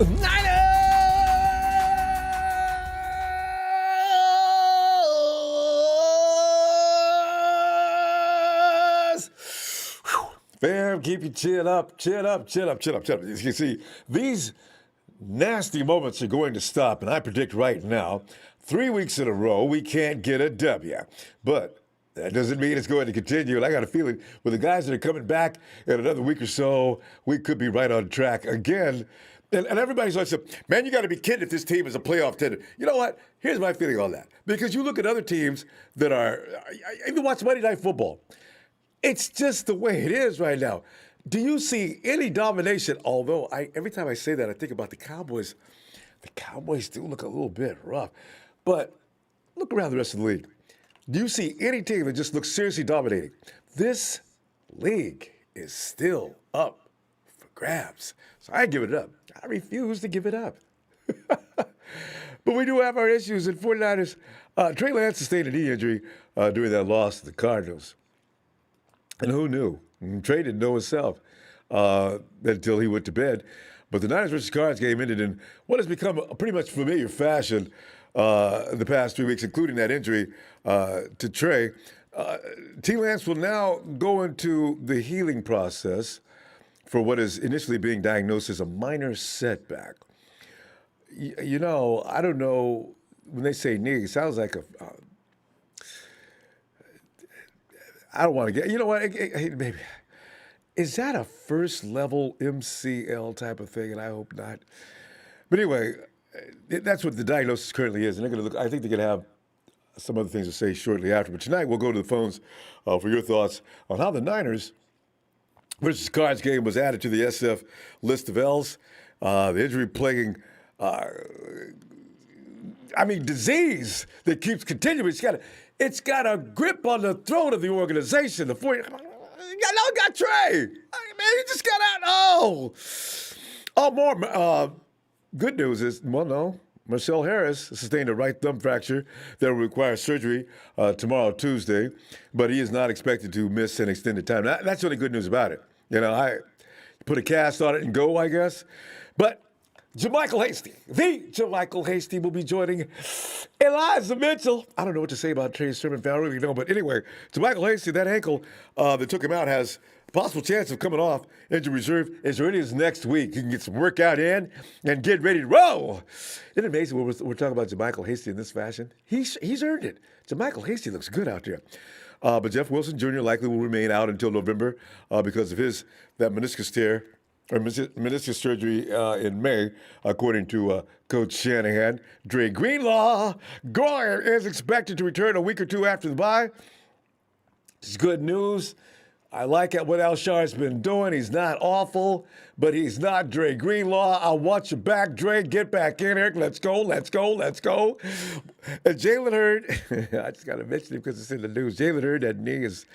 Niners! Fam, keep your chin up, chin up, chin up, chin up, chin up. As you can see, these nasty moments are going to stop, and I predict right now, 3 weeks in a row, we can't get a W. But that doesn't mean it's going to continue, and I got a feeling with the guys that are coming back in another week or so, we could be right on track again. And everybody's like, man, you got to be kidding if this team is a playoff contender. You know what? Here's my feeling on that. Because you look at other teams that are, I even watch Monday Night Football. It's just the way it is right now. Do you see any domination? Although every time I say that, I think about the Cowboys. The Cowboys do look a little bit rough. But look around the rest of the league. Do you see any team that just looks seriously dominating? This league is still up for grabs. So I give it up. I refuse to give it up. But we do have our issues in 49ers. Trey Lance sustained a knee injury during that loss to the Cardinals. And who knew? Trey didn't know himself until he went to bed. But the Niners versus Cards game ended in what has become a pretty much familiar fashion the past 3 weeks, including that injury to Trey. T. Lance will now go into the healing process for what is initially being diagnosed as a minor setback. You know, I don't know, when they say knee, it sounds like I don't want to get, you know what, maybe. Is that a first level MCL type of thing? And I hope not. But anyway, that's what the diagnosis currently is. And they're going to look, I think they're going to have some other things to say shortly after. But tonight we'll go to the phones for your thoughts on how the Niners versus Cards game was added to the SF list of L's. The injury plaguing, disease that keeps continuing. It's got a grip on the throat of the organization. Got Trey. Man, he just got out. More good news is, well, no. Marcel Harris sustained a right thumb fracture that will require surgery tomorrow, Tuesday, but he is not expected to miss an extended time. That's the only good news about it. You know, I put a cast on it and go, I guess. But JaMycal Hasty, the JaMycal Hasty, will be joining Eliza Mitchell. I don't know what to say about Trey Sermon, I really don't. But anyway, JaMycal Hasty, that ankle that took him out, has a possible chance of coming off injury reserve as early as next week. He can get some workout in and get ready to roll. Isn't it amazing when we're talking about JaMycal Hasty in this fashion? He's earned it. JaMycal Hasty looks good out there. But Jeff Wilson Jr. likely will remain out until November because of that meniscus tear, or meniscus surgery in May, according to Coach Shanahan. Dre Greenlaw is expected to return a week or two after the bye. It's good news. I like what Alshar's been doing. He's not awful, but he's not Dre Greenlaw. I want you back, Dre. Get back in here. Let's go, let's go, let's go. And Jalen Hurd, I just got to mention him because it's in the news. Jalen Hurd, that knee is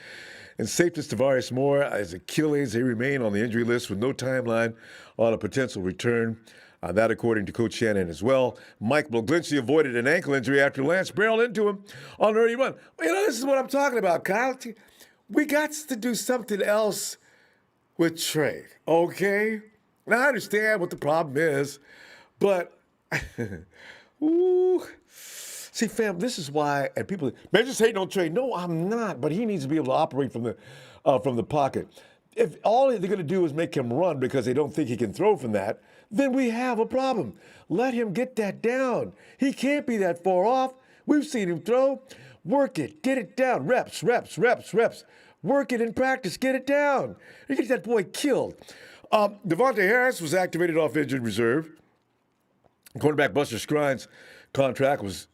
in safety. Tavares Moore, his Achilles, they remain on the injury list with no timeline on a potential return. That according to Coach Shanahan as well. Mike McGlinchey avoided an ankle injury after Lance barreled into him on an early run. Well, you know, this is what I'm talking about, Kyle. We got to do something else with Trey, okay? Now, I understand what the problem is, but, see, fam, this is why, and people, man, just hating on Trey. No, I'm not, but he needs to be able to operate from the pocket. If all they're going to do is make him run because they don't think he can throw from that, then we have a problem. Let him get that down. He can't be that far off. We've seen him throw. Work it. Get it down. Reps, reps, reps, reps. Work it in practice. Get it down. You get that boy killed. Devontae Harris was activated off injured reserve. Cornerback Buster Skrine's contract was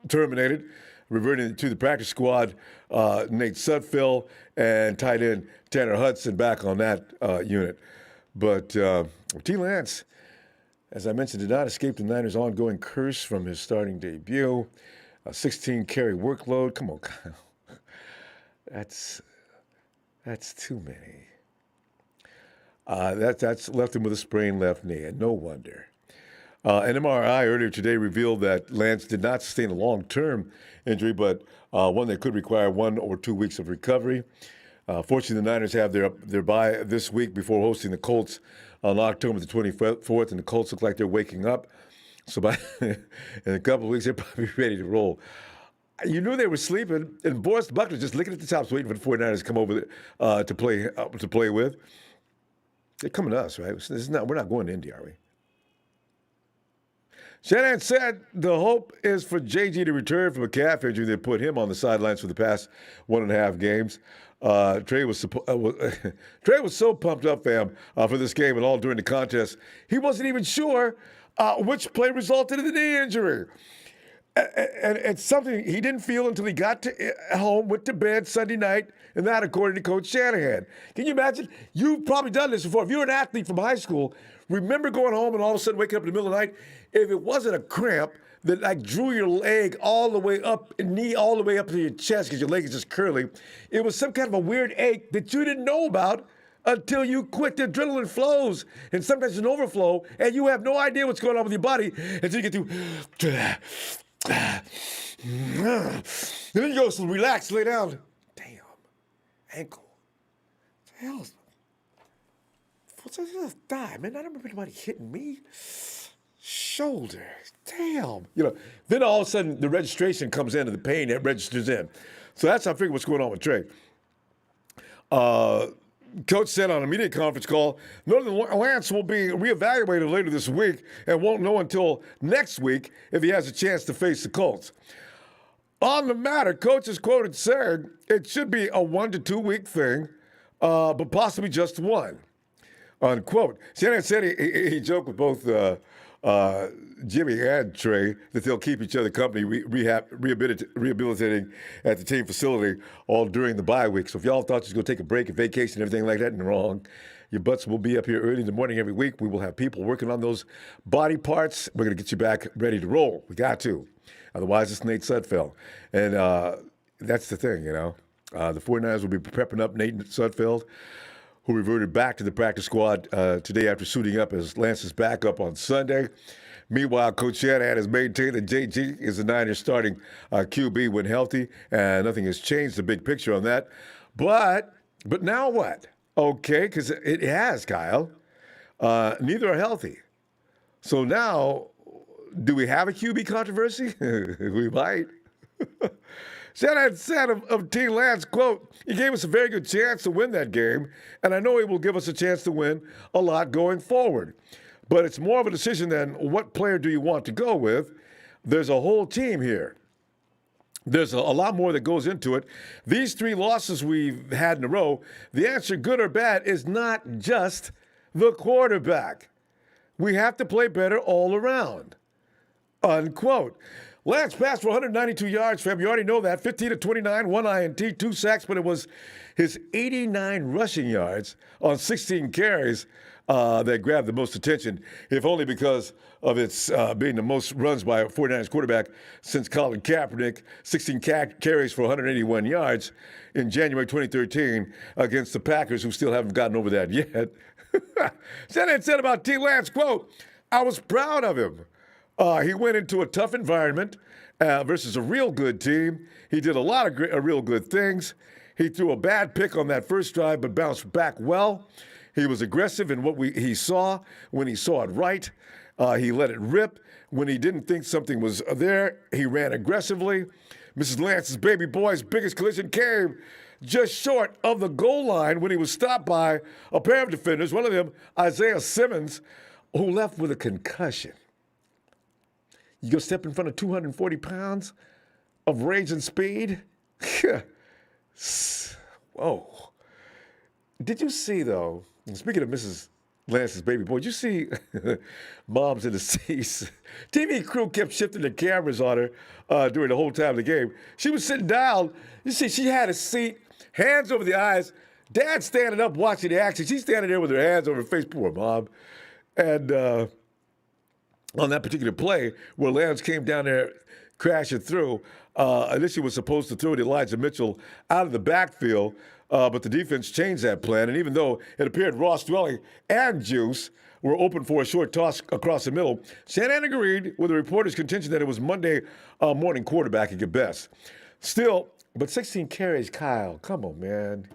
terminated, reverting to the practice squad. Nate Sudfeld and tight end Tanner Hudson back on that unit. But T. Lance, as I mentioned, did not escape the Niners' ongoing curse from his starting debut. A 16-carry workload. Come on, Kyle. That's too many. That's left him with a sprained left knee, and no wonder. An MRI earlier today revealed that Lance did not sustain a long-term injury, but one that could require 1 or 2 weeks of recovery. Fortunately, the Niners have their bye this week before hosting the Colts on October the 24th, and the Colts look like they're waking up. So by in a couple of weeks, they're probably ready to roll. You knew they were sleeping, and Boris Buckner just looking at the tops, waiting for the 49ers to come over to play with. They're coming to us, right? We're not going to Indy, are we? Shanahan said the hope is for JG to return from a calf injury that put him on the sidelines for the past 1.5 games. Trey was so pumped up, fam, for this game and all during the contest, he wasn't even sure which play resulted in the knee injury. And it's something he didn't feel until he got to home, went to bed Sunday night, and that according to Coach Shanahan. Can you imagine? You've probably done this before. If you're an athlete from high school, remember going home and all of a sudden waking up in the middle of the night? If it wasn't a cramp that like drew your leg all the way up, knee all the way up to your chest because your leg is just curly, it was some kind of a weird ache that you didn't know about until you quit. The adrenaline flows, and sometimes it's an overflow, and you have no idea what's going on with your body until you get through. And then you go, so relax, lay down. Damn, ankle. What the hell? What's this thigh, man? I don't remember anybody hitting me. Shoulder. Damn. Then all of a sudden the registration comes in and the pain that registers in. So that's how I figure what's going on with Trey. Coach said on a media conference call, Northern Lance will be reevaluated later this week and won't know until next week if he has a chance to face the Colts. On the matter, Coach is quoted saying it should be a 1 to 2 week thing, but possibly just one, unquote. Shanahan said he joked with both Jimmy and Trey that they'll keep each other company rehabilitating at the team facility all during the bye week. So if y'all thought you was going to take a break and vacation and everything like that, and wrong. Your butts will be up here early in the morning every week. We will have people working on those body parts. We're going to get you back ready to roll. We got to. Otherwise, it's Nate Sudfeld. And that's the thing, The 49ers will be prepping up Nate Sudfeld, who reverted back to the practice squad today after suiting up as Lance's backup on Sunday. Meanwhile, Coach Shanahan has maintained that JG is the Niners starting QB when healthy, and nothing has changed the big picture on that. But now what? Okay, because it has, Kyle. Neither are healthy. So now, do we have a QB controversy? We might. Shanahan said of Trey Lance, quote, he gave us a very good chance to win that game, and I know he will give us a chance to win a lot going forward. But it's more of a decision than what player do you want to go with. There's a whole team here. There's a lot more that goes into it. These 3 losses we've had in a row, the answer, good or bad, is not just the quarterback. We have to play better all around, unquote. Lance passed for 192 yards, fam. You already know that. 15 of 29, 1 INT, 2 sacks, but it was his 89 rushing yards on 16 carries that grabbed the most attention, if only because of its being the most runs by a 49ers quarterback since Colin Kaepernick, 16 carries for 181 yards in January 2013 against the Packers, who still haven't gotten over that yet. Shanahan said about Trey Lance, quote, I was proud of him. He went into a tough environment versus a real good team. He did a lot of real good things. He threw a bad pick on that first drive, but bounced back well. He was aggressive in what he saw when he saw it right. He let it rip. When he didn't think something was there, he ran aggressively. Mrs. Lance's baby boy's biggest collision came just short of the goal line when he was stopped by a pair of defenders, one of them, Isaiah Simmons, who left with a concussion. You go step in front of 240 pounds of rage and speed? Whoa. Did you see, though, speaking of Mrs. Lance's baby boy, did you see moms in the seats? TV crew kept shifting the cameras on her during the whole time of the game. She was sitting down. You see, she had a seat, hands over the eyes. Dad standing up watching the action. She's standing there with her hands over her face. Poor mom. And on that particular play where Lance came down there crashing through, initially was supposed to throw to Elijah Mitchell out of the backfield, but the defense changed that plan. And even though it appeared Ross Dwelly and Juice were open for a short toss across the middle, Shanahan agreed with the reporter's contention that it was Monday morning quarterbacking at best. Still, but 16 carries, Kyle, come on, man.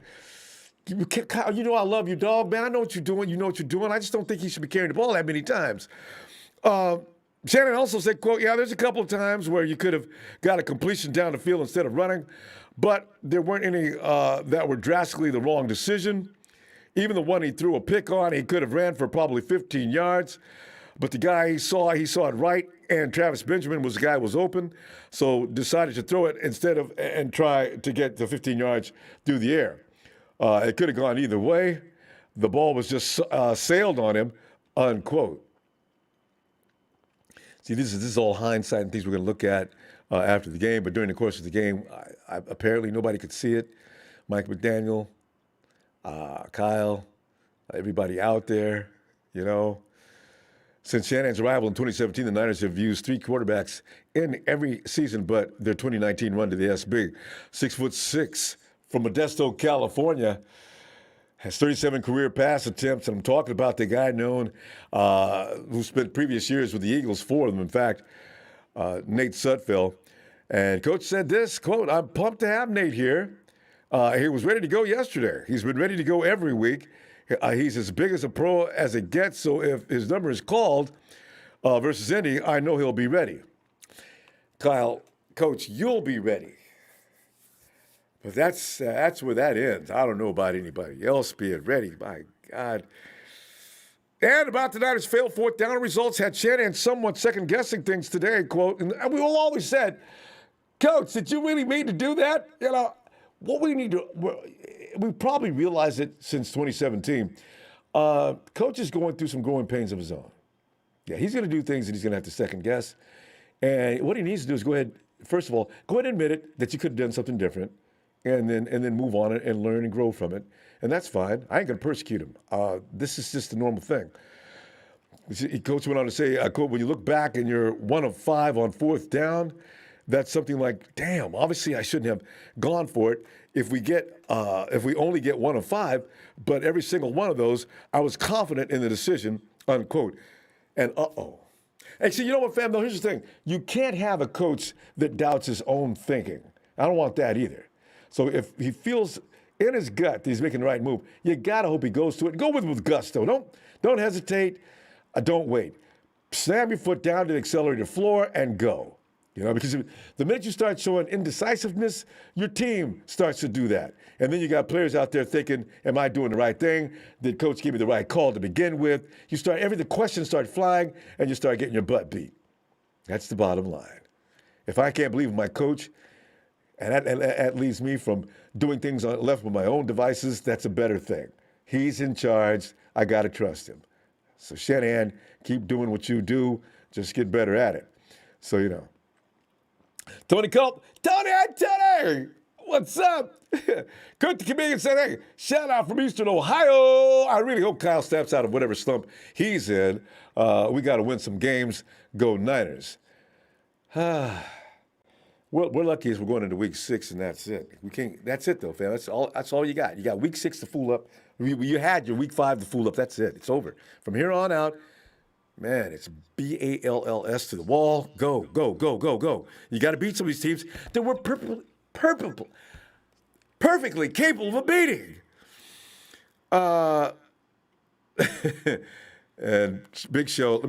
Kyle, you know I love you, dog, man. I know what you're doing. You know what you're doing. I just don't think he should be carrying the ball that many times. Shannon also said, quote, yeah, there's a couple of times where you could have got a completion down the field instead of running, but there weren't any that were drastically the wrong decision. Even the one he threw a pick on, he could have ran for probably 15 yards. But the guy he saw it right, and Travis Benjamin was the guy who was open, so decided to throw it instead of and try to get the 15 yards through the air. It could have gone either way. The ball was just sailed on him, unquote. See, this is all hindsight and things we're going to look at after the game. But during the course of the game, apparently nobody could see it. Mike McDaniel, Kyle, everybody out there, you know. Since Shanahan's arrival in 2017, the Niners have used three quarterbacks in every season but their 2019 run to the SB. 6'6" from Modesto, California. Has 37 career pass attempts, and I'm talking about the guy known who spent previous years with the Eagles, 4 of them, in fact, Nate Sudfeld. And Coach said this, quote, I'm pumped to have Nate here. He was ready to go yesterday. He's been ready to go every week. He's as big as a pro as it gets, so if his number is called versus Indy, I know he'll be ready. Kyle, Coach, you'll be ready. But that's where that ends. I don't know about anybody else being ready. My God. And about the Niners' failed fourth down results had Shanahan somewhat second-guessing things today, quote, and we all always said, Coach, did you really mean to do that? You know, what we need to, we probably realized it since 2017. Coach is going through some growing pains of his own. Yeah, he's going to do things that he's going to have to second-guess. And what he needs to do is go ahead, first of all, go ahead and admit it that you could have done something different. And then move on it and learn and grow from it. And that's fine. I ain't going to persecute him. This is just a normal thing. Coach went on to say, quote, when you look back and you're 1 of 5 on fourth down, that's something like, damn, obviously I shouldn't have gone for it. If we only get 1 of 5, but every single one of those, I was confident in the decision, unquote. And And so you know what, fam, though, here's the thing. You can't have a coach that doubts his own thinking. I don't want that either. So if he feels in his gut that he's making the right move, you gotta hope he goes to it. Go with gusto. Don't hesitate. Don't wait. Slam your foot down to the accelerated floor and go. You know, because the minute you start showing indecisiveness, your team starts to do that. And then you got players out there thinking, am I doing the right thing? Did coach give me the right call to begin with? The questions start flying and you start getting your butt beat. That's the bottom line. If I can't believe my coach, and that leaves me from doing things left with my own devices, that's a better thing. He's in charge. I got to trust him. So Shanahan, keep doing what you do. Just get better at it. So, you know. Tony Culp. Tony, what's up? Kurt the Comedian said, hey, shout out from Eastern Ohio. I really hope Kyle steps out of whatever slump he's in. We got to win some games. Go Niners. We're lucky as we're going into week 6, and that's it. We can't. That's it, though, fam. That's all you got. You got week 6 to fool up. You had your week 5 to fool up. That's it. It's over. From here on out, man, it's BALLS to the wall. Go, go, go, go, go. You got to beat some of these teams that we're perfectly capable of beating. And Big Show.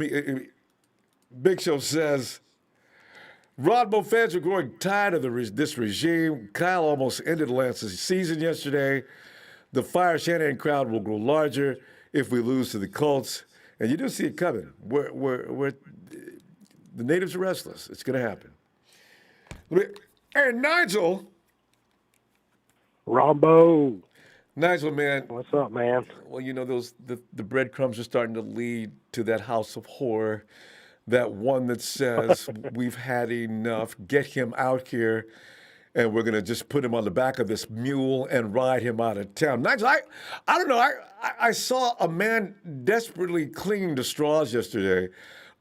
Big Show says, Ronbo fans are growing tired of this regime. Kyle almost ended Lance's season yesterday. The Fire Shanahan crowd will grow larger if we lose to the Colts. And you do see it coming. The natives are restless. It's going to happen. Hey, Nigel. Ronbo. Nigel, man. What's up, man? Well, you know, the breadcrumbs are starting to lead to that house of horror. That one that says, we've had enough, get him out here, and we're going to just put him on the back of this mule and ride him out of town. Nigel, I don't know. I saw a man desperately clinging to straws yesterday.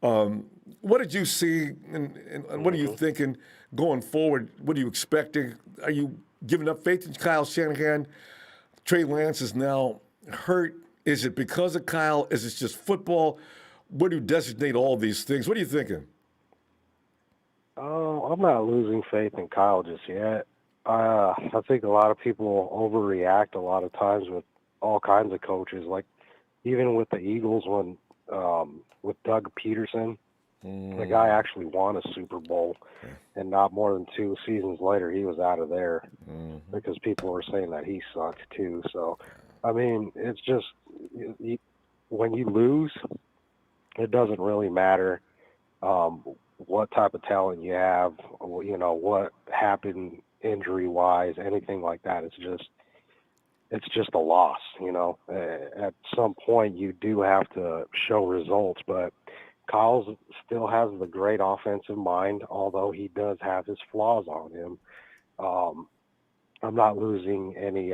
What did you see, and what are you thinking going forward? What are you expecting? Are you giving up faith in Kyle Shanahan? Trey Lance is now hurt. Is it because of Kyle? Is it just football? Where do you designate all these things? What are you thinking? I'm not losing faith in Kyle just yet. I think a lot of people overreact a lot of times with all kinds of coaches. Like even with the Eagles, when with Doug Peterson, the guy actually won a Super Bowl, and not more than 2 seasons later, he was out of there because people were saying that he sucked too. So, I mean, it's just when you lose, it doesn't really matter what type of talent you have, what happened injury wise, anything like that. It's just a loss. At some point you do have to show results, but Kyle's still has the great offensive mind, although he does have his flaws on him. I'm not losing any,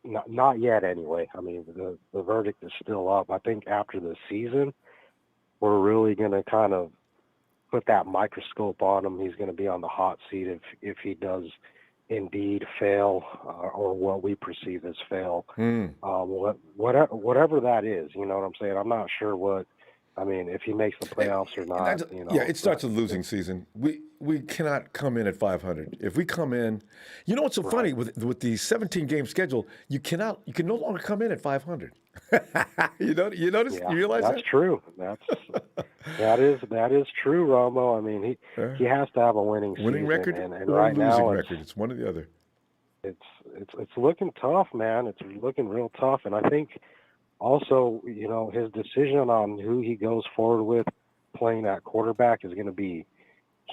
not yet anyway. I mean, the verdict is still up. I think after the season, we're really going to kind of put that microscope on him. He's going to be on the hot seat if he does indeed fail or what we perceive as fail. Whatever that is, you know what I'm saying? I'm not sure what. I mean, if he makes the playoffs or not, Yeah, it starts with losing season. We cannot come in at 500. If we come in, what's so funny with the 17 game schedule, you can no longer come in at 500. You notice? Yeah, you realize that's true. That is true, Ronbo. I mean, he has to have a winning season, record and or right losing now record. It's one or the other. It's looking tough, man. It's looking real tough, and I think also, his decision on who he goes forward with playing at quarterback is going to be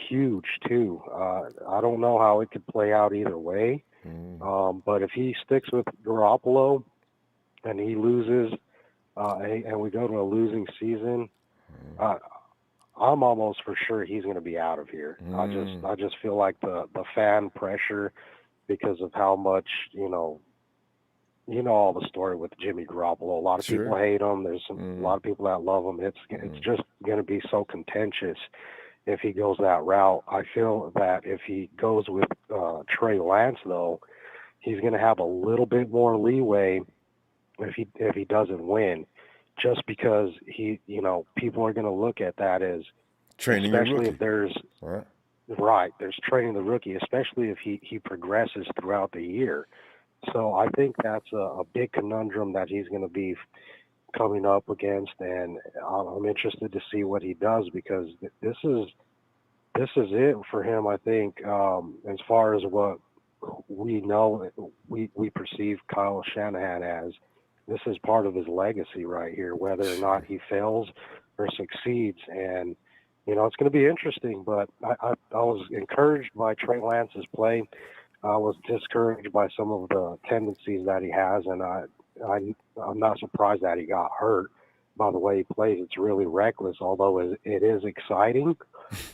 huge too. I don't know how it could play out either way, but if he sticks with Garoppolo and he loses, and we go to a losing season, I'm almost for sure he's going to be out of here. I just feel like the fan pressure because of how much all the story with Jimmy Garoppolo. A lot of people hate him. There's a lot of people that love him. It's just going to be so contentious if he goes that route. I feel that if he goes with Trey Lance, though, he's going to have a little bit more leeway if he doesn't win, just because people are going to look at that as training, especially if there's there's training the rookie, especially if he progresses throughout the year. So I think that's a big conundrum that he's going to be coming up against, and I'm interested to see what he does because this is it for him. I think as far as what we know, we perceive Kyle Shanahan as. This is part of his legacy right here, whether or not he fails or succeeds, and it's going to be interesting. But I was encouraged by Trey Lance's play. I was discouraged by some of the tendencies that he has, and I'm not surprised that he got hurt by the way he plays. It's really reckless, although it is exciting,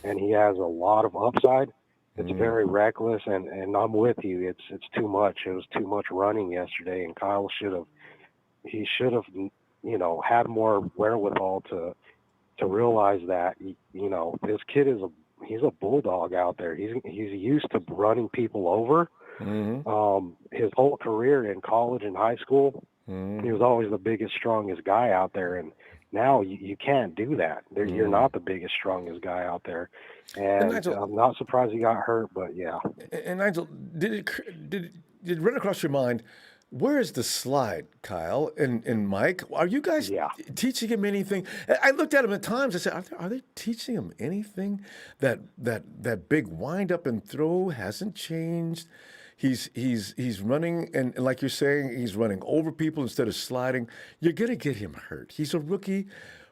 and he has a lot of upside. It's very reckless, and I'm with you. It's too much. It was too much running yesterday, and Kyle should have had more wherewithal to realize that this kid he's a bulldog out there. He's used to running people over. His whole career in college and high school, he was always the biggest, strongest guy out there. And now you can't do that. You're not the biggest, strongest guy out there. And Nigel, I'm not surprised he got hurt, but yeah. And Nigel, did it run across your mind? Where is the slide, Kyle and Mike? Are you guys teaching him anything? I looked at him at times. I said, "Are they teaching him anything? That big wind up and throw hasn't changed. He's running and like you're saying, he's running over people instead of sliding. You're gonna get him hurt. He's a rookie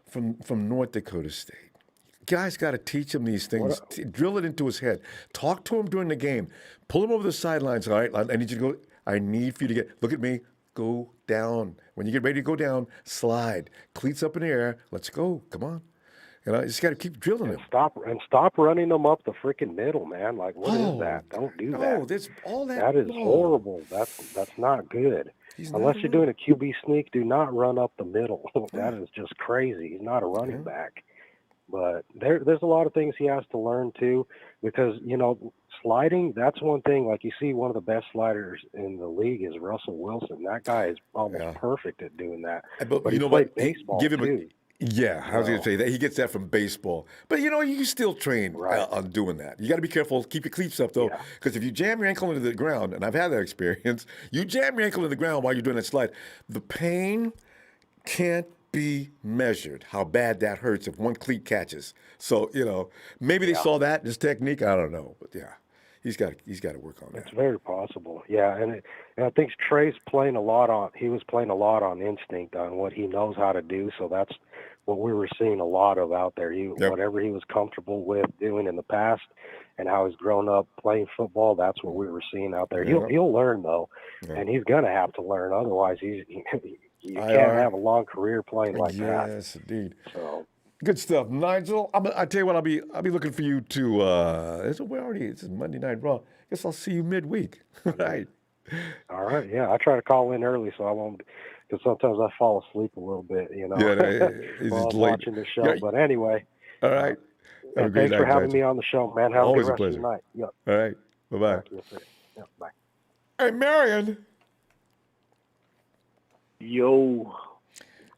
from North Dakota State. Guys got to teach him these things. Drill it into his head. Talk to him during the game. Pull him over the sidelines. All right, I need you to go." I need for you to look at me, go down. When you get ready to go down, slide. Cleats up in the air. Let's go. Come on. You just got to keep drilling him. Stop running them up the freaking middle, man. Like, what is that? Don't do that. No, that's all that. That is horrible. That's not good. Unless you're doing a QB sneak, do not run up the middle. That is just crazy. He's not a running back. But there's a lot of things he has to learn, too, because, sliding, that's one thing. Like, you see one of the best sliders in the league is Russell Wilson. That guy is almost perfect at doing that. But you know what? Baseball, Give Yeah, I was going to So, say that he gets that from baseball, but you can still train right. on doing that. You got to be careful. Keep your cleats up though, Yeah. because if you jam your ankle into the ground, and I've had that experience, you jam your ankle into the ground while you're doing that slide, the pain can't be measured. How bad that hurts if one cleat catches. So maybe they Yeah. saw that in his technique. I don't know, but yeah, he's got to work on It's that. very possible. Yeah, and I think Trey's playing a lot on. He was playing a lot on instinct on what he knows how to do. So that's what we were seeing a lot of out there. Yep. Whatever he was comfortable with doing in the past, and how he's grown up playing football. That's what we were seeing out there. Yep. He'll learn though, Yep. and he's gonna have to learn. Otherwise, you can't IR. have a long career playing like that. Yes, indeed. So Good stuff, Nigel. I tell you what, I'll be looking for you to. It's Monday Night Raw. Guess I'll see you midweek. Right. all right, yeah, I try to call in early so I won't. Because sometimes I fall asleep a little bit, Yeah, no, while it's I'm late. watching the show. Yeah. But anyway, All uh, right. Have a and great thanks for night, having me Nigel. on the show, man. Have a good Always a rest of your pleasure. night. Yep. All right. Bye bye. Talk to you soon. Yep. Bye. Hey, Marion. Yo,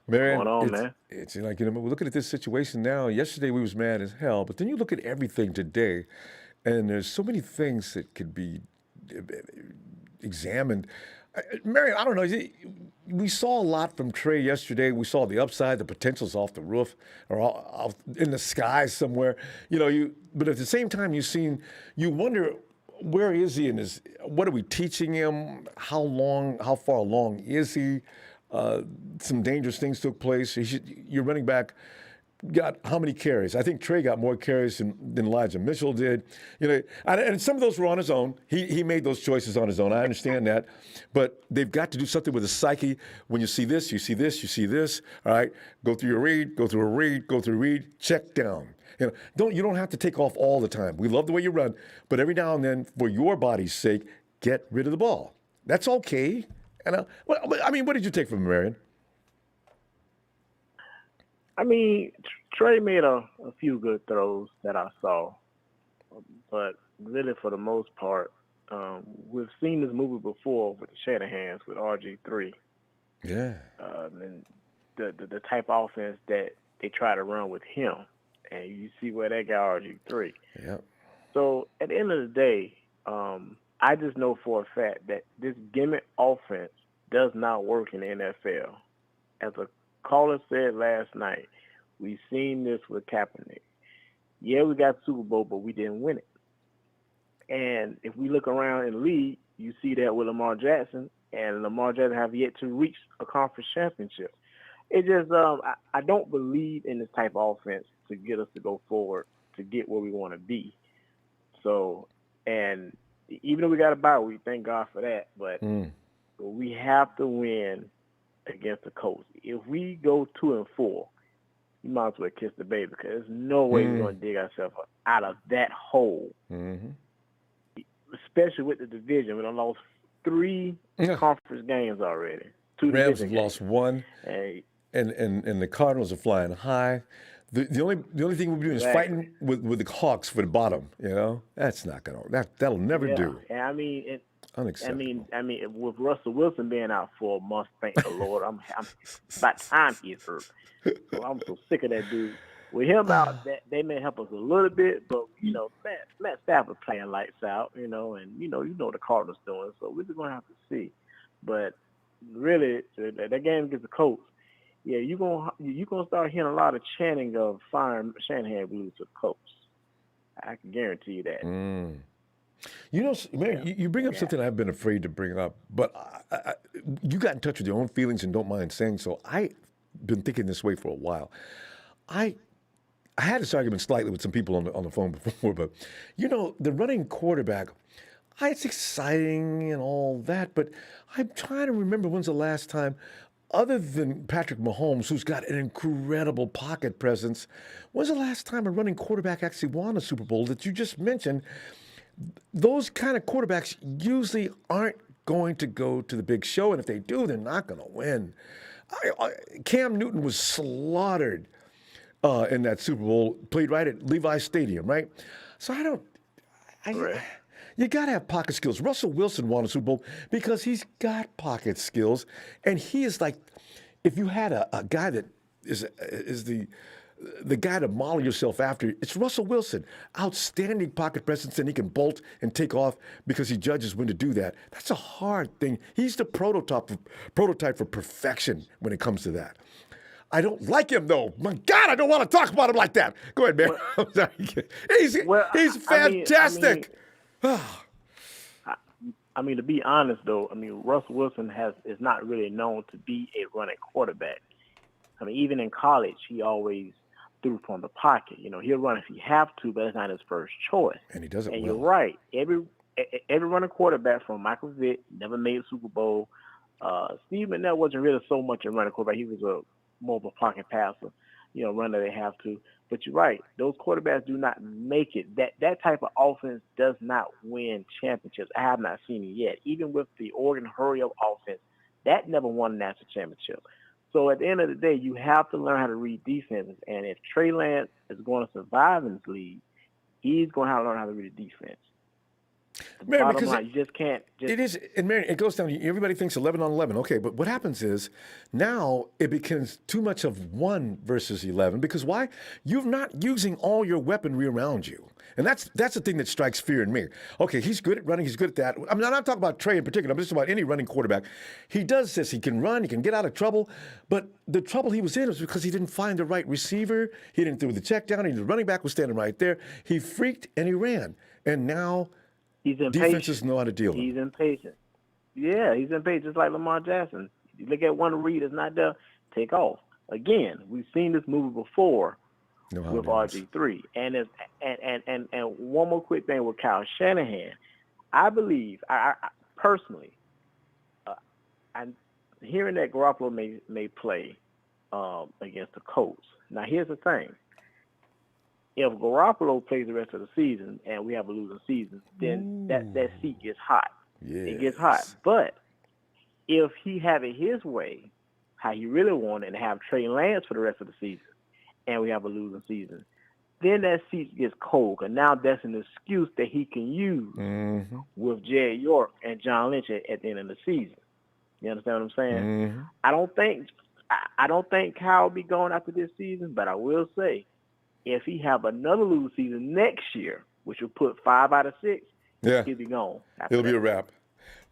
Marion, going on, man? it's like we're looking at this situation now. Yesterday we was mad as hell, but then you look at everything today, and there's so many things that could be examined. Marion, I don't know. We saw a lot from Trey yesterday. We saw the upside, the potential's off the roof or off in the sky somewhere. But at the same time, you wonder where is he in his? What are we teaching him? How far along is he? Some dangerous things took place. Your running back got how many carries? I think Trey got more carries than Elijah Mitchell did. And some of those were on his own. He made those choices on his own. I understand that, but they've got to do something with the psyche. When you see this, you see this, you see this. All right, go through your read, go through a read, go through a read, check down. You don't have to take off all the time. We love the way you run, but every now and then, for your body's sake, get rid of the ball. That's okay. And what did you take from him, Marion? I mean, Trey made a few good throws that I saw, but really for the most part, we've seen this movie before with the Shanahans with RG3, Yeah. and the type of offense that they try to run with him, and you see where that got RG3. Yep. So at the end of the day, I just know for a fact that this gimmick offense does not work in the NFL. As a caller said last night, we've seen this with Kaepernick. Yeah, we got Super Bowl, but we didn't win it. And if we look around in the league, you see that with Lamar Jackson, and Lamar Jackson have yet to reach a conference championship. It just, I don't believe in this type of offense to get us to go forward, to get where we want to be. So, and even though we got a bye week, thank God for that, but we have to win against the Colts. If we go 2-4, you might as well kiss the baby, because there's no way we're going to dig ourselves out of that hole. Mm-hmm. Especially with the division. We done lost 3 conference games already. 2 Rams division have lost games. 1, Hey, and the Cardinals are flying high. The only thing we're doing is fighting with the Hawks for the bottom. That's not that'll never do. And I mean, Unacceptable. I mean, with Russell Wilson being out for a month, thank the Lord, I'm about time he's hurt. So I'm so sick of that dude. With him out, they may help us a little bit, but Matt Stafford playing lights out, and the Cardinals doing. So we're just gonna have to see. But really, that game against the Colts, yeah, you're gonna start hearing a lot of chanting of firing Shanahan blues to the Colts. I can guarantee you that. Man, you bring up something I've been afraid to bring up, but you got in touch with your own feelings and don't mind saying so. I've been thinking this way for a while. I had this argument slightly with some people on the phone before, but the running quarterback, it's exciting and all that, but I'm trying to remember when's the last time, other than Patrick Mahomes, who's got an incredible pocket presence, when's the last time a running quarterback actually won a Super Bowl that you just mentioned? Those kind of quarterbacks usually aren't going to go to the big show, and if they do, they're not going to win. Cam Newton was slaughtered in that Super Bowl, played right at Levi Stadium, right? So you got to have pocket skills. Russell Wilson won a Super Bowl because he's got pocket skills, and he is like, if you had a guy that the guy to model yourself after. It's Russell Wilson. Outstanding pocket presence, and he can bolt and take off because he judges when to do that. That's a hard thing. He's the prototype for perfection when it comes to that. I don't like him, though. My God, I don't want to talk about him like that. Go ahead, man. I'm sorry. He's fantastic. I mean, to be honest, though, Russell Wilson is not really known to be a running quarterback. I mean, even in college, he always threw from the pocket. He'll run if he have to, but it's not his first choice. And he does it well. And you're right. Every running quarterback from Michael Vick never made a Super Bowl. Steve McNair wasn't really so much a running quarterback. He was more of a pocket passer, runner they have to. But you're right. Those quarterbacks do not make it. That type of offense does not win championships. I have not seen it yet. Even with the Oregon hurry-up offense, that never won a national championship. So at the end of the day, you have to learn how to read defenses. And if Trey Lance is going to survive in this league, he's going to have to learn how to read a defense. Bottom line, you just can't. It is, and Marion, it goes down. Everybody thinks 11 on 11. Okay, but what happens is now it becomes too much of 1 versus 11 because why? You're not using all your weaponry around you, and that's the thing that strikes fear in me. Okay, he's good at running. He's good at that. I'm not talking about Trey in particular. I'm just talking about any running quarterback. He does this. He can run. He can get out of trouble. But the trouble he was in was because he didn't find the right receiver. He didn't throw the check down. The running back was standing right there. He freaked and he ran, and now. He's impatient. Defenses know how to deal with him. He's impatient. Yeah, he's impatient, just like Lamar Jackson. You look at one read is not there, take off. Again, we've seen this movie before with RG3. And one more quick thing with Kyle Shanahan. I believe, I personally, I'm hearing that Garoppolo may play against the Colts. Now, here's the thing. If Garoppolo plays the rest of the season and we have a losing season, then that seat gets hot. Yes. It gets hot. But if he have it his way, how he really wanted, and have Trey Lance for the rest of the season, and we have a losing season, then that seat gets cold. And now that's an excuse that he can use with Jed York and John Lynch at the end of the season. You understand what I'm saying? Mm-hmm. I don't think Kyle will be going after this season, but I will say, if he have another losing season next year, which will put 5 out of 6, he'll be gone. It'll be a wrap.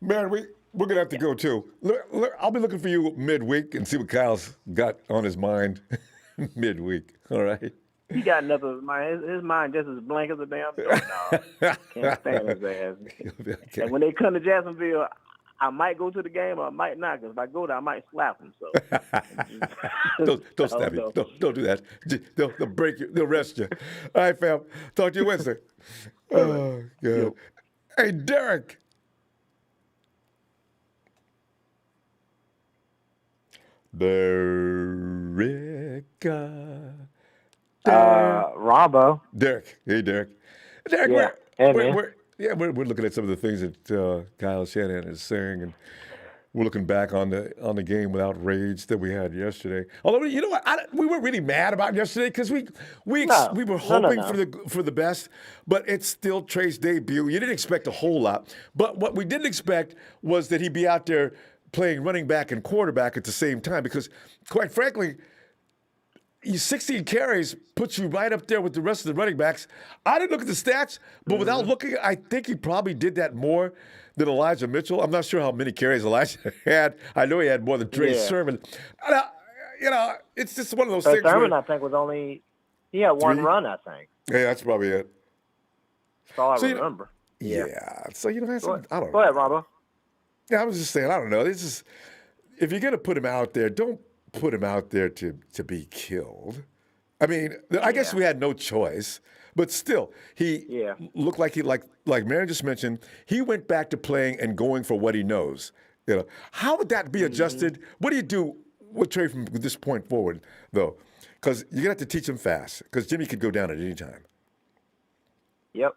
Man, we're going to have to go, too. Look, I'll be looking for you midweek and see what Kyle's got on his mind midweek. All right? He got nothing. His mind just as blank as a damn door. No, can't stand his ass. Okay. And when they come to Jacksonville, I might go to the game or I might not. Because if I go there, I might slap him. So don't slap him. Don't do that. They'll break you. They'll arrest you. All right, fam. Talk to you Wednesday. Oh, God. Hey, Derek. Ronbo. Derek. Hey, Derek. Yeah. We're looking at some of the things that Kyle Shanahan is saying, and we're looking back on the game without rage that we had yesterday. Although, you know what, we weren't really mad about yesterday because we were hoping for the best, but it's still Trey's debut. You didn't expect a whole lot, but what we didn't expect was that he'd be out there playing running back and quarterback at the same time because, quite frankly, 16 carries puts you right up there with the rest of the running backs. I didn't look at the stats, but without looking, I think he probably did that more than Elijah Mitchell. I'm not sure how many carries Elijah had. I know he had more than Trey Sermon. It's just one of those things. Sermon, I think, he had one run, I think. Yeah, that's probably it. That's all I remember. So, I don't know. Go ahead, Ronbo. Yeah, I was just saying, I don't know. If you're going to put him out there, don't put him out there to be killed. I mean, I guess we had no choice, but still, he looked like like Mary just mentioned, he went back to playing and going for what he knows. How would that be adjusted? What do you do with Trey from this point forward, though? Because you're gonna have to teach him fast, because Jimmy could go down at any time. Yep.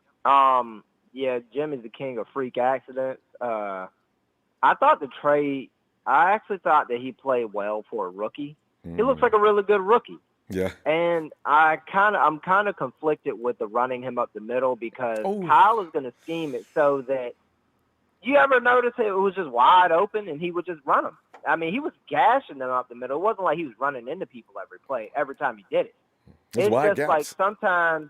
Jimmy's the king of freak accidents. I actually thought that he played well for a rookie. He looks like a really good rookie. Yeah. And I'm kind of conflicted with the running him up the middle because Kyle is going to scheme it so that you ever notice it was just wide open and he would just run him. I mean, he was gashing them up the middle. It wasn't like he was running into people every time he did it. It's wide just gaps. like sometimes,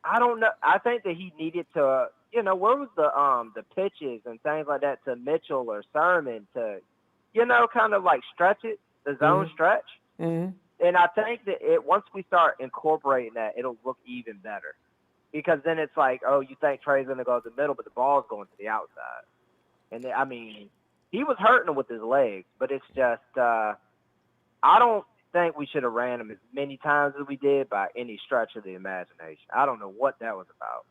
I don't know. I think that he needed to, where was the pitches and things like that to Mitchell or Sermon to, kind of like stretch it, the zone stretch. Mm-hmm. And I think that once we start incorporating that, it'll look even better. Because then it's like, oh, you think Trey's going to go to the middle, but the ball's going to the outside. And then, I mean, he was hurting him with his legs, but it's just I don't think we should have ran him as many times as we did by any stretch of the imagination. I don't know what that was about.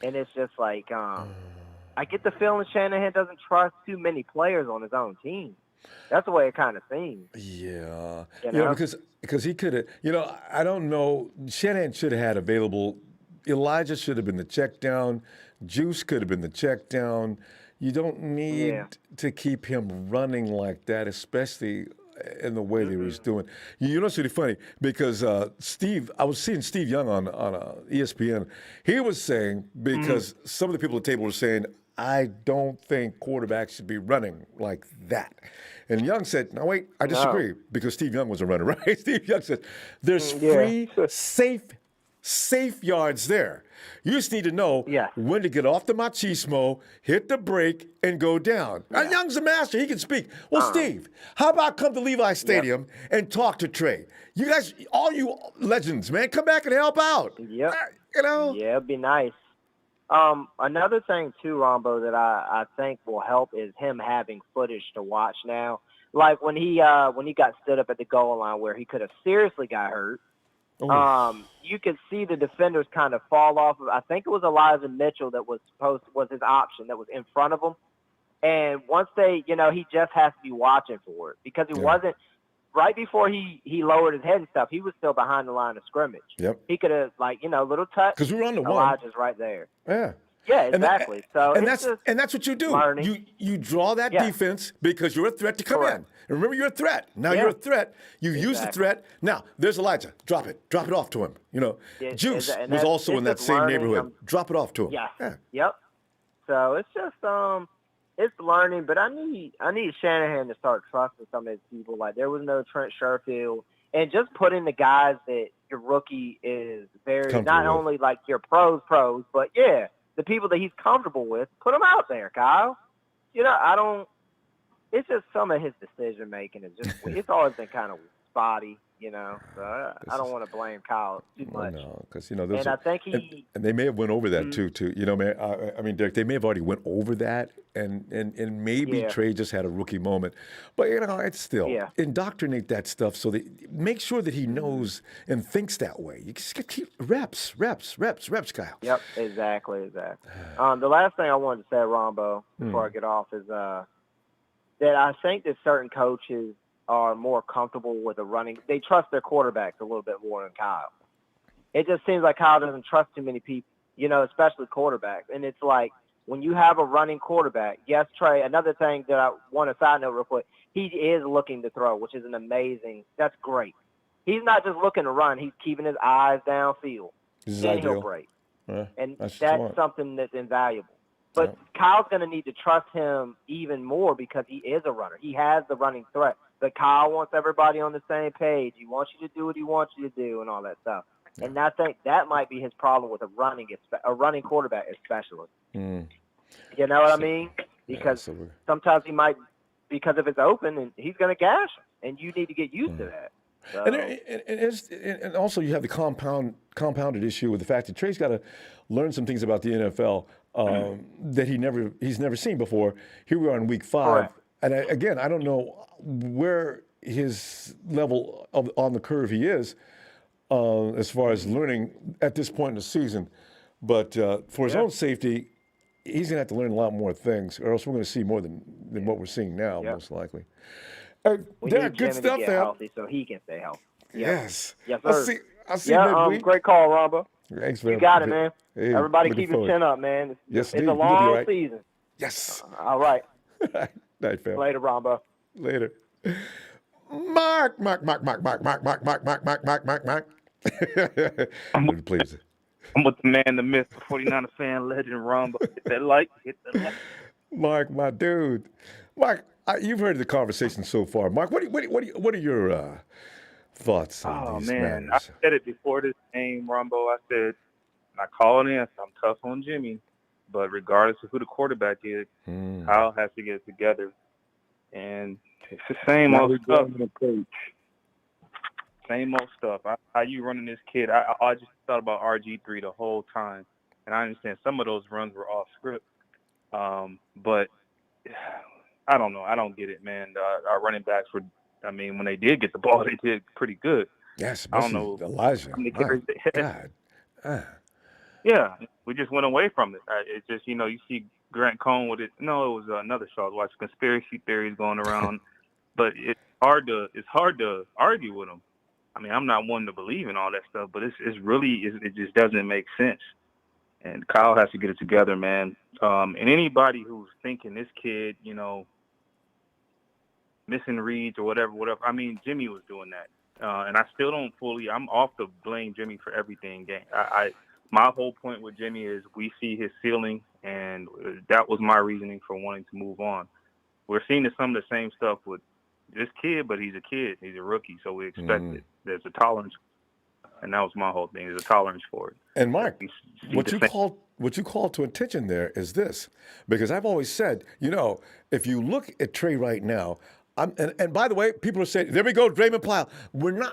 And it's just like I get the feeling Shanahan doesn't trust too many players on his own team. That's the way it kind of seems. Yeah. You know? Because he could have, I don't know. Shanahan should have had available. Elijah should have been the check down. Juice could have been the check down. You don't need to keep him running like that, especially in the way that he was doing. You know, it's really funny because I was seeing Steve Young on ESPN. He was saying, because some of the people at the table were saying, I don't think quarterbacks should be running like that. And Young said, no, wait, I disagree, because Steve Young was a runner, right? Steve Young said, there's free, safe yards there. You just need to know when to get off the machismo, hit the brake, and go down. And Young's a master. He can speak. Well, Steve, how about come to Levi Stadium and talk to Trey? You guys, all you legends, man, come back and help out. Yep. Yeah, it'd be nice. Another thing, too, Ronbo, that I think will help is him having footage to watch now. Like when he got stood up at the goal line where he could have seriously got hurt. You could see the defenders kind of fall off of. I think it was Elijah Mitchell that was his option that was in front of him. And once he just has to be watching for it because he wasn't right before he lowered his head and stuff. He was still behind the line of scrimmage. Yep. He could have little touch because we were on the one. Elijah's right there. Yeah. Yeah, exactly. And that's what you do. Learning. You draw that defense because you're a threat to come in. And remember, you're a threat. Now you're a threat. You use the threat. Now there's Elijah. Drop it off to him. Juice was also in that same neighborhood. Drop it off to him. Yeah. Yep. So it's just it's learning, but I need Shanahan to start trusting some of his people. Like there was no Trent Sherfield, and just putting the guys that your rookie is very not only like your pros, but the people that he's comfortable with, put them out there, Kyle. It's just some of his decision making is just it's always been kind of spotty, So I don't want to blame Kyle too much. No, because and I think and they may have went over that too. Man. I mean, Derek, they may have already went over that, and maybe Trey just had a rookie moment, but it's still indoctrinate that stuff so that make sure that he knows and thinks that way. You just keep reps, Kyle. Yep, exactly. The last thing I wanted to say, Ronbo, before I get off is that I think that certain coaches are more comfortable with the running. They trust their quarterbacks a little bit more than Kyle. It just seems like Kyle doesn't trust too many people, especially quarterbacks. And it's like when you have a running quarterback, yes, Trey, another thing that I want to side note real quick, he is looking to throw, which is that's great. He's not just looking to run. He's keeping his eyes downfield. Then he'll break. And that's something that's invaluable. But Kyle's going to need to trust him even more because he is a runner. He has the running threat. But Kyle wants everybody on the same page. He wants you to do what he wants you to do and all that stuff. Yeah. And I think that might be his problem with a running quarterback especially. You know what I mean? Because sometimes he might, because if it's open, and he's going to gash him. And you need to get used to that. So. And also you have the compounded issue with the fact that Trey's got to learn some things about the NFL that he's never seen before. Here we are in week 5. Right. And I don't know where his level on the curve he is as far as learning at this point in the season. But for his own safety, he's going to have to learn a lot more things, or else we're going to see more than what we're seeing now, most likely. Derek, good stuff, man. Healthy so he can stay healthy. Yes, sir. I'll see you midweek. Great call, Ronbo. Thanks, man. You got it, man. Hey, everybody keep your chin up, man. It's a long season. Yes. All right. Night, fam. Later, Ronbo. Later. Mark. Please. I'm with the man, the myth, the 49er fan, legend, Ronbo. Hit that like. Mark, my dude. Mark, You've heard the conversation so far, Mark. What are your thoughts on Oh these man, I matters? said it before this game, Ronbo. I said I called in. I'm tough on Jimmy, but regardless of who the quarterback is, Kyle has to get it together. And it's the same Now old we stuff. blaming the coach. Same old stuff. How you running this kid? I just thought about RG3 the whole time, and I understand some of those runs were off script. But I don't know. I don't get it, man. Our running backs were. I mean, when they did get the ball, they did pretty good. Yes, I don't especially know Elijah. how many My carries they had. God. Ah. Yeah, we just went away from it. It's just you see Grant Cohn with it. No, it was another show. I was watching conspiracy theories going around, but it's hard to argue with them. I mean, I'm not one to believe in all that stuff, but it just doesn't make sense. And Kyle has to get it together, man. And anybody who's thinking this kid, missing reads or whatever. I mean, Jimmy was doing that, and I still don't fully. I'm off to blame Jimmy for everything. My whole point with Jimmy is we see his ceiling, and that was my reasoning for wanting to move on. We're seeing some of the same stuff with this kid, but he's a kid. He's a rookie, so we expect it. There's a tolerance, and that was my whole thing. There's a tolerance for it. And Mark, We see what the you same- called to attention there is this, because I've always said, if you look at Trey right now, and by the way, people are saying, there we go, Draymond Pyle.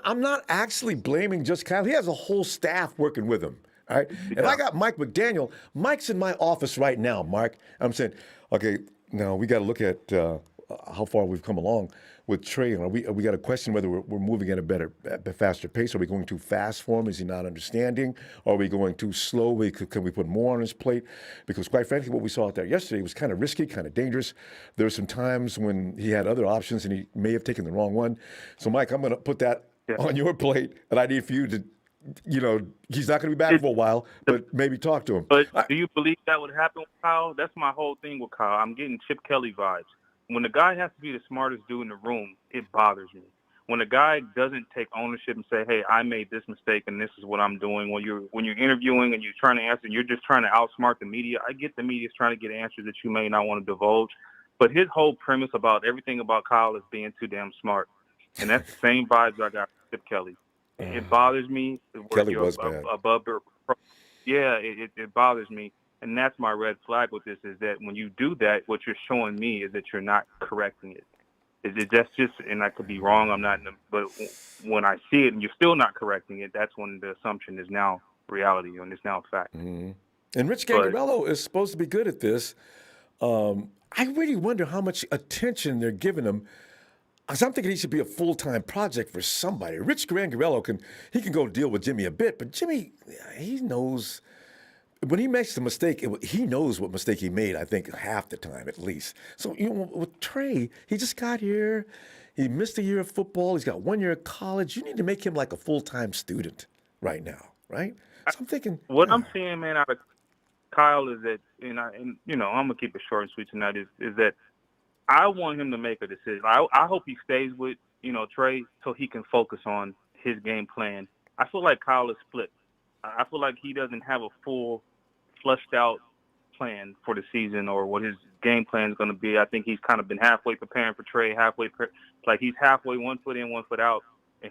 I'm not actually blaming just Kyle. He has a whole staff working with him. All right. Yeah. If I got Mike McDaniel, Mike's in my office right now, Mark. I'm saying, okay, now we got to look at how far we've come along with Trey. We got to question whether we're moving at a faster pace. Are we going too fast for him? Is he not understanding? Are we going too slow? Can we put more on his plate? Because quite frankly, what we saw out there yesterday was kind of risky, kind of dangerous. There were some times when he had other options and he may have taken the wrong one. So, Mike, I'm going to put that on your plate, and I need for you to, he's not going to be back for a while, but maybe talk to him. But do you believe that would happen with Kyle? That's my whole thing with Kyle. I'm getting Chip Kelly vibes. When the guy has to be the smartest dude in the room, it bothers me. When a guy doesn't take ownership and say, "Hey, I made this mistake and this is what I'm doing," when you're interviewing and you're trying to answer, and you're just trying to outsmart the media. I get the media's trying to get answers that you may not want to divulge, but his whole premise about everything about Kyle is being too damn smart, and that's the same vibes I got from Chip Kelly. It bothers me. Kelly was bad. Above the, yeah, it bothers me. And that's my red flag with this is that when you do that, what you're showing me is that you're not correcting it. That's just, and I could be wrong, I'm not, but when I see it and you're still not correcting it, that's when the assumption is now reality and it's now fact. Mm-hmm. And Rich Gangarello is supposed to be good at this. I really wonder how much attention they're giving him. I'm thinking he should be a full-time project for somebody. Rich Gangarello can go deal with Jimmy a bit, but Jimmy, he knows. When he makes the mistake, he knows what mistake he made, I think, half the time at least. So, with Trey, he just got here. He missed a year of football. He's got 1 year of college. You need to make him like a full-time student right now, right? So I'm thinking. What I'm seeing, man, out of Kyle is that, and I'm going to keep it short and sweet tonight, is that I want him to make a decision. I hope he stays with, Trey so he can focus on his game plan. I feel like Kyle is split. I feel like he doesn't have a full flushed out plan for the season or what his game plan is going to be. I think he's kind of been halfway preparing for Trey, like he's halfway 1 foot in, 1 foot out, and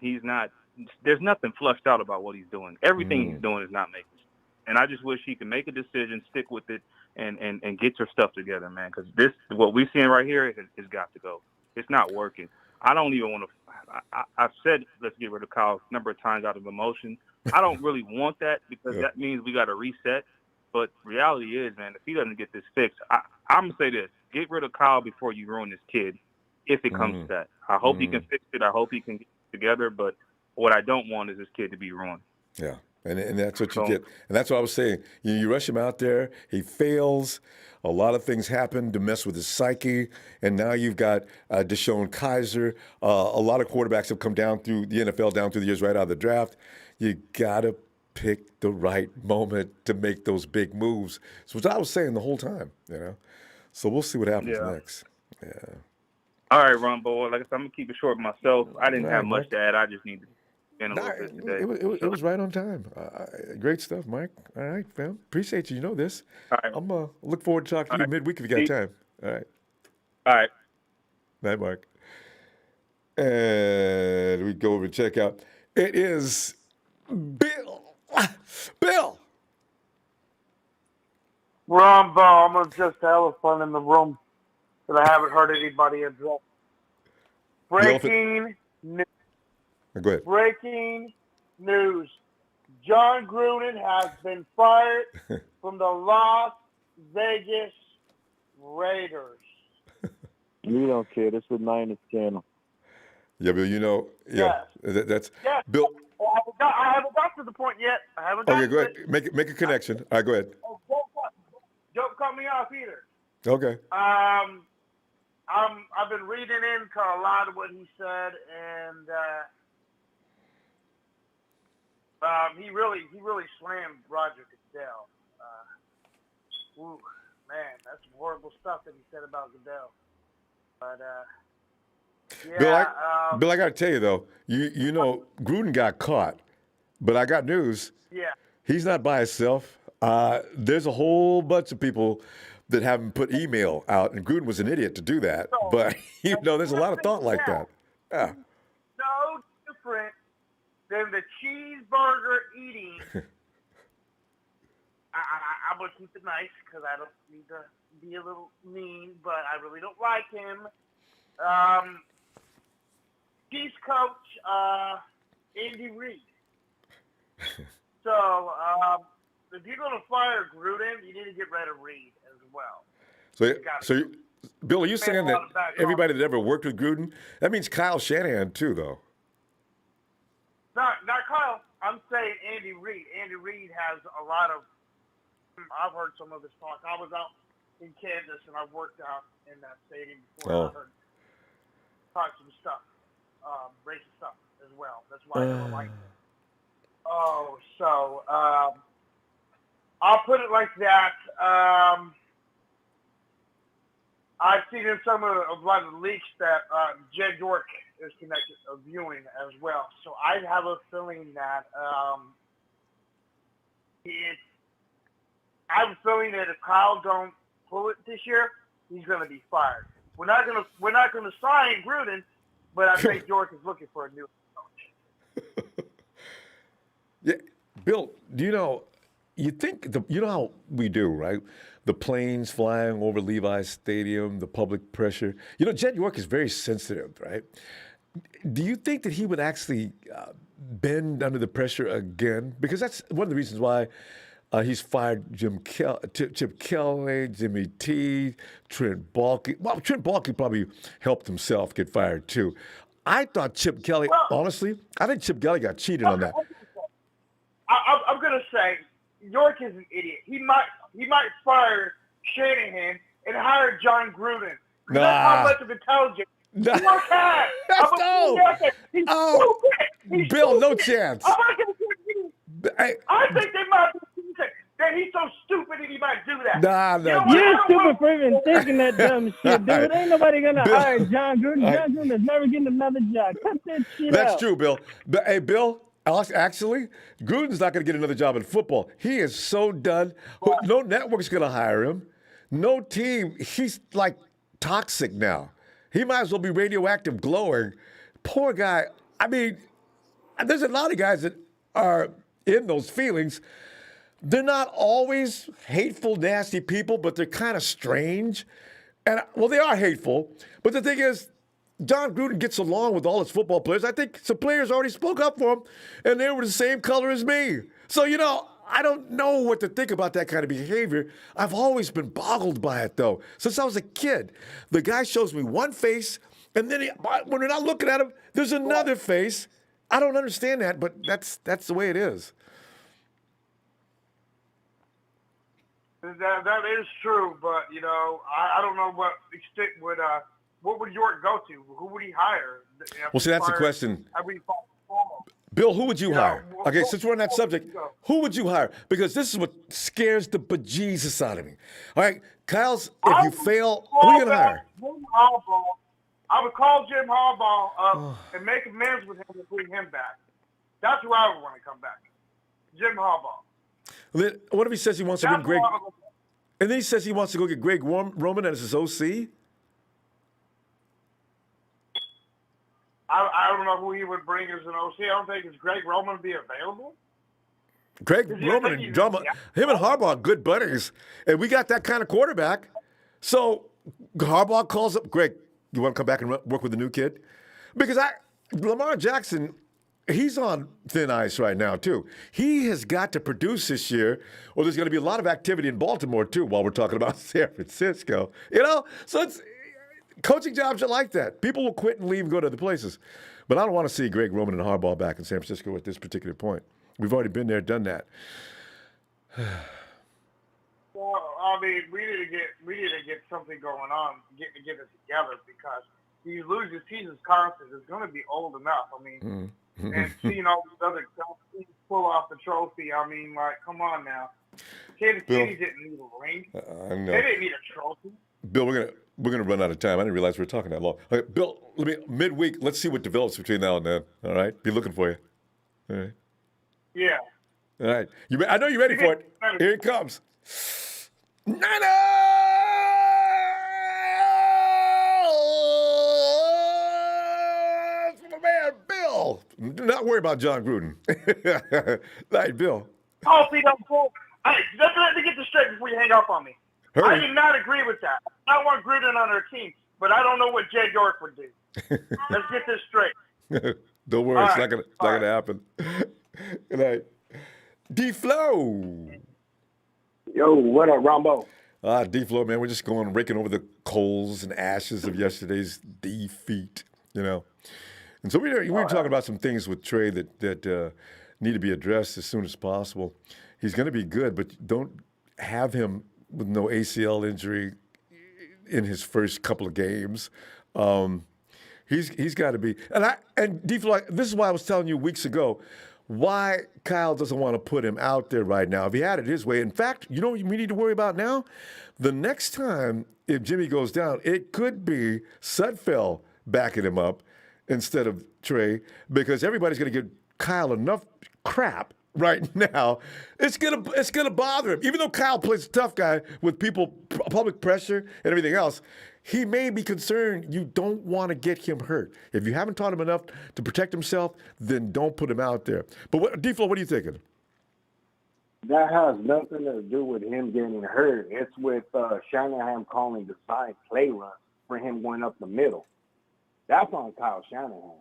there's nothing flushed out about what he's doing. Everything he's doing is not making sense. And I just wish he could make a decision, stick with it, and get your stuff together, man, because what we're seeing right here has got to go. It's not working. I don't even want to – I've said let's get rid of Kyle a number of times out of emotion. I don't really want that because that means we got to reset. But reality is, man, if he doesn't get this fixed, I'm going to say this. Get rid of Kyle before you ruin this kid, if it comes to that. I hope he can fix it. I hope he can get it together. But what I don't want is this kid to be ruined. Yeah, and that's what you get. And that's what I was saying. You rush him out there. He fails. A lot of things happen to mess with his psyche. And now you've got Deshaun Kaiser. A lot of quarterbacks have come down through the NFL, down through the years right out of the draft. You got to pick the right moment to make those big moves. It's what I was saying the whole time, So we'll see what happens next. Yeah. All right, Ronbo. Like I said, I'm going to keep it short myself. I didn't have much to add. I just need to spend a little bit today. It was right on time. Great stuff, Mike. All right, fam. Appreciate you. You know this. All right. I'm look forward to talking to you midweek if you got time. All right. All right. Night, Mark. And we go over and check out. It is Bill. Bill. Ronbo, I'm gonna just elephant in the room that I haven't heard anybody address. Breaking news. Go ahead. Breaking news. John Gruden has been fired from the Las Vegas Raiders. We don't care. This is Niners channel. Yeah, Bill, you know, yeah, Yes. that's Yes. Bill. I haven't got to the point yet. I haven't got Okay, to go ahead. it. Make a connection. All right, go ahead. Oh, don't cut me off either. Okay. I've been reading into a lot of what he said, and he really slammed Roger Goodell. Ooh, man, that's some horrible stuff that he said about Goodell. But yeah, Bill, I got to tell you though, you know, Gruden got caught, but I got news. yeah. He's not by himself. There's a whole bunch of people that haven't put email out, and Gruden was an idiot to do that. But you know, there's a lot of thought like that. Yeah. No different than the cheeseburger eating. I'm gonna keep it nice because I don't need to be a little mean, but I really don't like him. Chiefs coach Andy Reid. So if you're gonna fire Gruden, you need to get rid of Reid as well. Bill, are you saying that everybody that ever worked with Gruden? That means Kyle Shanahan too, though. Not Kyle. I'm saying Andy Reid. Andy Reid has a lot of. I've heard some of his talk. I was out in Kansas and I worked out in that stadium before. I heard talk some stuff, racist stuff as well. That's why I don't like it. Oh, so I'll put it like that. I've seen in some of a lot of the leaks that Jed York is connected of viewing as well. So I have a feeling that I have a feeling that if Kyle don't pull it this year, he's going to be fired. We're not going to sign Gruden, but I think York is looking for a new coach. Yeah, Bill, do you know? You think you know how we do, right? The planes flying over Levi's Stadium, the public pressure. You know, Jed York is very sensitive, right? Do you think that he would actually bend under the pressure again? Because that's one of the reasons why he's fired Chip Kelly, Jimmy T, Trent Baalke. Well, Trent Baalke probably helped himself get fired too. I thought Chip Kelly, honestly, I think Chip Kelly got cheated on that. I'm going to say York is an idiot. He might fire Shanahan and hire John Gruden. Nah. That's how much of intelligence York has. He's stupid. Bill, no chance. I think they might that he's so stupid that he might do that. Nah. You're stupid for even thinking that dumb shit, dude. Ain't nobody gonna hire John Gruden. John Gruden is never getting another job. Cut that shit out. That's true, Bill. But, hey, Bill, actually, Gruden's not going to get another job in football. He is so done. No network's going to hire him. No team. He's like toxic now. He might as well be radioactive glowing. Poor guy. I mean, there's a lot of guys that are in those feelings. They're not always hateful, nasty people, but they're kind of strange. And, well, they are hateful. But the thing is, John Gruden gets along with all his football players. I think some players already spoke up for him, and they were the same color as me. So, you know, I don't know what to think about that kind of behavior. I've always been boggled by it, though, since I was a kid. The guy shows me one face, and then when we're not looking at him, there's another face. I don't understand that, but that's the way it is. That is true, but you know, I don't know what extent what would York go to? Who would he hire? Well, see, that's the question. Bill, who would you hire? Okay, since we're on that subject, who would you hire? Because this is what scares the bejesus out of me. All right, Kyle's, if you fail, who are you going to hire? I would call Jim Harbaugh up and make amends with him and bring him back. That's who I would want to come back. Jim Harbaugh. What if he says he wants to bring Greg? And then he says he wants to go get Greg Roman as his OC? I don't know who he would bring as an OC. I don't think is Greg Roman be available. Greg Roman and Drummer, him and Harbaugh, good buddies, and we got that kind of quarterback. So Harbaugh calls up Greg. You want to come back and work with the new kid? Because Lamar Jackson, he's on thin ice right now too. He has got to produce this year, or there's going to be a lot of activity in Baltimore too. While we're talking about San Francisco, so it's coaching jobs are like that. People will quit and leave and go to other places. But I don't want to see Greg Roman and Harbaugh back in San Francisco at this particular point. We've already been there, done that. Well, I mean, we need to get something going on, get it together, because he loses seasons constantly. Is going to be old enough. I mean, and seeing all these other teams pull off the trophy. I mean, like, come on now. Kansas City didn't need a ring. I know. They didn't need a trophy. Bill, we're gonna run out of time. I didn't realize we were talking that long. Okay, Bill, midweek. Let's see what develops between now and then. All right, be looking for you. All right. Yeah. All right. I know you're ready for it. Here it comes. Niners! My man, Bill. Do not worry about John Gruden. Right, Bill. Oh, see, don't pull. Hey, let me get this straight before you hang up on me. Hurry. I do not agree with that. I want Gruden on our team, but I don't know what Jay York would do. Let's get this straight. Don't worry, it's not gonna happen. Good night. D-Flow. Yo, what up, Ronbo? D-Flow, man, we're just raking over the coals and ashes of yesterday's defeat, And so we were talking about some things with Trey that need to be addressed as soon as possible. He's going to be good, but don't have him with no ACL injury in his first couple of games. He's got to be. And D-Flow, this is why I was telling you weeks ago why Kyle doesn't want to put him out there right now. If he had it his way. In fact, you know what we need to worry about now? The next time, if Jimmy goes down, it could be Sudfeld backing him up instead of Trey, because everybody's going to give Kyle enough crap right now. It's gonna bother him. Even though Kyle plays a tough guy with public pressure and everything else, he may be concerned you don't want to get him hurt. If you haven't taught him enough to protect himself, then don't put him out there. But D-Flow, what are you thinking? That has nothing to do with him getting hurt. It's with Shanahan calling the side play run for him going up the middle. That's on Kyle Shanahan.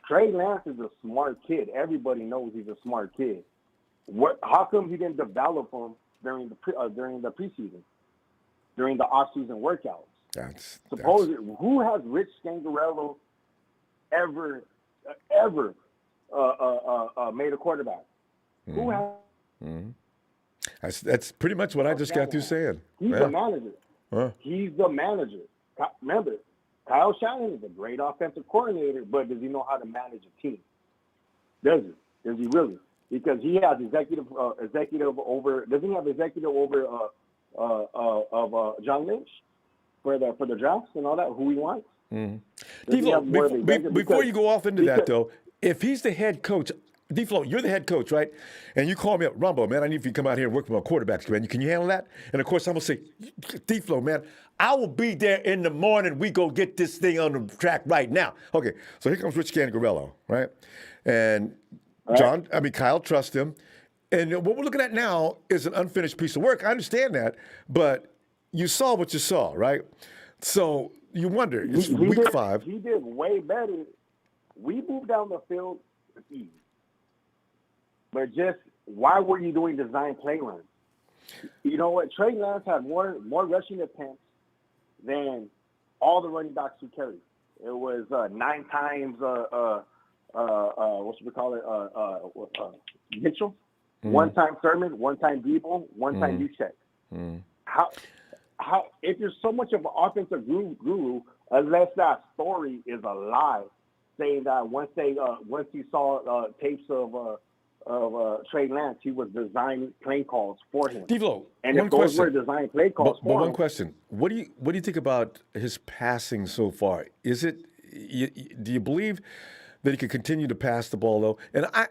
Trey Lance is a smart kid. Everybody knows he's a smart kid. How come he didn't develop him during the preseason, during the off-season workouts? Who has Rich Scangarello ever made a quarterback? Mm-hmm. Who has? Mm-hmm. That's pretty much what I just got through saying. He's the manager. He's the manager. Remember, Kyle Shanahan is a great offensive coordinator, but does he know how to manage a team? Does he? Does he really? Because he has executive over. Doesn't he have executive over of John Lynch for the drafts and all that? Who he wants? Mm-hmm. Before you go off into that though, if he's the head coach. D-Flow, you're the head coach, right? And you call me up, Ronbo, man, I need you to come out here and work with my quarterbacks, man. Can you handle that? And, of course, I'm going to say, D-Flow, man, I will be there in the morning. We go get this thing on the track right now. Okay, so here comes Rich Scangarello, right? And Kyle trusts him. And what we're looking at now is an unfinished piece of work. I understand that, but you saw what you saw, right? So you wonder, it's week 5. He did way better. We moved down the field with ease. But just why were you doing design play runs? You know what? Trey Lance had more rushing attempts than all the running backs who carried. It was 9 times what should we call it? Mitchell, 1 time Thurman, 1 time Debo, 1 time Duchek. How if you're so much of an offensive guru, unless that story is a lie, saying that once he saw tapes of Trey Lance, he was designing play calls for him. D-Flow, and if those were designed play calls for him. But one question: What do you think about his passing so far? Is it? Do you believe that he can continue to pass the ball though? And I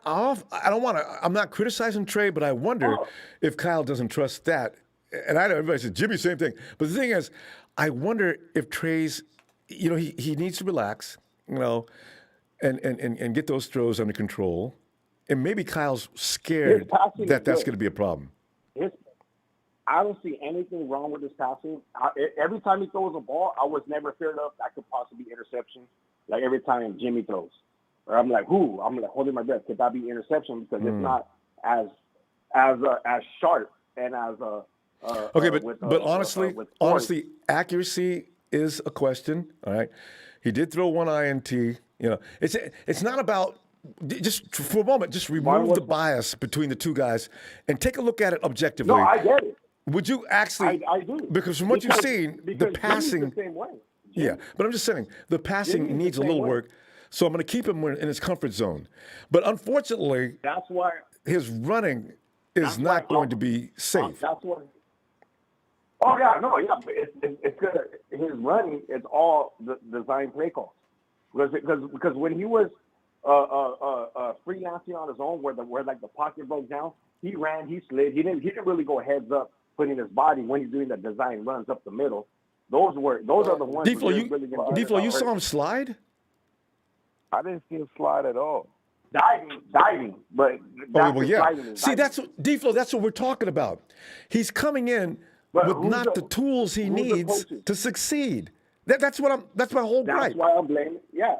don't want to. I'm not criticizing Trey, but I wonder if Kyle doesn't trust that. And I know everybody says Jimmy, same thing. But the thing is, I wonder if Trey's. He needs to relax. and get those throws under control. And maybe Kyle's scared that that's going to be a problem. I don't see anything wrong with his passing. Every time he throws a ball, I was never feared of that could possibly be interception. Like every time Jimmy throws, or I'm like, I'm like holding my breath. Could that be interception? Because it's not as sharp and as okay. But honestly, accuracy is a question. All right, he did throw one INT. You know, it's not about. Just for a moment, just remove the bias between the two guys and take a look at it objectively. No, I get it. Would you actually? I do. Because from what you've seen, the passing. The same way. Yeah, but I'm just saying the passing needs a little work. So I'm going to keep him in his comfort zone. But unfortunately, that's why his running is not going to be safe. That's why. Oh yeah, no, yeah, but it's good. His running is all the design play calls because when he was freelancing on his own, where like the pocket broke down, he ran, he slid, he didn't really go heads up, putting his body when he's doing the design runs up the middle. Those are the ones. Deflo, you saw him slide? I didn't see him slide at all. Diving, but See, that's what Deflo. That's what we're talking about. He's coming in with not the tools he needs to succeed. That's my whole gripe. That's why I'm blaming. Yeah,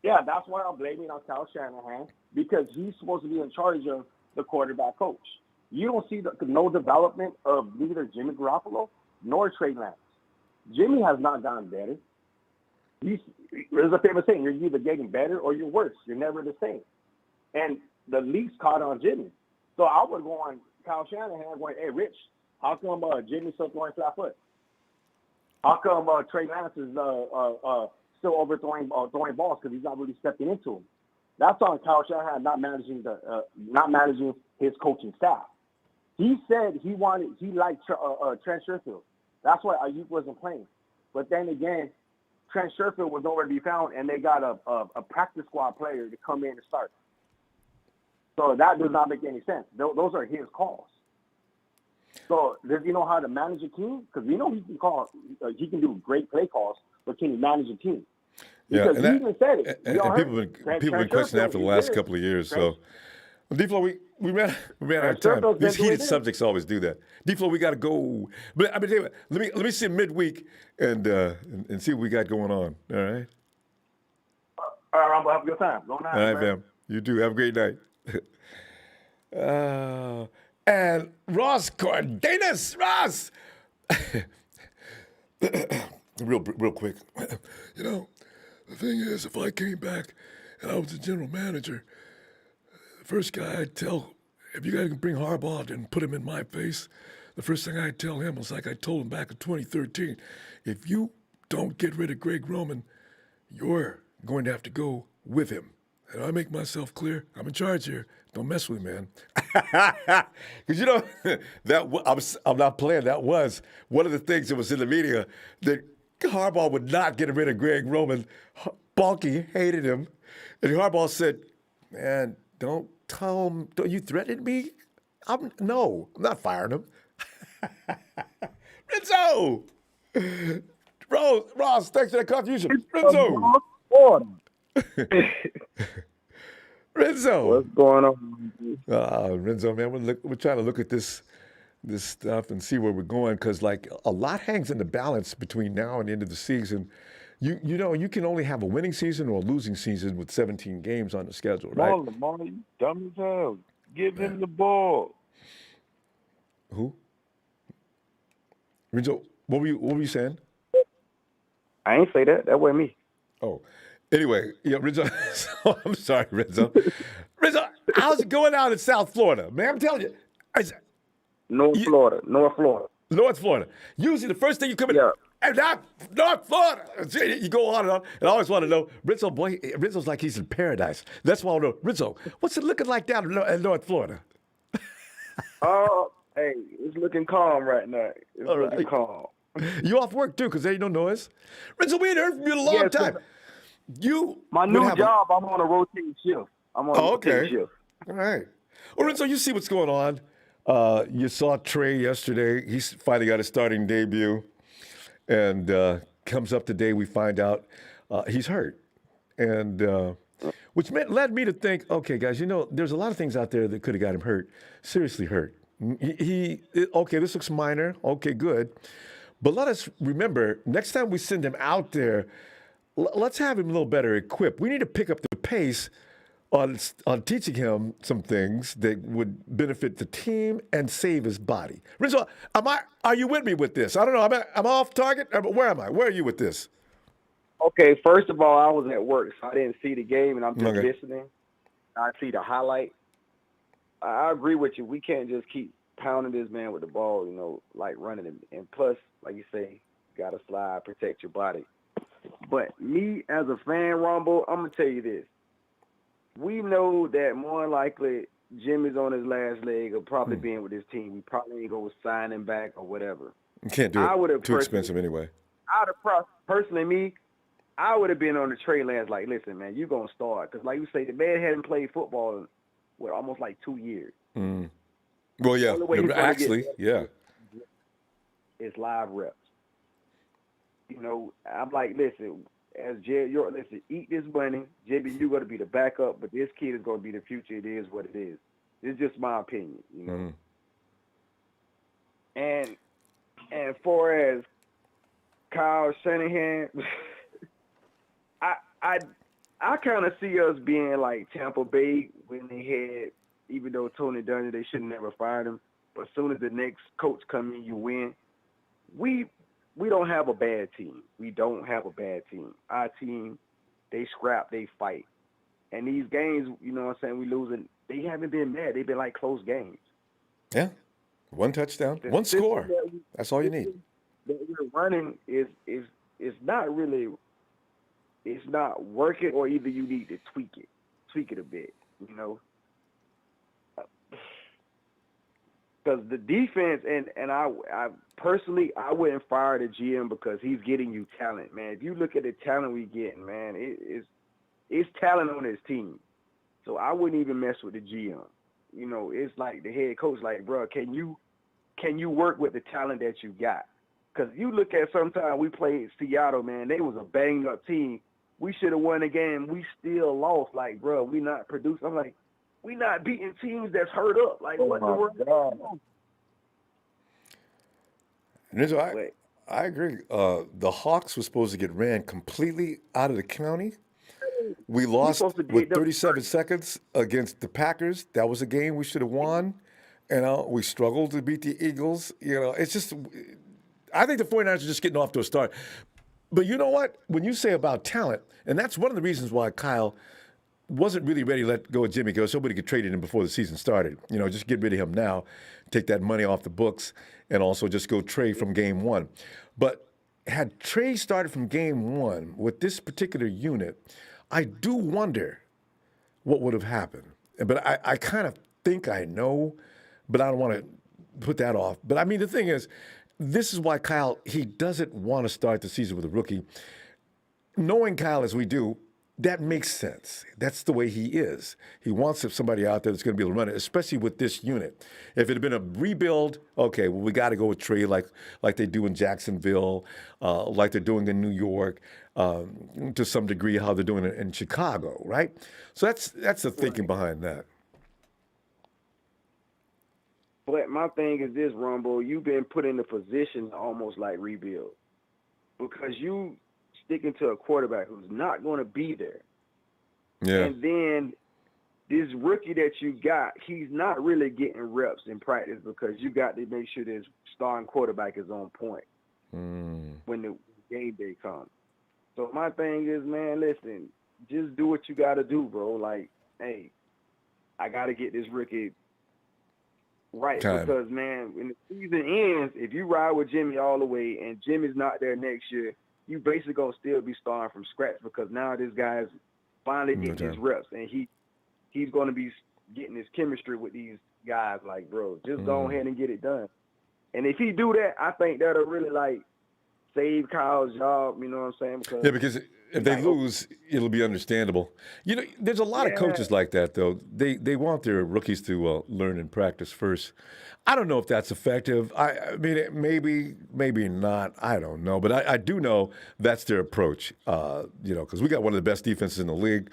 that's why I'm blaming on Kyle Shanahan, because he's supposed to be in charge of the quarterback coach. You don't see no development of neither Jimmy Garoppolo nor Trey Lance. Jimmy has not gotten better. There's a famous saying, you're either getting better or you're worse. You're never the same. And the league's caught on Jimmy. So I would go on Kyle Shanahan going, hey, Rich, how come Jimmy's still throwing flat foot? How come Trey Lance is still overthrowing throwing balls because he's not really stepping into them? That's on Kyle Shanahan not managing his coaching staff. He said he liked Trent Sherfield. That's why Ayuk wasn't playing. But then again, Trent Sherfield was nowhere to be found, and they got a practice squad player to come in and start. So that does not make any sense. Those are his calls. So does he know how to manage a team? Because we know he can do great play calls, but can he manage a team? Because he even said it. And people have been questioning that for the last couple of years. So, Deflo, we ran out of time. These heated subjects always do that. Deflo, we got to go. But I mean, let me see midweek and see what we got going on. All right. All right, Ronbo, have a good time. All right, fam. You too. Have a great night. And Ross Cardenas, Ross. real quick. You know, the thing is, if I came back and I was the general manager, the first guy I'd tell, if you guys can bring Harbaugh and put him in my face, the first thing I'd tell him was like I told him back in 2013, if you don't get rid of Greg Roman, you're going to have to go with him. And I make myself clear, I'm in charge here. Don't mess with me, man. Because, you know, I'm not playing. That was one of the things that was in the media, that Harbaugh would not get rid of Greg Roman. Balky hated him. And Harbaugh said, man, don't tell him, don't you threaten me? No, I'm not firing him. Renzo! Ross, thanks for that contribution. Renzo! Renzo, what's going on? Renzo, man, we're trying to look at this stuff and see where we're going, because like a lot hangs in the balance between now and the end of the season. You know, you can only have a winning season or a losing season with 17 games on the schedule, right? Lamar, you dumb as hell. Give him the ball. Who? Renzo, what were you saying? I ain't say that. That wasn't me. Oh. Anyway, Renzo, I'm sorry, Renzo. Renzo, how's it going out in South Florida? Man, I'm telling you. North Florida. Usually the first thing you come in, and not North Florida. You go on and on. And I always want to know, Renzo's like he's in paradise. That's why I want to know, Renzo, what's it looking like down in North Florida? Hey, it's looking calm right now. It's looking calm. You off work too, because there ain't no noise? Renzo, we ain't heard from you in a long time. My new job, I'm on a rotating shift. Rotating shift. All right. Well, Renzo, you see what's going on. You saw Trey yesterday. He's finally got his starting debut. And comes up today, we find out he's hurt. And which led me to think, okay, guys, there's a lot of things out there that could have got him hurt, seriously hurt. Okay, this looks minor. Okay, good. But let us remember, next time we send him out there, let's have him a little better equipped. We need to pick up the pace on teaching him some things that would benefit the team and save his body. Rizzo, are you with me with this? I don't know. I'm off target. Where am I? Where are you with this? Okay, first of all, I was at work, so I didn't see the game, and I'm just listening. I see the highlight. I agree with you. We can't just keep pounding this man with the ball, like running him. And plus, like you say, got to slide, protect your body. But me as a fan, Ronbo, I'm going to tell you this. We know that more likely Jimmy's on his last leg of probably being with his team. We probably ain't going to sign him back or whatever. You can't do it. Too expensive anyway. Personally, I would have been on the Trey Lance like, listen, man, you're going to start. Because like you say, the man hadn't played football in, almost like 2 years. Mm. Well, yeah. Actually, yeah. It's live reps. I'm like, listen, as Jed York, listen, eat this money. Jimmy, you're going to be the backup, but this kid is going to be the future. It is what it is. It's just my opinion, And as far as Kyle Shanahan, I kind of see us being like Tampa Bay when they had, even though Tony Dungy, they should have never fired him. But as soon as the next coach come in, you win. We don't have a bad team. We don't have a bad team. Our team, they scrap, they fight. And these games, we losing, they haven't been bad. They've been like close games. Yeah. One touchdown, one score. That's all you need. That we're running is not really, it's not working, or either you need to tweak it a bit, Because the defense, and I personally, I wouldn't fire the GM because he's getting you talent, man. If you look at the talent we getting, man, it's talent on his team. So I wouldn't even mess with the GM. It's like the head coach, like, bro, can you work with the talent that you got? Because you look at sometimes we played Seattle, man, they was a banged up team. We should have won the game. We still lost. Like, bro, we not producing. I'm like, we not beating teams that's hurt up. Like, what the world? I agree. The Hawks were supposed to get ran completely out of the county. We lost with 37 seconds against the Packers. That was a game we should have won. We struggled to beat the Eagles. It's just, I think the 49ers are just getting off to a start. But you know what? When you say about talent, and that's one of the reasons why Kyle wasn't really ready to let go of Jimmy because somebody could trade him before the season started. Just get rid of him now, take that money off the books, and also just go Trey from game one. But had Trey started from game one with this particular unit, I do wonder what would have happened. But I kind of think I know, but I don't want to put that off. But I mean, the thing is, this is why Kyle, he doesn't want to start the season with a rookie. Knowing Kyle as we do, that makes sense. That's the way he is. He wants somebody out there that's going to be able to run it, especially with this unit. If it had been a rebuild, okay, well, we got to go with Trey like they do in Jacksonville, like they're doing in New York, to some degree how they're doing it in Chicago, right? So that's the thinking behind that. But my thing is this, Ronbo, you've been put in a position to almost like rebuild because you sticking to a quarterback who's not going to be there. Yeah. And then this rookie that you got, he's not really getting reps in practice because you got to make sure this starting quarterback is on point when the game day comes. So my thing is, man, listen, just do what you got to do, bro. Like, hey, I got to get this rookie right because, man, when the season ends, if you ride with Jimmy all the way and Jimmy's not there next year, you basically going to still be starting from scratch because now this guy's finally getting his reps and he's going to be getting his chemistry with these guys. Like, bro, just go ahead and get it done. And if he do that, I think that'll really, like, save Kyle's job, you know what I'm saying? Because if they lose, it'll be understandable. There's a lot of coaches like that, though. They want their rookies to learn and practice first. I don't know if that's effective. I mean, maybe not. I don't know. But I do know that's their approach, because we got one of the best defenses in the league.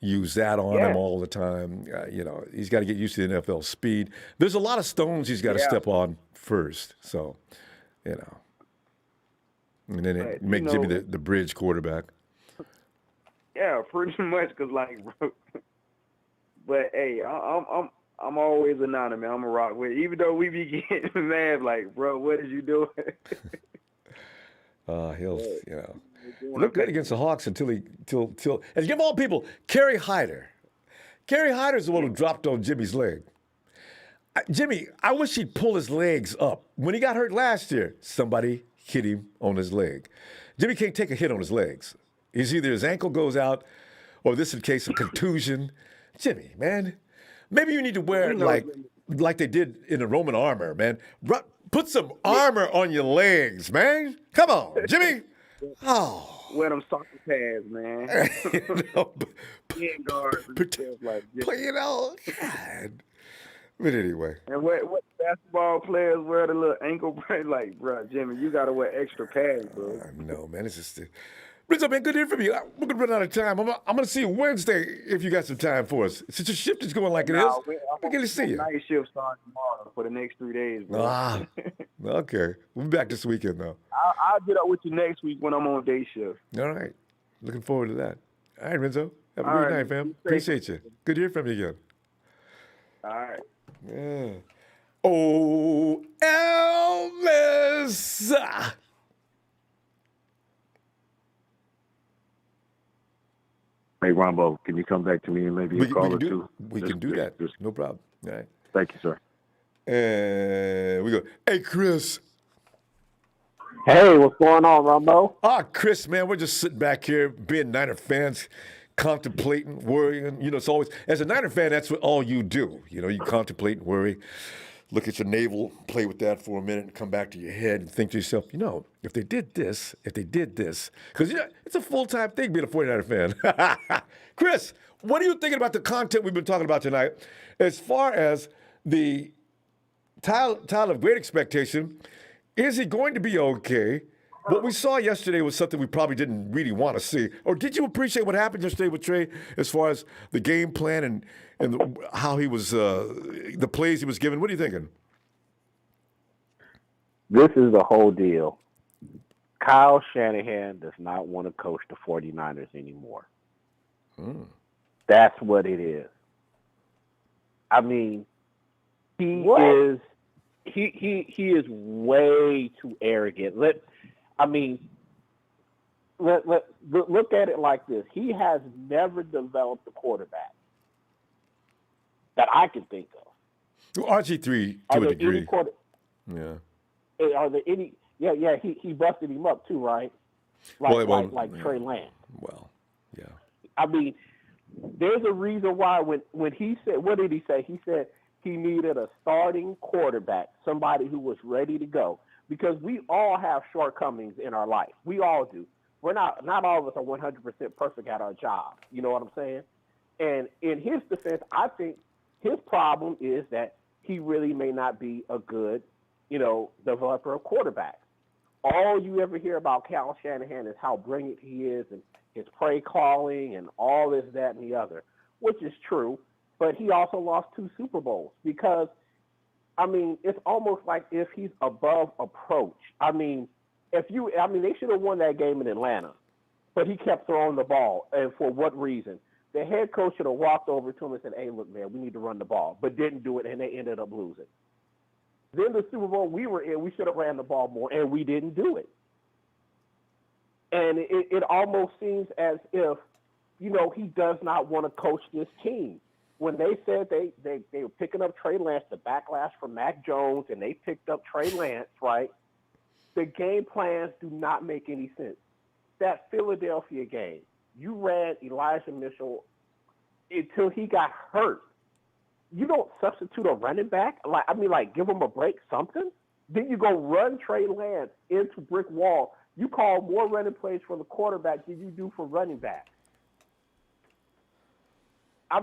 use that on him all the time. He's got to get used to the NFL speed. There's a lot of stones he's got to step on first. So, and then make Jimmy the bridge quarterback. Yeah, pretty much. Cause but hey, I'm always anonymous, man. I'm a rock with it. Even though we be getting mad, like, bro, what is you doing? He'll look good against the Hawks until and give all people Kerry Hyder. Kerry Hyder's the one who dropped on Jimmy's leg. Jimmy, I wish he'd pull his legs up. When he got hurt last year, somebody hit him on his leg. Jimmy can't take a hit on his legs. It's either his ankle goes out or this is a case of contusion. Jimmy, man, maybe you need to wear like they did in the Roman armor, man. Put some armor on your legs, man. Come on, Jimmy. Oh. Wear them soccer pads, man. God. But anyway. And what basketball players wear the little ankle brace? Like, bro, Jimmy, you got to wear extra pads, bro. No, man. It's just... Rizzo, man, good to hear from you. We're going to run out of time. I'm going to see you Wednesday if you got some time for us. Since your shift is going like it is, we're going to see you. Night shift starting tomorrow for the next 3 days, bro. Okay. We'll be back this weekend, though. I'll get up with you next week when I'm on day shift. All right. Looking forward to that. All right, Renzo. Have a great night, fam. Appreciate you. Good to hear from you again. All right. Yeah. Oh, Elvis. Hey, Ronbo, can you come back to me and maybe a call or two? We can do that. No problem. All right. Thank you, sir. And we go, hey, Chris. Hey, what's going on, Ronbo? Chris, man, we're just sitting back here being Niner fans, contemplating, worrying. It's always, as a Niner fan, that's what all you do. You contemplate and worry. Look at your navel, play with that for a minute, and come back to your head and think to yourself, if they did this, because it's a full-time thing being a 49er fan. Chris, what are you thinking about the content we've been talking about tonight as far as the Tyler of great expectation? Is he going to be okay? What we saw yesterday was something we probably didn't really want to see. Or did you appreciate what happened yesterday with Trey as far as the game plan and how he was, the plays he was given? What are you thinking? This is the whole deal. Kyle Shanahan does not want to coach the 49ers anymore. That's what it is. I mean, he is way too arrogant. Look at it like this. He has never developed a quarterback that I can think of. RG3 to a degree. Yeah. Are there any? Yeah. He busted him up too, right? Like Trey Lance. Well, yeah. I mean, there's a reason why when he said, what did he say? He said he needed a starting quarterback, somebody who was ready to go. Because we all have shortcomings in our life. We all do. We're not all of us are 100% perfect at our job. You know what I'm saying? And in his defense, I think his problem is that he really may not be a good, developer of quarterbacks. All you ever hear about Kyle Shanahan is how brilliant he is and his play calling and all this, that, and the other, which is true. But he also lost 2 Super Bowls because, it's almost like if he's above approach. They should have won that game in Atlanta, but he kept throwing the ball. And for what reason? The head coach should have walked over to him and said, hey, look, man, we need to run the ball, but didn't do it, and they ended up losing. Then the Super Bowl we were in, we should have ran the ball more, and we didn't do it. And it almost seems as if, he does not want to coach this team. When they said they were picking up Trey Lance, the backlash from Mac Jones, and they picked up Trey Lance, right? The game plans do not make any sense. That Philadelphia game, you ran Elijah Mitchell until he got hurt. You don't substitute a running back? Give him a break, something? Then you go run Trey Lance into brick wall. You call more running plays for the quarterback than you do for running back.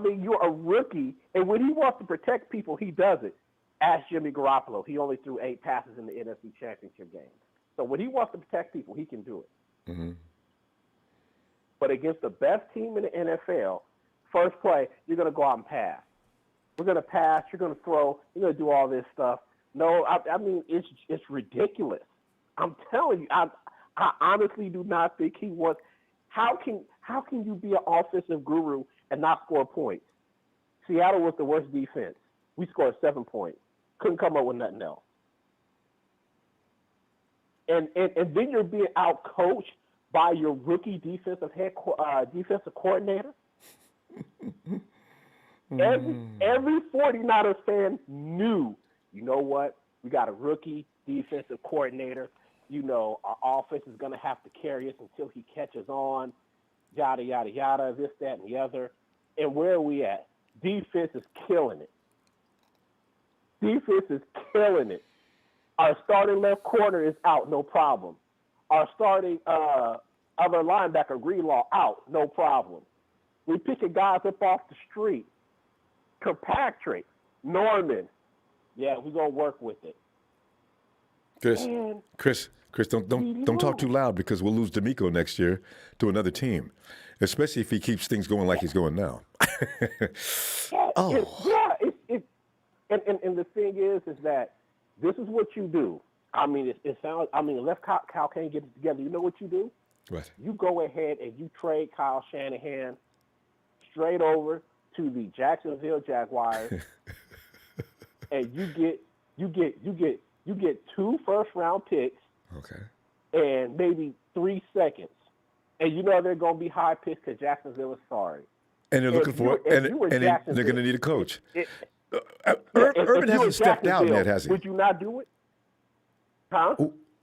You're a rookie, and when he wants to protect people, he does it. Ask Jimmy Garoppolo. He only threw 8 passes in the NFC Championship game. So when he wants to protect people, he can do it. Mm-hmm. But against the best team in the NFL, First play, you're going to go out and pass. We're going to pass. You're going to throw. You're going to do all this stuff. No, I mean, it's ridiculous. I'm telling you, I honestly do not think he wants. How can you be an offensive guru and not score points? Seattle was the worst defense. We scored 7 points. Couldn't come up with nothing else. And then you're being out-coached by your rookie defensive coordinator. Every 49ers fan knew, you know what? We got a rookie defensive coordinator. You know, our offense is going to have to carry us until he catches on, yada, yada, yada, this, that, and the other. And where are we at? Defense is killing it. Defense is killing it. Our starting left corner is out, no problem. Our starting other linebacker, Greenlaw, out, no problem. We're picking guys up off the street. Kirkpatrick, Norman. Yeah, we're going to work with it. Chris, don't talk too loud because we'll lose D'Amico next year to another team, especially if he keeps things going like he's going now. And the thing is that this is what you do. I mean, it sounds. I mean, unless Kyle can't get it together, you know what you do? What? You go ahead and you trade Kyle Shanahan straight over to the Jacksonville Jaguars, and you get 2 first-round picks, okay, and maybe 3 seconds, and you know they're going to be high picks because Jacksonville is sorry, and they're looking for, and they're going to need a coach. Urban hasn't stepped down yet, has he? Would you not do it? Huh?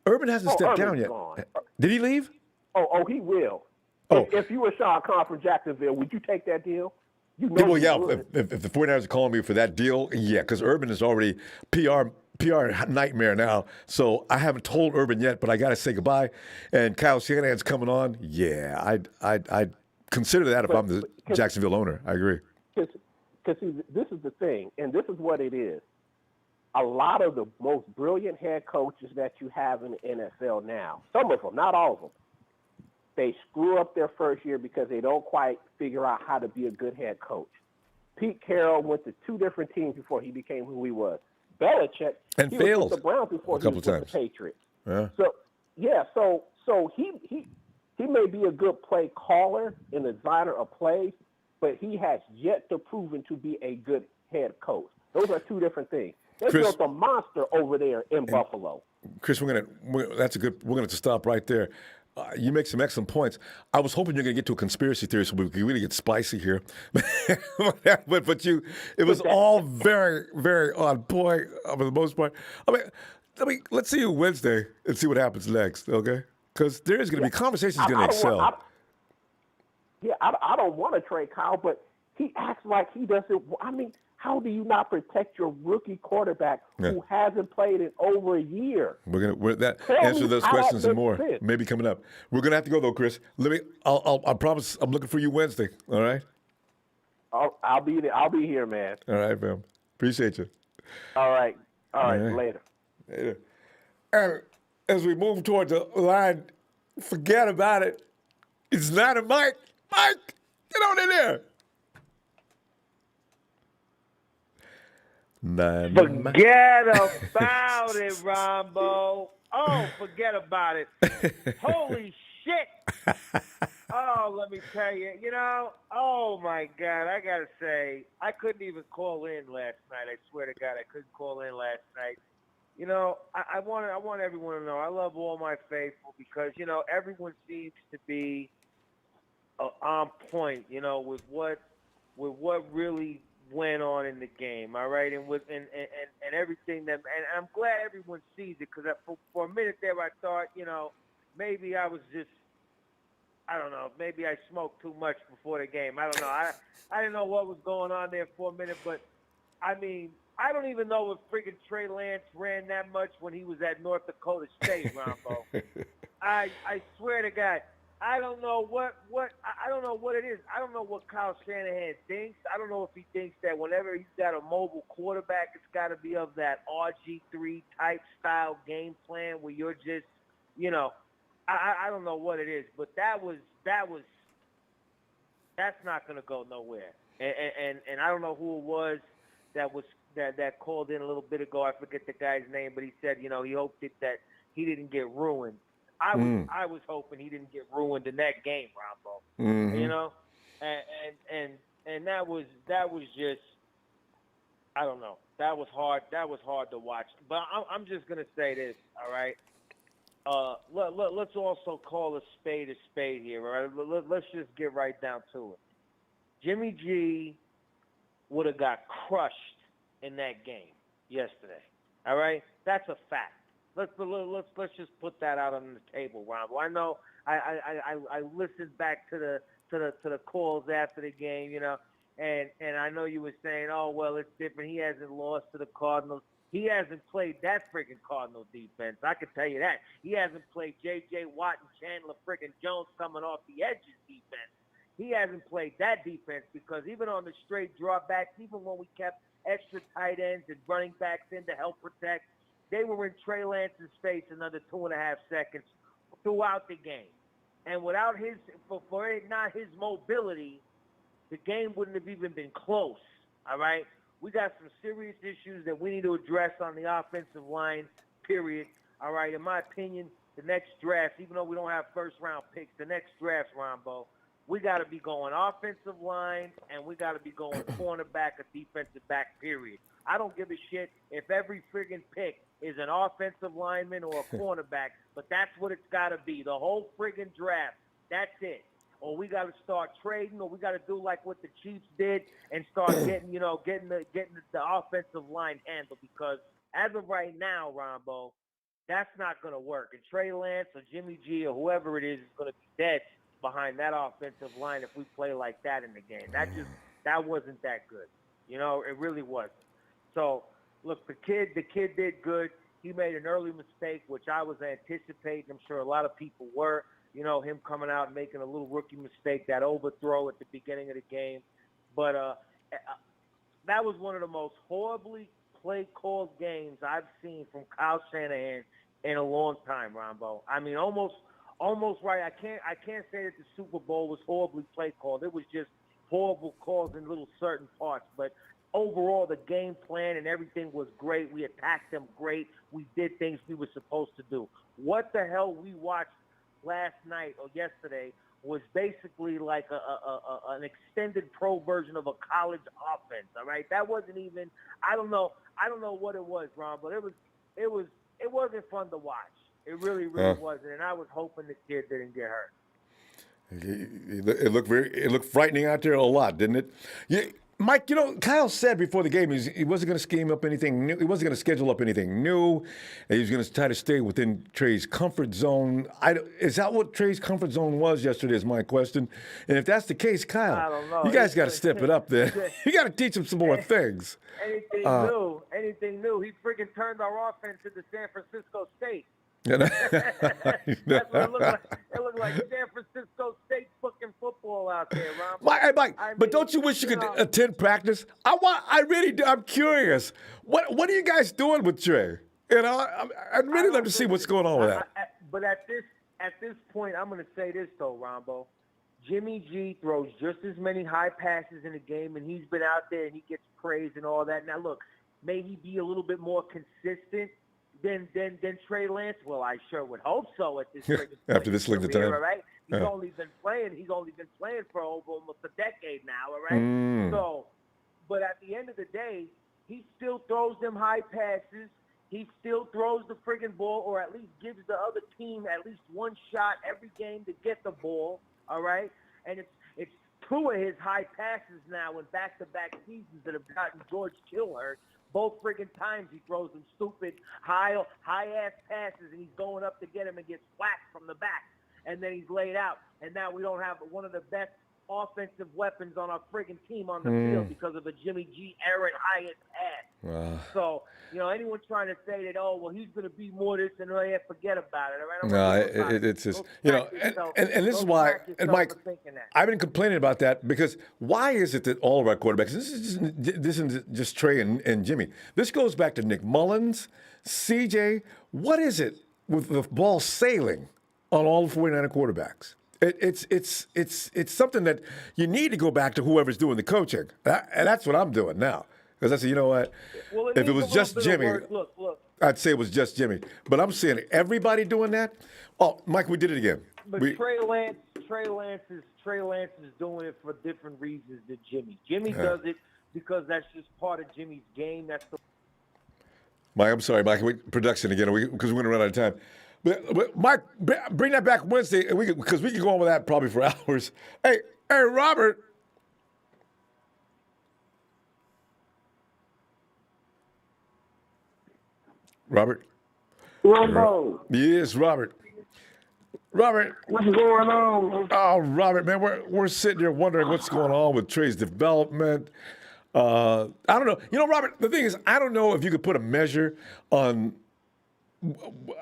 Urban hasn't stepped down yet. Gone. Did he leave? Oh, he will. If you were Sean Khan from Jacksonville, would you take that deal? You know well, yeah. If the 49ers are calling me for that deal, yeah, because Urban is already PR nightmare now. So I haven't told Urban yet, but I got to say goodbye. And Kyle Shanahan's coming on. Yeah, I'd consider that if I'm the Jacksonville owner. I agree. Because this is the thing, and this is what it is. A lot of the most brilliant head coaches that you have in the NFL now, some of them, not all of them, they screw up their first year because they don't quite figure out how to be a good head coach. Pete Carroll went to 2 different teams before he became who he was. Belichick and he failed was with the Browns before a couple he was times. With the Patriots. Yeah. So he may be a good play caller and designer of plays, but he has yet to proven to be a good head coach. Those are 2 different things. They built a monster over there in Buffalo. Chris, we're gonna stop right there. You make some excellent points. I was hoping you're going to get to a conspiracy theory so we can really get spicy here. but it was all very, very on point for the most part. I mean, let's see you Wednesday and see what happens next, okay? Because there is going to be conversations going to excel. I don't want to trade Kyle, but he acts like he doesn't. I mean, how do you not protect your rookie quarterback who hasn't played in over a year? We're gonna answer those questions and more maybe coming up. We're gonna have to go though, Chris. I promise I'm looking for you Wednesday. All right. I'll be there. I'll be here, man. All right, fam. Appreciate you. All right. Later. And as we move towards the line, forget about it. It's not a Mike. Mike, get on in there. Forget about it, Ronbo. Oh, forget about it. Holy shit. Oh, let me tell you, oh my God, I got to say, I couldn't even call in last night. I swear to God, I couldn't call in last night. I want everyone to know I love all my faithful because, everyone seems to be on point, with what really went on in the game, all right, and everything and I'm glad everyone sees it because for a minute there I thought, maybe I was just, I don't know, maybe I smoked too much before the game. I don't know. I didn't know what was going on there for a minute, but I mean, I don't even know if friggin' Trey Lance ran that much when he was at North Dakota State, Ronbo. I swear to God. I don't know what I don't know what it is. I don't know what Kyle Shanahan thinks. I don't know if he thinks that whenever he's got a mobile quarterback, it's got to be of that RG3 type style game plan where you're just, I don't know what it is. But that was That's not going to go nowhere. And I don't know who it was that called in a little bit ago. I forget the guy's name, but he said, he hoped that he didn't get ruined. I was hoping he didn't get ruined in that game, Ronbo. Mm-hmm. And that was just, I don't know. That was hard. That was hard to watch. But I'm just gonna say this, all right. Let's also call a spade here, all right? Let's just get right down to it. Jimmy G would have got crushed in that game yesterday. All right, that's a fact. Let's just put that out on the table, Ron. I know I listened back to the calls after the game, and I know you were saying, oh well, it's different. He hasn't lost to the Cardinals. He hasn't played that freaking Cardinal defense. I can tell you that. He hasn't played J.J. Watt and Chandler freaking Jones coming off the edges defense. He hasn't played that defense because even on the straight drawbacks, even when we kept extra tight ends and running backs in to help protect, they were in Trey Lance's face another 2.5 seconds throughout the game. And without for it not his mobility, the game wouldn't have even been close, all right? We got some serious issues that we need to address on the offensive line, period. All right, in my opinion, the next draft, even though we don't have first-round picks, the next draft, Ronbo, we got to be going offensive line and we got to be going cornerback or defensive back, period. I don't give a shit if every friggin' pick is an offensive lineman or a cornerback, but that's what it's got to be, the whole friggin' draft. That's it. Or we got to start trading, or we got to do like what the Chiefs did and start getting the offensive line handled. Because as of right now, Ronbo, that's not going to work. And Trey Lance or Jimmy G or whoever it is going to be dead behind that offensive line if we play like that in the game. That wasn't that good. It really wasn't. So look, the kid did good. He made an early mistake, which I was anticipating. I'm sure a lot of people were. Him coming out and making a little rookie mistake, that overthrow at the beginning of the game. But that was one of the most horribly play-called games I've seen from Kyle Shanahan in a long time, Ronbo. I mean, almost right. I can't say that the Super Bowl was horribly play-called. It was just horrible calls in little certain parts. But overall, the game plan and everything was great. We attacked them great. We did things we were supposed to do. What the hell we watched last night or yesterday was basically like an extended pro version of a college offense. All right, that wasn't even. I don't know what it was, Ron, but it wasn't fun to watch. It really wasn't, and I was hoping the kid didn't get hurt. It looked frightening out there a lot, didn't it? Yeah. Mike, Kyle said before the game he wasn't going to scheme up anything new. He wasn't going to schedule up anything new. He was going to try to stay within Trey's comfort zone. Is that what Trey's comfort zone was yesterday is my question. And if that's the case, Kyle, I don't know. You guys got to step it up there. You got to teach him some more things. Anything new. He freaking turned our offense into San Francisco State. That's what it looked like. It looked like San Francisco State fucking football out there, Ron. Mike, but don't you wish you could attend practice? I'm curious. What are you guys doing with Trey? I'd really love to see what's going on with that. But at this point, I'm going to say this though, Rombo. Jimmy G throws just as many high passes in the game, and he's been out there and he gets praise and all that. Now look, may he be a little bit more consistent than Trey Lance? Well, I sure would hope so at this after this length of time. All right? He's only been playing for almost a decade now, all right? So, but at the end of the day, he still throws them high passes. He still throws the friggin' ball, or at least gives the other team at least one shot every game to get the ball, all right? And it's two of his high passes now in back-to-back seasons that have gotten George Kittle hurt. Both friggin' times he throws them stupid high-ass passes, and he's going up to get him and gets whacked from the back. And then he's laid out. And now we don't have one of the best offensive weapons on our friggin' team on the field because of a Jimmy G errant high-end pass. So, anyone trying to say that, he's going to be more this and that, forget about it. All right? It's just, and this is why, and Mike, I've been complaining about that because why is it that all of our quarterbacks, this isn't just Trey and Jimmy, this goes back to Nick Mullins, CJ, what is it with the ball sailing on all the 49er quarterbacks? It's something that you need to go back to whoever's doing the coaching, and that's what I'm doing now. Because I said, you know what? Well, If it was just Jimmy, look. I'd say it was just Jimmy. But I'm seeing everybody doing that. Oh, Mike, we did it again. But Trey Lance is doing it for different reasons than Jimmy. Jimmy does it because that's just part of Jimmy's game. That's the Mike, I'm sorry, Mike. Production again, because we're going to run out of time. But Mike, bring that back Wednesday, because we can go on with that probably for hours. Hey, Robert. Robert. Ronbo. Yes, Robert. Robert. What's going on? Oh, Robert, man, we're sitting here wondering what's going on with Trey's development. I don't know. You know, Robert, the thing is, I don't know if you could put a measure on.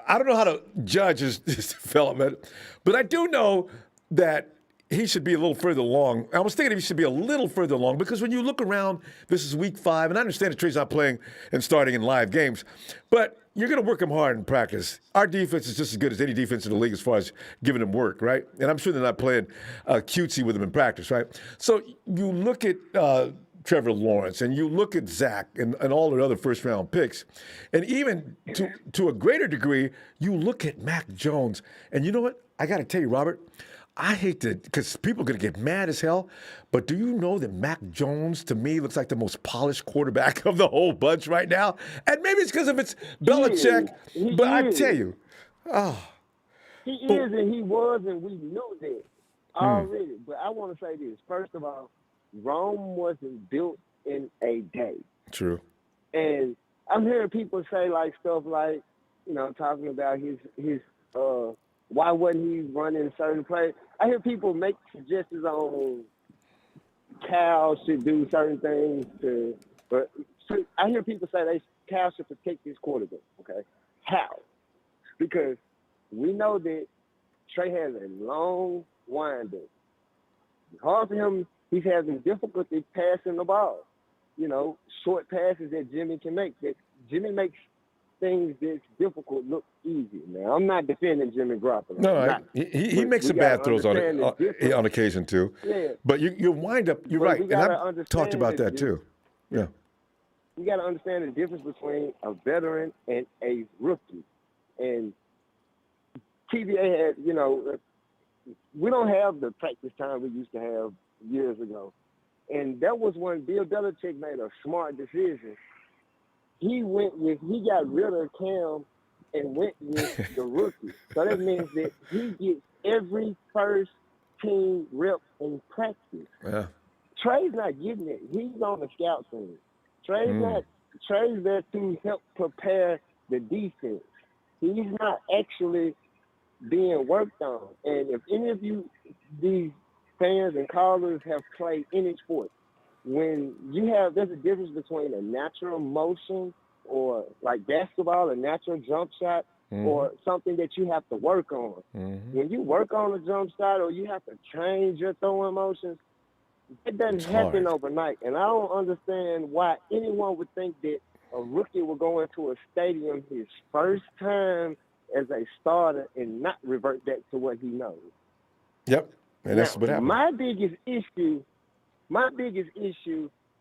I don't know how to judge his development, but I do know that he should be a little further along. I was thinking he should be a little further along because when you look around, this is week 5, and I understand that Trey's not playing and starting in live games, but you're going to work him hard in practice. Our defense is just as good as any defense in the league as far as giving him work, right? And I'm sure they're not playing cutesy with him in practice, right? So you look at Trevor Lawrence and you look at Zach and all the other first-round picks, and even to a greater degree, you look at Mac Jones. And you know what? I got to tell you, Robert, I hate to, because people are going to get mad as hell, but do you know that Mac Jones, to me, looks like the most polished quarterback of the whole bunch right now? And maybe it's because of it's Belichick, but I tell you, He is and he was, and we knew that already. But I want to say this. First of all, Rome wasn't built in a day. True. And I'm hearing people say stuff like, talking about his why wasn't he running certain plays? I hear people make suggestions on Cal should do certain things but I hear people say Cal should protect his quarterback. Okay, how? Because we know that Trey has a long windup. It's hard for him. He's having difficulty passing the ball. Short passes that Jimmy can make. That Jimmy makes things that's difficult look easy. Now, I'm not defending Jimmy Garoppolo. No, he makes some bad throws on occasion too. Yeah. But you wind up. You're right, and I've talked about that too. Yeah. You got to understand the difference between a veteran and a rookie. And TBA had, we don't have the practice time we used to have years ago. And that was when Bill Belichick made a smart decision. He got rid of Cam and went with the rookie. So that means that he gets every first team rep in practice. Yeah. Trey's not getting it. He's on the scout team. Trey's there to help prepare the defense. He's not actually being worked on. And if any of you, these fans and callers, have played any sport, there's a difference between a natural motion or like basketball, a natural jump shot, or something that you have to work on. When you work on a jump shot or you have to change your throwing motions, it doesn't happen overnight. And I don't understand why anyone would think that a rookie will go into a stadium his first time as a starter and not revert back to what he knows. Yep. And that's what happened. My biggest issue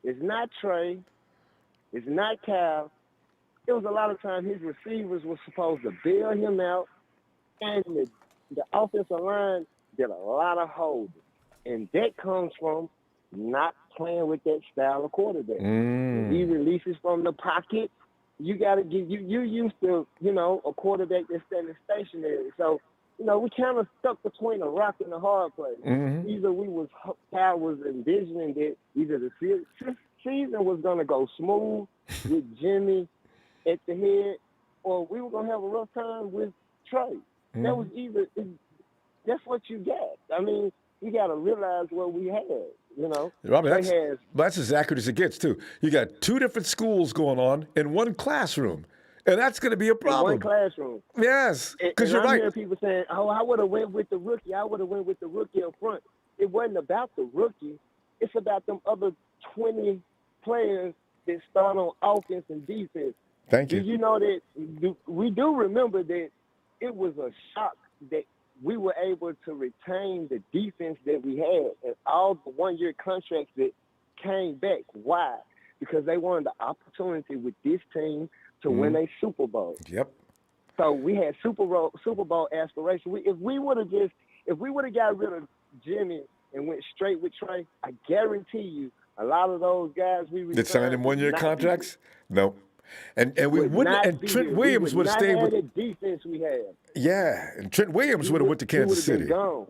is not Trey, it's not Cal. It was a lot of times his receivers were supposed to bail him out, and the offensive line did a lot of holding. And that comes from not playing with that style of quarterback. When he releases from the pocket, you got to get you used to, a quarterback that's standing stationary. So, we kind of stuck between a rock and a hard place. Either Cal was envisioning that either the season was going to go smooth with Jimmy at the head, or we were going to have a rough time with Trey. That was that's what you got. I mean, you got to realize what we had, Robert, that's as accurate as it gets, too. You got 2 different schools going on in one classroom. And that's going to be a problem. In one classroom. Yes, because you're right. I'm hearing people saying, I would have went with the rookie. I would have went with the rookie up front. It wasn't about the rookie. It's about them other 20 players that start on offense and defense. Thank you. Do you know that we do remember that it was a shock that we were able to retain the defense that we had and all the one-year contracts that came back. Why? Because they wanted the opportunity with this team to win a Super Bowl. Yep. So we had Super Bowl aspirations. If we would have got rid of Jimmy and went straight with Trey, I guarantee you, a lot of those guys that signed in one-year contracts. No. And we wouldn't. And Trent Williams would have stayed with the defense we had. Yeah, and Trent Williams would have went to Kansas City. Gone.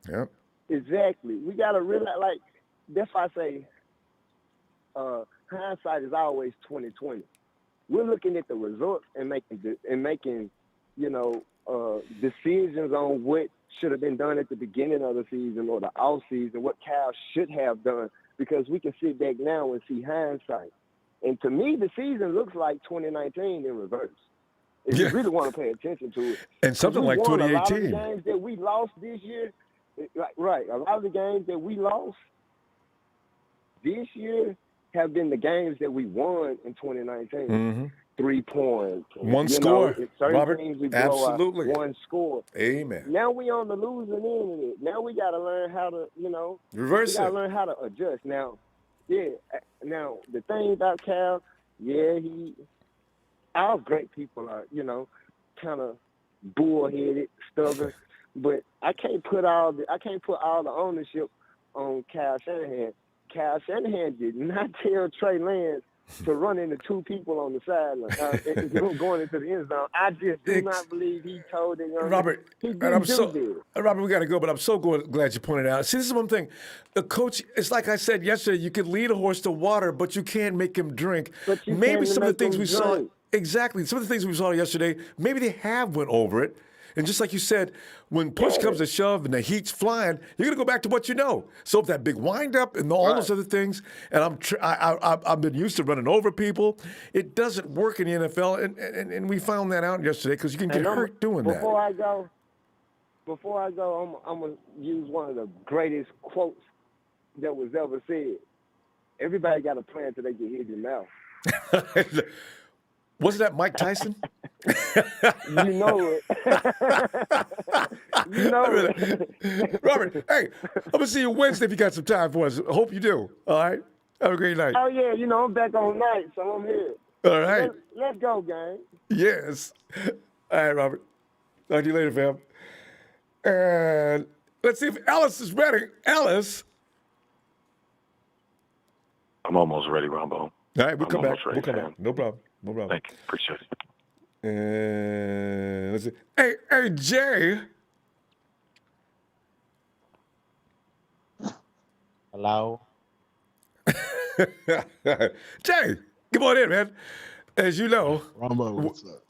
Yeah. Exactly. We got to realize, like, that's why I say hindsight is always 20/20. We're looking at the results and making decisions on what should have been done at the beginning of the season or the off season, what Cal should have done, because we can sit back now and see hindsight. And to me, the season looks like 2019 in reverse. If you really want to pay attention to it. And something like 2018. A lot of the games that we lost this year, right, a lot of the games that we lost this year have been the games that we won in 2019. Mm-hmm. 3 points. One score, Robert. Teams we Absolutely. Blow out, one score. Amen. Now we on the losing end of it. Now we got to learn how to, reverse it. We got to learn how to adjust. Now, now the thing about Cal, all great people are, kind of bullheaded, stubborn, but I can't put all the ownership on Cal Shanahan. Cal Shanahan did not tell Trey Lance to run into 2 people on the sideline going into the end zone. I just do not believe he told the young Robert. He didn't Robert, we got to go, but I'm so glad you pointed out. See, this is one thing. The coach, it's like I said yesterday, you could lead a horse to water, but you can't make him drink. Maybe some of the things we saw, exactly, some of the things we saw yesterday, maybe they have went over it. And just like you said, when push comes to shove and the heat's flying, you're going to go back to what you know. So if that big windup and all those other things, and I've been used to running over people, it doesn't work in the NFL, and we found that out yesterday because you can get hurt doing that. Before I go, I'm going to use one of the greatest quotes that was ever said. Everybody got a plan until they get hit in the mouth. Wasn't that Mike Tyson? You know it. Robert, hey, I'm going to see you Wednesday if you got some time for us. I hope you do. All right? Have a great night. Oh, yeah. I'm back on night, so I'm here. All right. Let's go, gang. Yes. All right, Robert. Talk to you later, fam. And let's see if Alice is ready. Alice. I'm almost ready, Ronbo. All right, we'll come back. Ready, we'll come back. No problem. Thank you. Appreciate it. And let's see. Hey, Jay. Hello. Jay, come on in, man. As you know, Ronbo, what's up?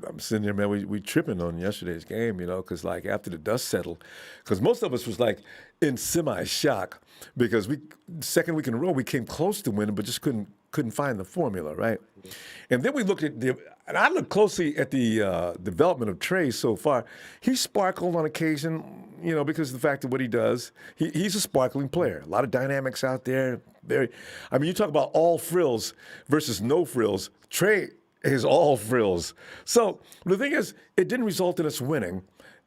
I'm sitting there, man. We tripping on yesterday's game, because like after the dust settled, because most of us was like in semi-shock because second week in a row we came close to winning, but just couldn't find the formula, right? And then we looked at and I looked closely at the development of Trey so far. He sparkled on occasion, because of the fact of what he does. He's a sparkling player. A lot of dynamics out there. You talk about all frills versus no frills. Trey is all frills. So the thing is, it didn't result in us winning.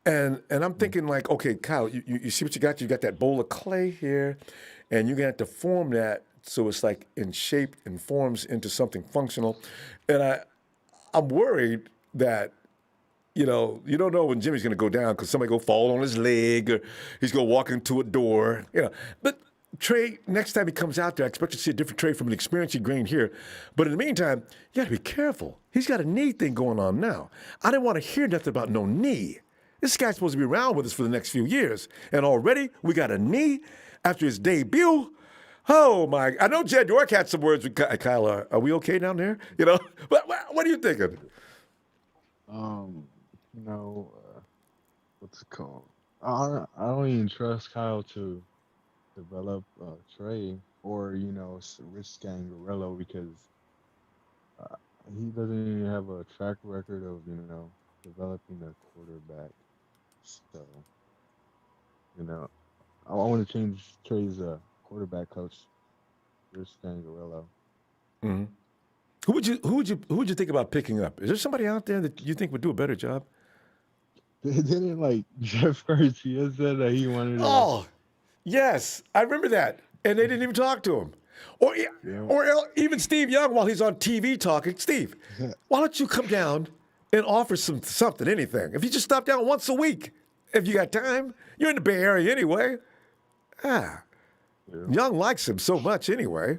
And I'm thinking like, okay, Kyle, you see what you got? You got that bowl of clay here, and you're going to have to form that so it's like in shape and forms into something functional. And I'm worried that, you don't know when Jimmy's going to go down because somebody go fall on his leg or he's going to walk into a door. But Trey, next time he comes out there, I expect to see a different Trey from an experience he gained here. But in the meantime, you got to be careful. He's got a knee thing going on now. I didn't want to hear nothing about no knee. This guy's supposed to be around with us for the next few years. And already we got a knee after his debut. Oh, my. I know Jed York had some words with Kyle. Are we okay down there? What are you thinking? What's it called? I don't even trust Kyle to develop Trey or, Rich Gangarello because he doesn't even have a track record of, developing a quarterback. So, I want to change Trey's quarterback coach, Rich Gangarello. Mm-hmm. Who would you think about picking up? Is there somebody out there that you think would do a better job? Didn't like Jeff Garcia said that he wanted to. Oh, yes, I remember that, and they didn't even talk to him, or even Steve Young while he's on TV talking. Steve, why don't you come down and offer something, anything? If you just stop down once a week, if you got time, you're in the Bay Area anyway. Young likes him so much anyway.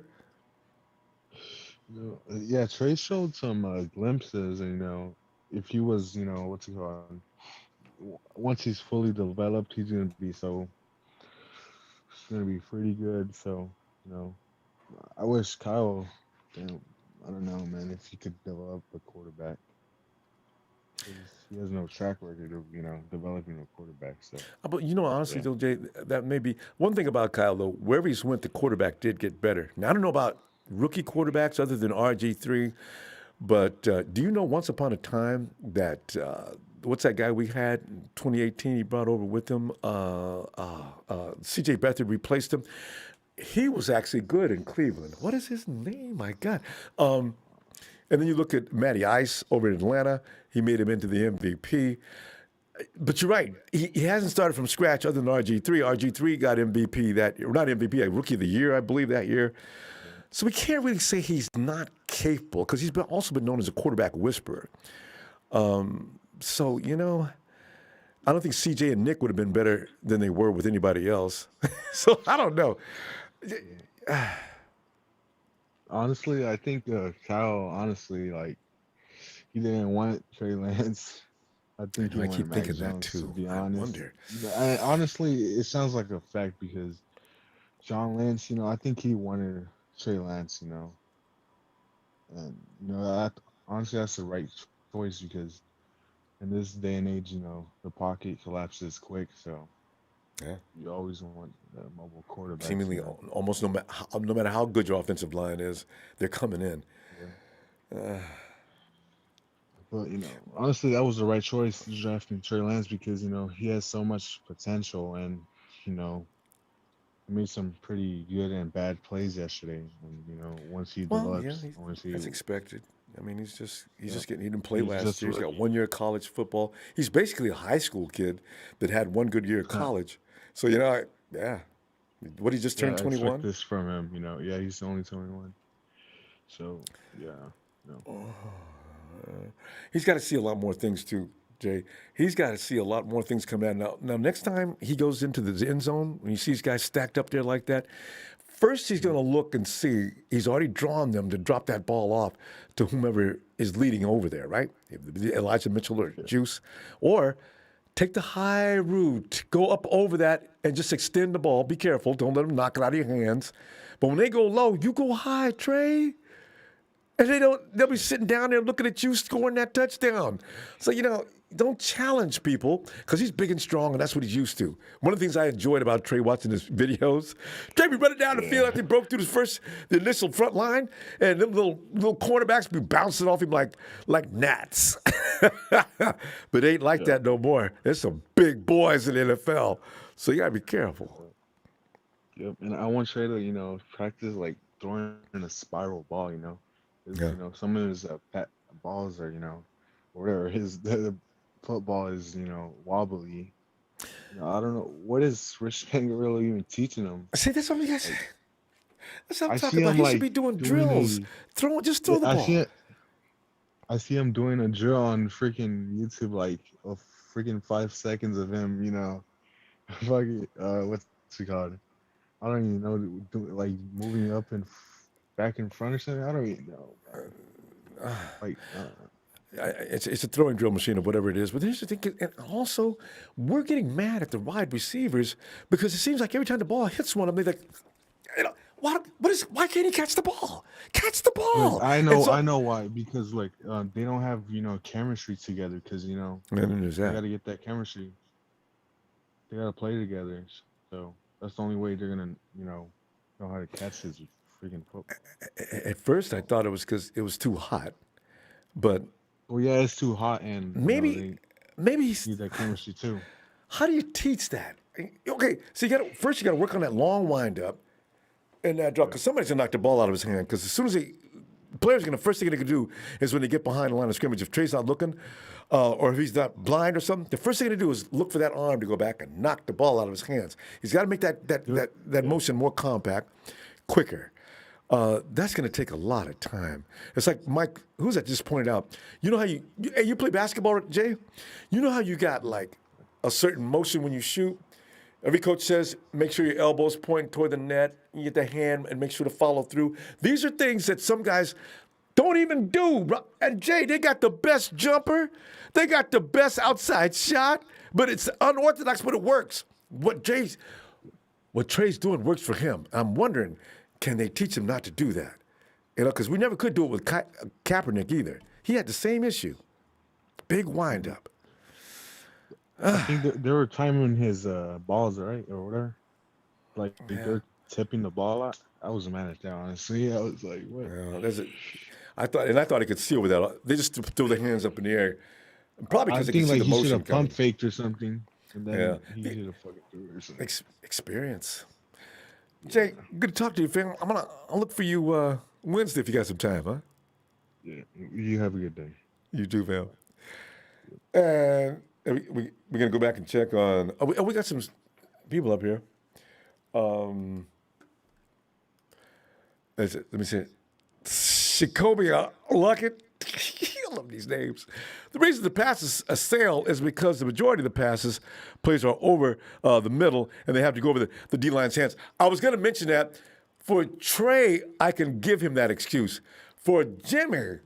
Yeah, Trey showed some glimpses, and if he was, what's it called? Once he's fully developed, he's gonna be pretty good. So, I wish Kyle, I don't know, man, if he could develop a quarterback. He has no track record of, developing a quarterback. So, but honestly, though, Jay, that may be one thing about Kyle. Though wherever he's went, the quarterback did get better. Now I don't know about rookie quarterbacks other than RG3, but do you know once upon a time that what's that guy we had in 2018? He brought over with him C.J. Beathard replaced him. He was actually good in Cleveland. What is his name? My God. And then you look at Matty Ice over in Atlanta. He made him into the MVP. But you're right. He hasn't started from scratch other than RG3. RG3 got MVP not MVP, Rookie of the Year, I believe, that year. So we can't really say he's not capable because he's also been known as a quarterback whisperer. So, I don't think CJ and Nick would have been better than they were with anybody else. So I don't know. Honestly, I think Kyle, he didn't want Trey Lance. I think he wanted keep Mac thinking that Jones, too. to be I honest. wonder. Honestly, it sounds like a fact because John Lance, I think he wanted Trey Lance, and honestly, that's the right choice because in this day and age, the pocket collapses quick, so you always want a mobile quarterback. Seemingly, almost no matter how good your offensive line is, they're coming in. Yeah. But honestly, that was the right choice drafting Trey Lance because he has so much potential, and he made some pretty good and bad plays yesterday. And once he develops, that's expected. I mean, he didn't play last year. He's got 1 year of college football. He's basically a high school kid that had one good year of college. So what he just turned 21. I expect this from him. Yeah, he's only 21. So he's got to see a lot more things too, Jay. He's got to see a lot more things come out. Now, next time he goes into the end zone, when he sees guys stacked up there like that, first he's going to look and see he's already drawn them to drop that ball off to whomever is leading over there, right? Elijah Mitchell or Juice. Or take the high route, go up over that and just extend the ball. Be careful. Don't let them knock it out of your hands. But when they go low, you go high, Trey. And they'll be sitting down there looking at you scoring that touchdown. So, don't challenge people because he's big and strong, and that's what he's used to. One of the things I enjoyed about Trey watching his videos, Trey be running down the field after he broke through the initial front line, and them little cornerbacks be bouncing off him like gnats. But it ain't like that no more. There's some big boys in the NFL, so you got to be careful. Yep, and I want Trey to, practice throwing a spiral ball, some of his balls are, whatever. The football is, wobbly. I don't know. What is Rich Pangarello even teaching him? See, that's what I'm talking about. He should be doing drills. Throw the ball. I see him doing a drill on freaking YouTube, a freaking 5 seconds of him, what's it called? I don't even know, moving up and back in front or something. I don't even know. It's a throwing drill machine or whatever it is. But here's the thing, and also we're getting mad at the wide receivers because it seems like every time the ball hits one of them, they're like, why can't he catch the ball? Catch the ball. I know why, because they don't have chemistry together because they got to get that chemistry. They got to play together. So that's the only way they're gonna know how to catch his freaking football. At first, I thought it was because it was too hot, but it's too hot, and maybe he's need that chemistry too. How do you teach that? Okay, so you got to work on that long wind up and that drop because somebody's gonna knock the ball out of his hand because as soon as players are first thing they're going to do is when they get behind the line of scrimmage, if Trey's not looking or if he's not blind or something, the first thing to do is look for that arm to go back and knock the ball out of his hands. He's got to make that motion more compact, quicker. That's going to take a lot of time. It's like Mike, who's that just pointed out, you know how you play basketball, Jay? You know how you got like a certain motion when you shoot? Every coach says, make sure your elbow's pointing toward the net, you get the hand and make sure to follow through. These are things that some guys don't even do. And Jay, they got the best jumper. They got the best outside shot, but it's unorthodox, but it works. What Trey's doing works for him. I'm wondering, can they teach him not to do that? You know, because we never could do it with Kaepernick either. He had the same issue. Big windup. I think they were timing his balls, right, or whatever. Like they're tipping the ball out. I was mad at that, honestly. I was like, what? Yeah, I thought he could see over that. They just threw their hands up in the air. Probably because they could see the motion he should have coming. pump faked or something, and then he should have fucking threw it or something. Experience. Jay, good to talk to you, fam. I'll look for you Wednesday if you got some time, huh? Yeah, you have a good day. You too, fam. And we're gonna go back and check on. We got some people up here. Let me see it. Jacoby Luckett. I love these names. The reason the passes sail is because the majority of the passes plays are over the middle, and they have to go over the D-line's hands. I was going to mention that. For Trey, I can give him that excuse. For Jimmy,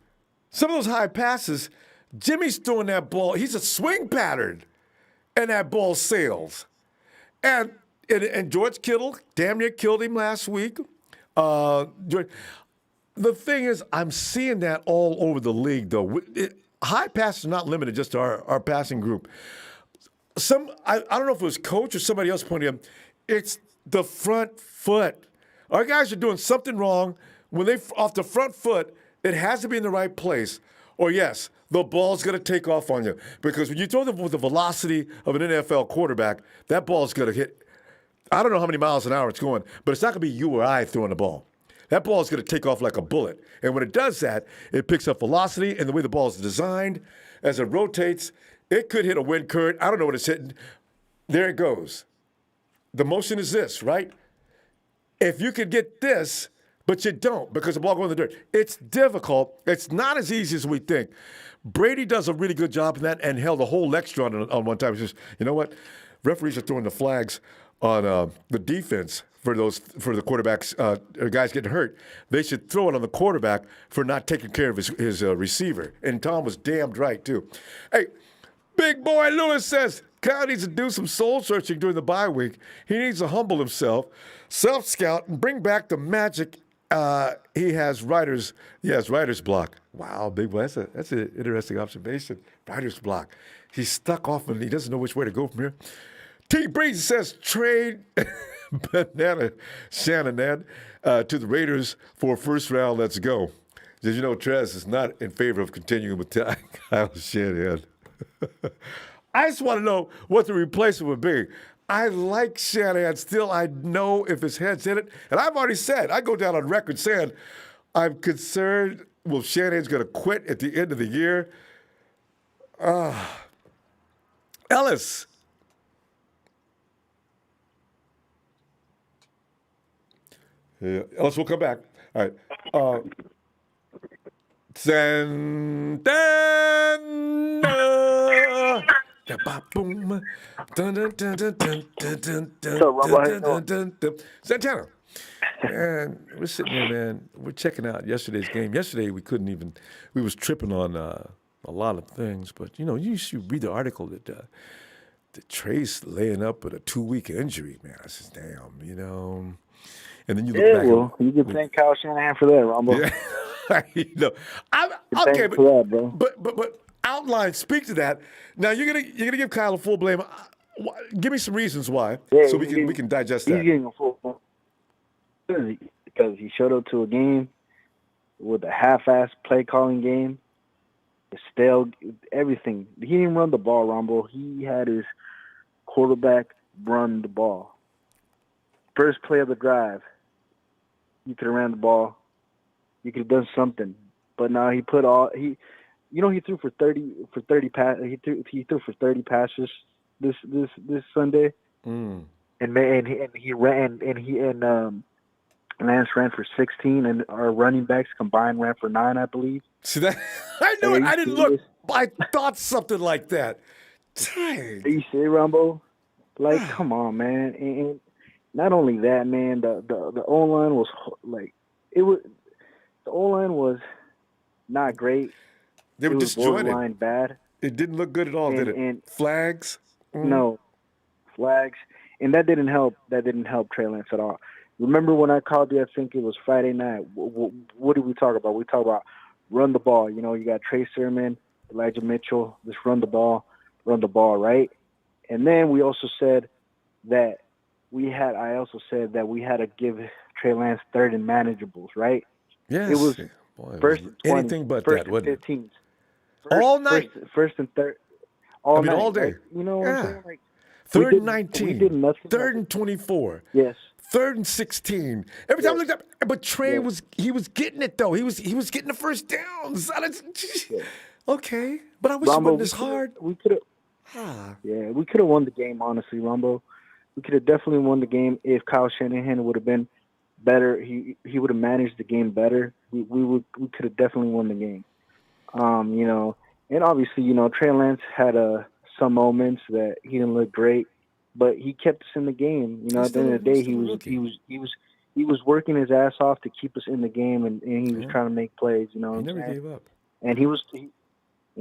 some of those high passes, Jimmy's throwing that ball. He's a swing pattern, and that ball sails. And George Kittle damn near killed him last week. The thing is, I'm seeing that all over the league, though. High passes are not limited just to our passing group. I don't know if it was coach or somebody else pointed out, it's the front foot. Our guys are doing something wrong. When they off the front foot, it has to be in the right place. Or yes, the ball's going to take off on you. Because when you throw them with the velocity of an NFL quarterback, that ball's going to hit. I don't know how many miles an hour it's going, but it's not going to be you or I throwing the ball. That ball is going to take off like a bullet. And when it does that, it picks up velocity, and the way the ball is designed, as it rotates, it could hit a wind current. I don't know what it's hitting. There it goes. The motion is this, right? If you could get this, but you don't because the ball goes in the dirt, it's difficult. It's not as easy as we think. Brady does a really good job in that and held a whole lecture on one time. He says, you know what? Referees are throwing the flags on the defense for the quarterbacks, guys getting hurt. They should throw it on the quarterback for not taking care of his receiver. And Tom was damned right, too. Hey, Big Boy Lewis says Kyle needs to do some soul searching during the bye week. He needs to humble himself, self-scout, and bring back the magic. He has writer's block. Wow, Big Boy, that's an interesting observation. Writer's block. He's stuck off and he doesn't know which way to go from here. T. Breeze says trade Banana Shanahan to the Raiders for first round. Let's go. Did you know Trez is not in favor of continuing with Kyle Shanahan? I just want to know what the replacement would be. I like Shanahan still. I know if his head's in it. And I've already said, I go down on record saying, I'm concerned, well, Shanahan's going to quit at the end of the year. Ellis. Yeah, Ellis will come back. All right. Santana. Santana. Man, we're sitting here, man. We're checking out yesterday's game. Yesterday, we was tripping on a lot of things. But, you should read the article that Trey's laying up with a 2-week injury, man. I said, damn, And then you look back. Well, you can thank Kyle Shanahan for that, Ronbo. Yeah. Okay, but outline, speak to that. Now you're gonna give Kyle a full blame. Give me some reasons why, so we can digest that. He's getting a full blame because he showed up to a game with a half-assed play calling game. Stale, everything. He didn't run the ball, Ronbo. He had his quarterback run the ball. First play of the drive, you could have ran the ball. You could have done something. But now he put all he threw for 30 pass. He threw for 30 passes this Sunday. And he ran and Lance ran for 16, and our running backs combined ran for 9, I believe. See that? I knew it. I didn't look. I thought something like that. Dang. Are you serious, Ronbo? Like, come on, man. And not only that, man. The O line was like it was. The O line was not great. They were it was disjointed. Borderline bad. It didn't look good at all, did it? And flags? No, flags, and that didn't help. That didn't help Trey Lance at all. Remember when I called you? I think it was Friday night. What did we talk about? We talked about run the ball. You know, you got Trey Sermon, Elijah Mitchell. Just run the ball, right? And then we also said that I also said that we had to give Trey Lance third and manageables, right? Yes. It was first and 20, anything but first that, wasn't it? 15s. All night. First and third. All night. All day. Like, you know what I'm saying? Like, third and 19. We did nothing. Third and 24. Yes. Third and 16. Every time I looked up, but Trey was getting it though. He was getting the first downs. Okay, but I wish it wasn't this hard. We could have. Yeah, we could have won the game. Honestly, Ronbo, we could have definitely won the game if Kyle Shanahan would have been better. He would have managed the game better. We could have definitely won the game. You know, and obviously, you know, Trey Lance had some moments that he didn't look great. But he kept us in the game. You know, at the end of the day, he was working his ass off to keep us in the game, and he was trying to make plays. You know, he never gave up. And he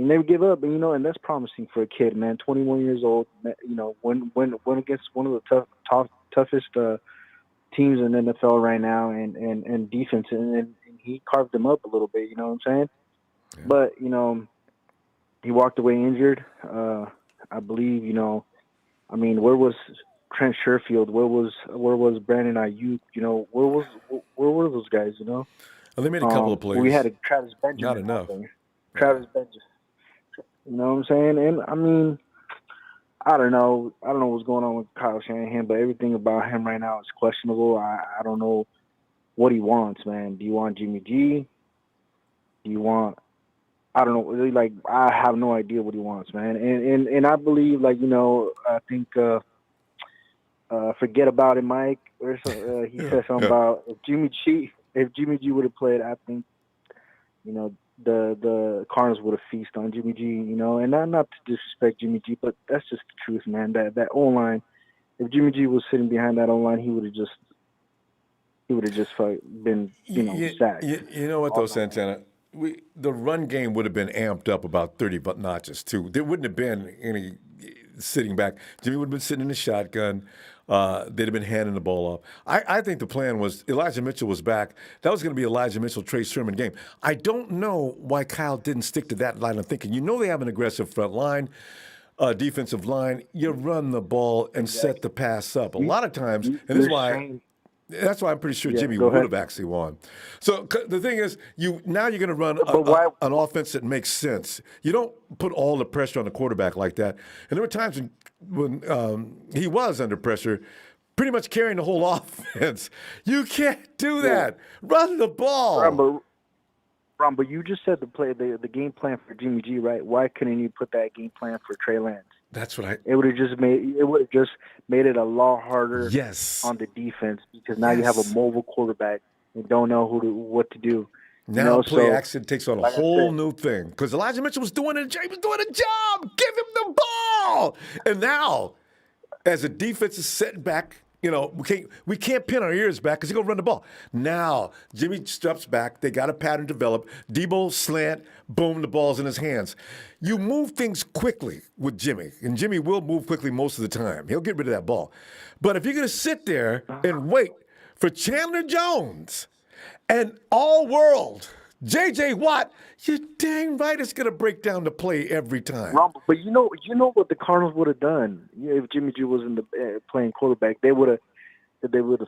never gave up. And you know, and that's promising for a kid, man. 21 years old. You know, when against one of the toughest teams in the NFL right now, and defense, and he carved them up a little bit. You know what I'm saying? Yeah. But you know, he walked away injured. I believe. You know. I mean, where was Trent Sherfield? Where was Brandon Ayuk? You know, where were those guys? You know, well, they made a couple of plays. We had a Travis Benjamin. Not enough. Travis Benjamin. You know what I'm saying? And I mean, I don't know what's going on with Kyle Shanahan, but everything about him right now is questionable. I don't know what he wants, man. Do you want Jimmy G? Do you want? I don't know. Really, like, I have no idea what he wants, man. And I believe, like, you know, I think forget about it, Mike. Or he said something about if Jimmy G would have played, I think, you know, the Cardinals would have feasted on Jimmy G. You know, and not to disrespect Jimmy G, but that's just the truth, man. That O line, if Jimmy G was sitting behind that O line, he would have just been, you know, sacked. You know what though, Santana? The run game would have been amped up about 30 notches, too. There wouldn't have been any sitting back. Jimmy would have been sitting in the shotgun. They'd have been handing the ball off. I think the plan was Elijah Mitchell was back. That was going to be Elijah Mitchell, Trey Sermon game. I don't know why Kyle didn't stick to that line of thinking. You know they have an aggressive front line, defensive line. You run the ball and set the pass up. A lot of times, and this is why... That's why I'm pretty sure Jimmy would have actually won. So the thing is, now you're going to run an offense that makes sense. You don't put all the pressure on the quarterback like that. And there were times when he was under pressure, pretty much carrying the whole offense. You can't do that. Run the ball. Ron, but you just said the game plan for Jimmy G, right? Why couldn't you put that game plan for Trey Lance? That's what It would have just made it a lot harder. On the defense, because now you have a mobile quarterback and don't know what to do. Now play action takes on a whole new thing because Elijah Mitchell was doing a job. Give him the ball. And now, as a defense is setting back, you know, we can't pin our ears back because he's going to run the ball. Now, Jimmy steps back. They got a pattern developed. Debo slant, boom, the ball's in his hands. You move things quickly with Jimmy, and Jimmy will move quickly most of the time. He'll get rid of that ball. But if you're going to sit there and wait for Chandler Jones and all-world J.J. Watt, you're dang right it's going to break down the play every time. But you know what the Cardinals would have done if Jimmy G was in the playing quarterback. They would have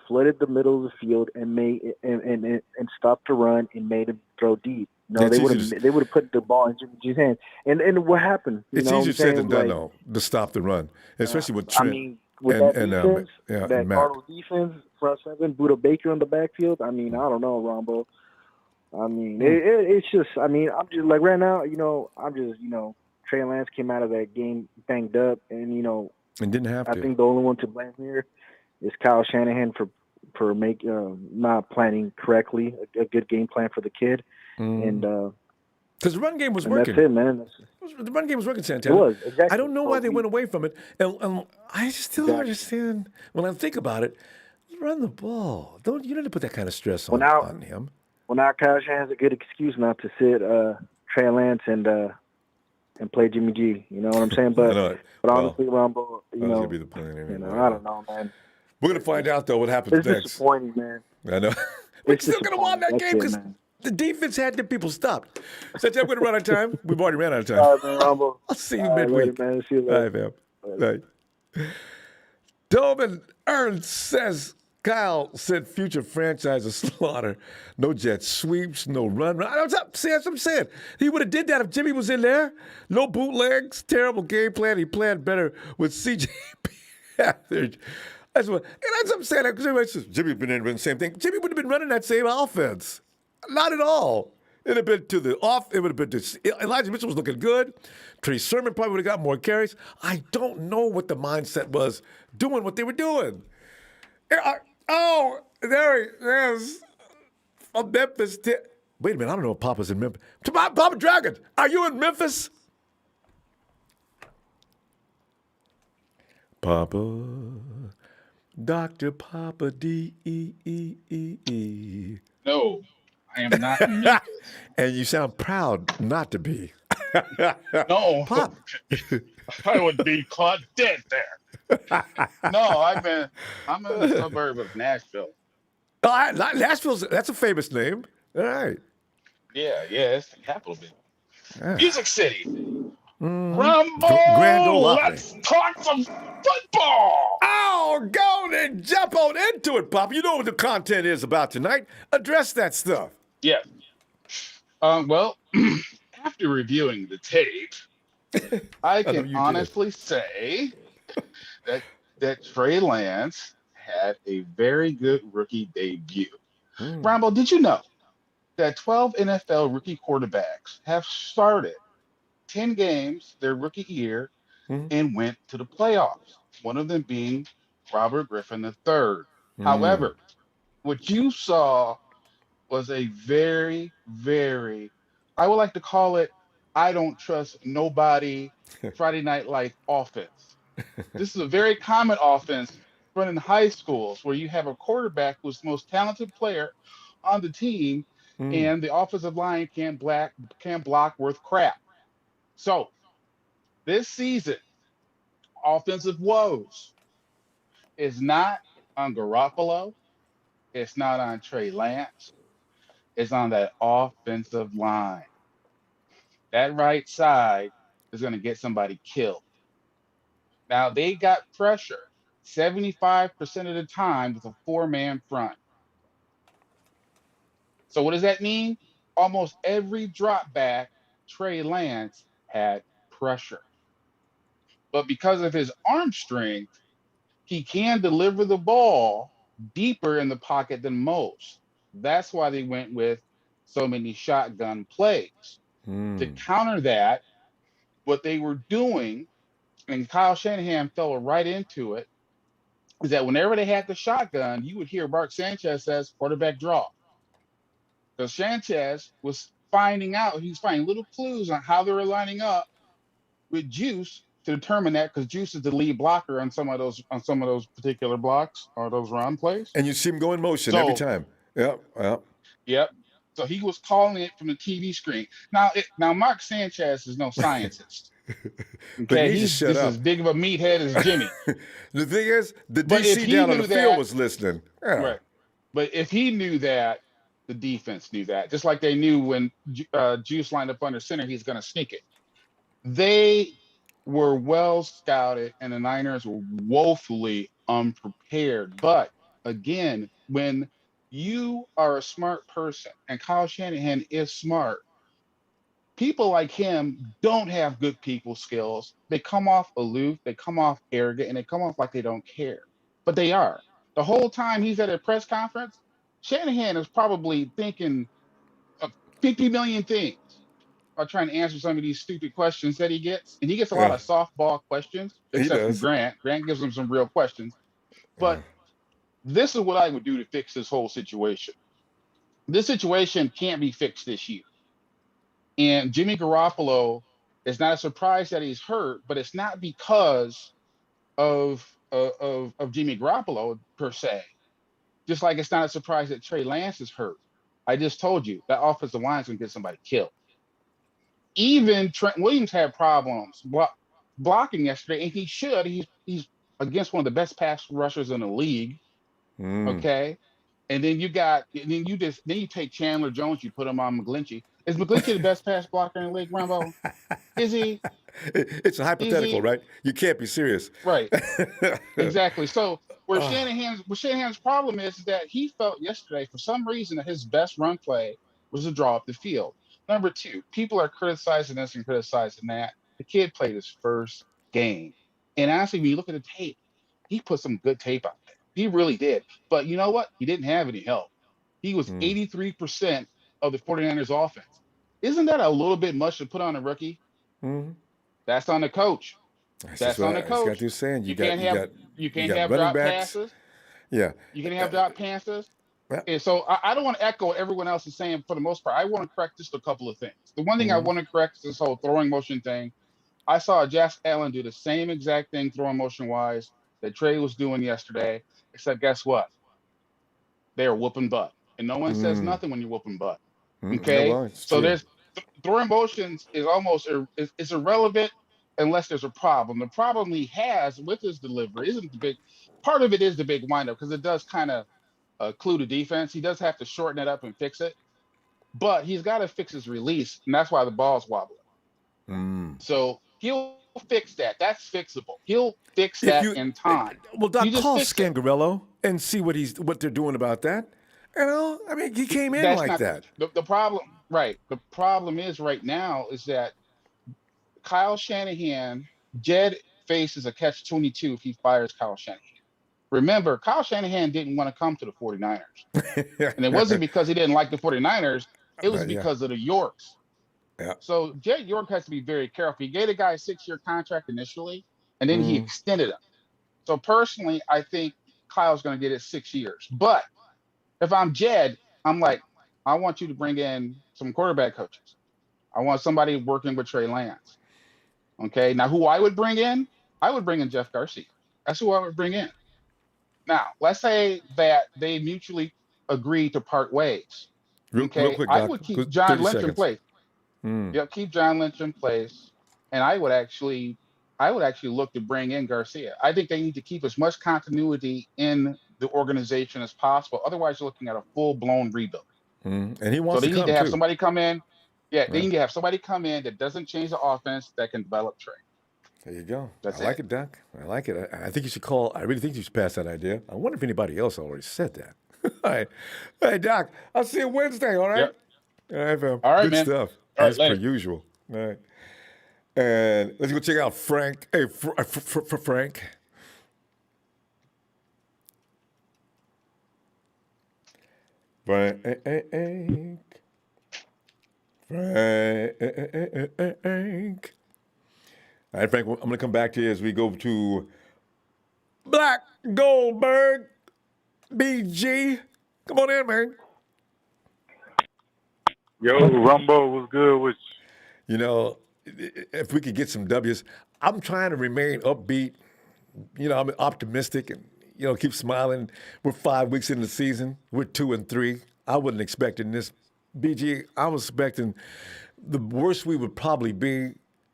flooded the middle of the field and made and stopped the run and made him throw deep. No, they would have put the ball in Jimmy G's hands. And what happened? It's easier said than done, though, to stop the run, especially with Trent. I mean, with that defense, that Cardinals defense, front seven, Buda Baker in the backfield. I mean, I don't know, Ronbo. I mean, it's just. I mean, I'm just like right now. I'm just. Trey Lance came out of that game banged up, and and didn't have to. I think the only one to blame here is Kyle Shanahan for not planning correctly a good game plan for the kid, and because the run game was working. That's it, man. The run game was working, Santana. It was, exactly. I don't know why they went away from it, and I still don't understand when I think about it. Run the ball. You don't need to put that kind of stress on him. Well, now Kyle Shanahan's a good excuse not to sit Trey Lance and play Jimmy G. You know what I'm saying? But honestly, Ronbo, gonna be the plan anyway. I don't know, man. We're gonna find out though what happens next. It's disappointing, man. I know. We're still gonna win that game because the defense had the people stopped. So we're gonna run out of time. We've already ran out of time. All right, man, Ronbo. I'll see you midweek. Man. See you later. All right, man. Tobin Ernst says Kyle sent future franchises slaughter. No jet sweeps, no run. That's what I'm saying. He would have did that if Jimmy was in there. No bootlegs, terrible game plan. He planned better with CJ. That's what I'm saying. Jimmy's been in the same thing. Jimmy would have been running that same offense. Not at all. It would have been to the off. It would have been to Elijah Mitchell was looking good. Trey Sermon probably would have got more carries. I don't know what the mindset was doing what they were doing. There's a Memphis. Wait a minute. I don't know if Papa's in Memphis. Papa Dragon, are you in Memphis? Papa, Dr. Papa D-E-E-E-E. No, I am not in Memphis. And you sound proud not to be. No, Pop. I would be caught dead there. No, I'm in the suburb of Nashville. Oh, that's a famous name. All right. Yeah, it's the capital of it. Yeah. Music City. Grand Ole Ronbo, Opry. let's talk some football. Oh, go and jump on into it, Pop. You know what the content is about tonight. Address that stuff. Yeah. Well, after reviewing the tape, I can honestly say that Trey Lance had a very good rookie debut. Ronbo, did you know that 12 NFL rookie quarterbacks have started 10 games their rookie year and went to the playoffs, one of them being Robert Griffin III. However, what you saw was a very, very, I would like to call it, I don't trust nobody Friday Night Lights offense. This is a very common offense run in high schools where you have a quarterback who's the most talented player on the team and the offensive line can't block worth crap. So this season, offensive woes is not on Garoppolo. It's not on Trey Lance. It's on that offensive line. That right side is going to get somebody killed. Now, they got pressure 75% of the time with a four-man front. So what does that mean? Almost every drop back, Trey Lance had pressure. But because of his arm strength, he can deliver the ball deeper in the pocket than most. That's why they went with so many shotgun plays. To counter that, what they were doing, and Kyle Shanahan fell right into it, is that whenever they had the shotgun, you would hear Mark Sanchez says quarterback draw. Because Sanchez was finding little clues on how they were lining up with Juice to determine that, because Juice is the lead blocker on some of those particular blocks or those run plays. And you see him go in motion every time. Yep. So he was calling it from the TV screen. Now Mark Sanchez is no scientist. Okay, he's just as big of a meathead as Jimmy. The thing is, the DC down on the field was listening. Yeah. Right. But if he knew that, the defense knew that. Just like they knew when Juice lined up under center, he's going to sneak it. They were well scouted, and the Niners were woefully unprepared. But again, when you are a smart person, and Kyle Shanahan is smart, people like him don't have good people skills. They come off aloof, they come off arrogant, and they come off like they don't care. But they are. The whole time he's at a press conference, Shanahan is probably thinking 50 million things about trying to answer some of these stupid questions that he gets. And he gets a lot Yeah, of softball questions, he except from does. Grant. Grant gives him some real questions. But this is what I would do to fix this whole situation. This situation can't be fixed this year. And Jimmy Garoppolo, it's not a surprise that he's hurt, but it's not because of Jimmy Garoppolo per se. Just like it's not a surprise that Trey Lance is hurt. I just told you that offensive line is going to get somebody killed. Even Trent Williams had problems blocking yesterday, and he should. He's against one of the best pass rushers in the league. Okay, and then you take Chandler Jones, you put him on McGlinchey. Is McGlinchey the best pass blocker in the league, Ronbo? Is he? It's a hypothetical, right? You can't be serious. Right. Exactly. So where Shanahan's problem is that he felt yesterday for some reason that his best run play was to draw up the field. Number two, people are criticizing this and criticizing that. The kid played his first game. And honestly, when you look at the tape, he put some good tape out there. He really did. But you know what? He didn't have any help. He was 83% of the 49ers offense. Isn't that a little bit much to put on a rookie? That's on the coach. That's on the coach. Got saying You can't have running drop backs. passes. Yeah. You can have drop passes. And so I don't want to echo what everyone else is saying for the most part. I want to correct just a couple of things. The one thing I want to correct is this whole throwing motion thing. I saw Josh Allen do the same exact thing throwing motion wise that Trey was doing yesterday, except guess what? They are whooping butt. And no one says nothing when you're whooping butt. Okay? Yeah, well, so there's throwing motions is almost it's irrelevant unless there's a problem. The problem he has with his delivery isn't the big part of it is the big windup because it does kind of clue the defense. He does have to shorten it up and fix it, but he's got to fix his release, and that's why the ball's wobbling. So he'll fix that. That's fixable. He'll fix that in time. Well, Doc, call Scangarello and see what they're doing about that. You know, I mean, he came in like that. The problem, right? The problem is right now is that Kyle Shanahan, Jed faces a catch-22 if he fires Kyle Shanahan. Remember, Kyle Shanahan didn't want to come to the 49ers. And it wasn't because he didn't like the 49ers. It was because of the Yorks. Yeah. So Jed York has to be very careful. He gave the guy a 6-year contract initially, and then he extended him. So personally, I think Kyle's going to get it 6 years. But if I'm Jed, I'm like, I want you to bring in some quarterback coaches. I want somebody working with Trey Lance. Okay. Now, who I would bring in? I would bring in Jeff Garcia. That's who I would bring in. Now, let's say that they mutually agree to part ways. Real quick, I Doc. would keep John Lynch in place. Yeah, keep John Lynch in place, and I would actually look to bring in Garcia. I think they need to keep as much continuity in the organization as possible. Otherwise, you're looking at a full-blown rebuild. And he wants so they need to have somebody come in. Yeah, they Right. need to have somebody come in that doesn't change the offense, that can develop Trey. There you go. That's I like it, Doc. I like it. I think you should call. I really think you should pass that idea. I wonder if anybody else already said that. All right. Hey, Doc, I'll see you Wednesday, all right? Yep. All right, fam. All right, Good man. stuff. All right, As per later. usual. All right. And let's go check out Frank. Hey, Frank. Frank. All right, Frank, I'm going to come back to you as we go to Black Goldberg, BG. Come on in, man. Yo, Ronbo was good with you. You know, if we could get some W's, I'm trying to remain upbeat. You know, I'm optimistic and, you know, keep smiling. We're 5 weeks into the season. We're 2-3. I wasn't expecting this. BG, I was expecting the worst we would probably be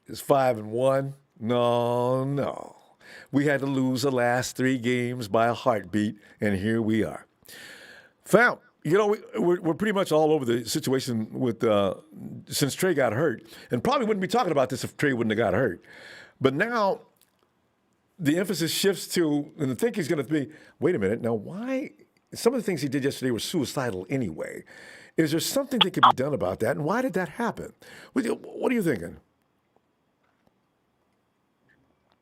is 5-1. No. We had to lose the last 3 games by a heartbeat, and here we are. Fam, you know, we're pretty much all over the situation with since Trey got hurt, and probably wouldn't be talking about this if Trey wouldn't have got hurt. But now the emphasis shifts to, and the thinking's going to be, wait a minute, now why? Some of the things he did yesterday were suicidal anyway. Is there something that could be done about that, and why did that happen? What are you thinking?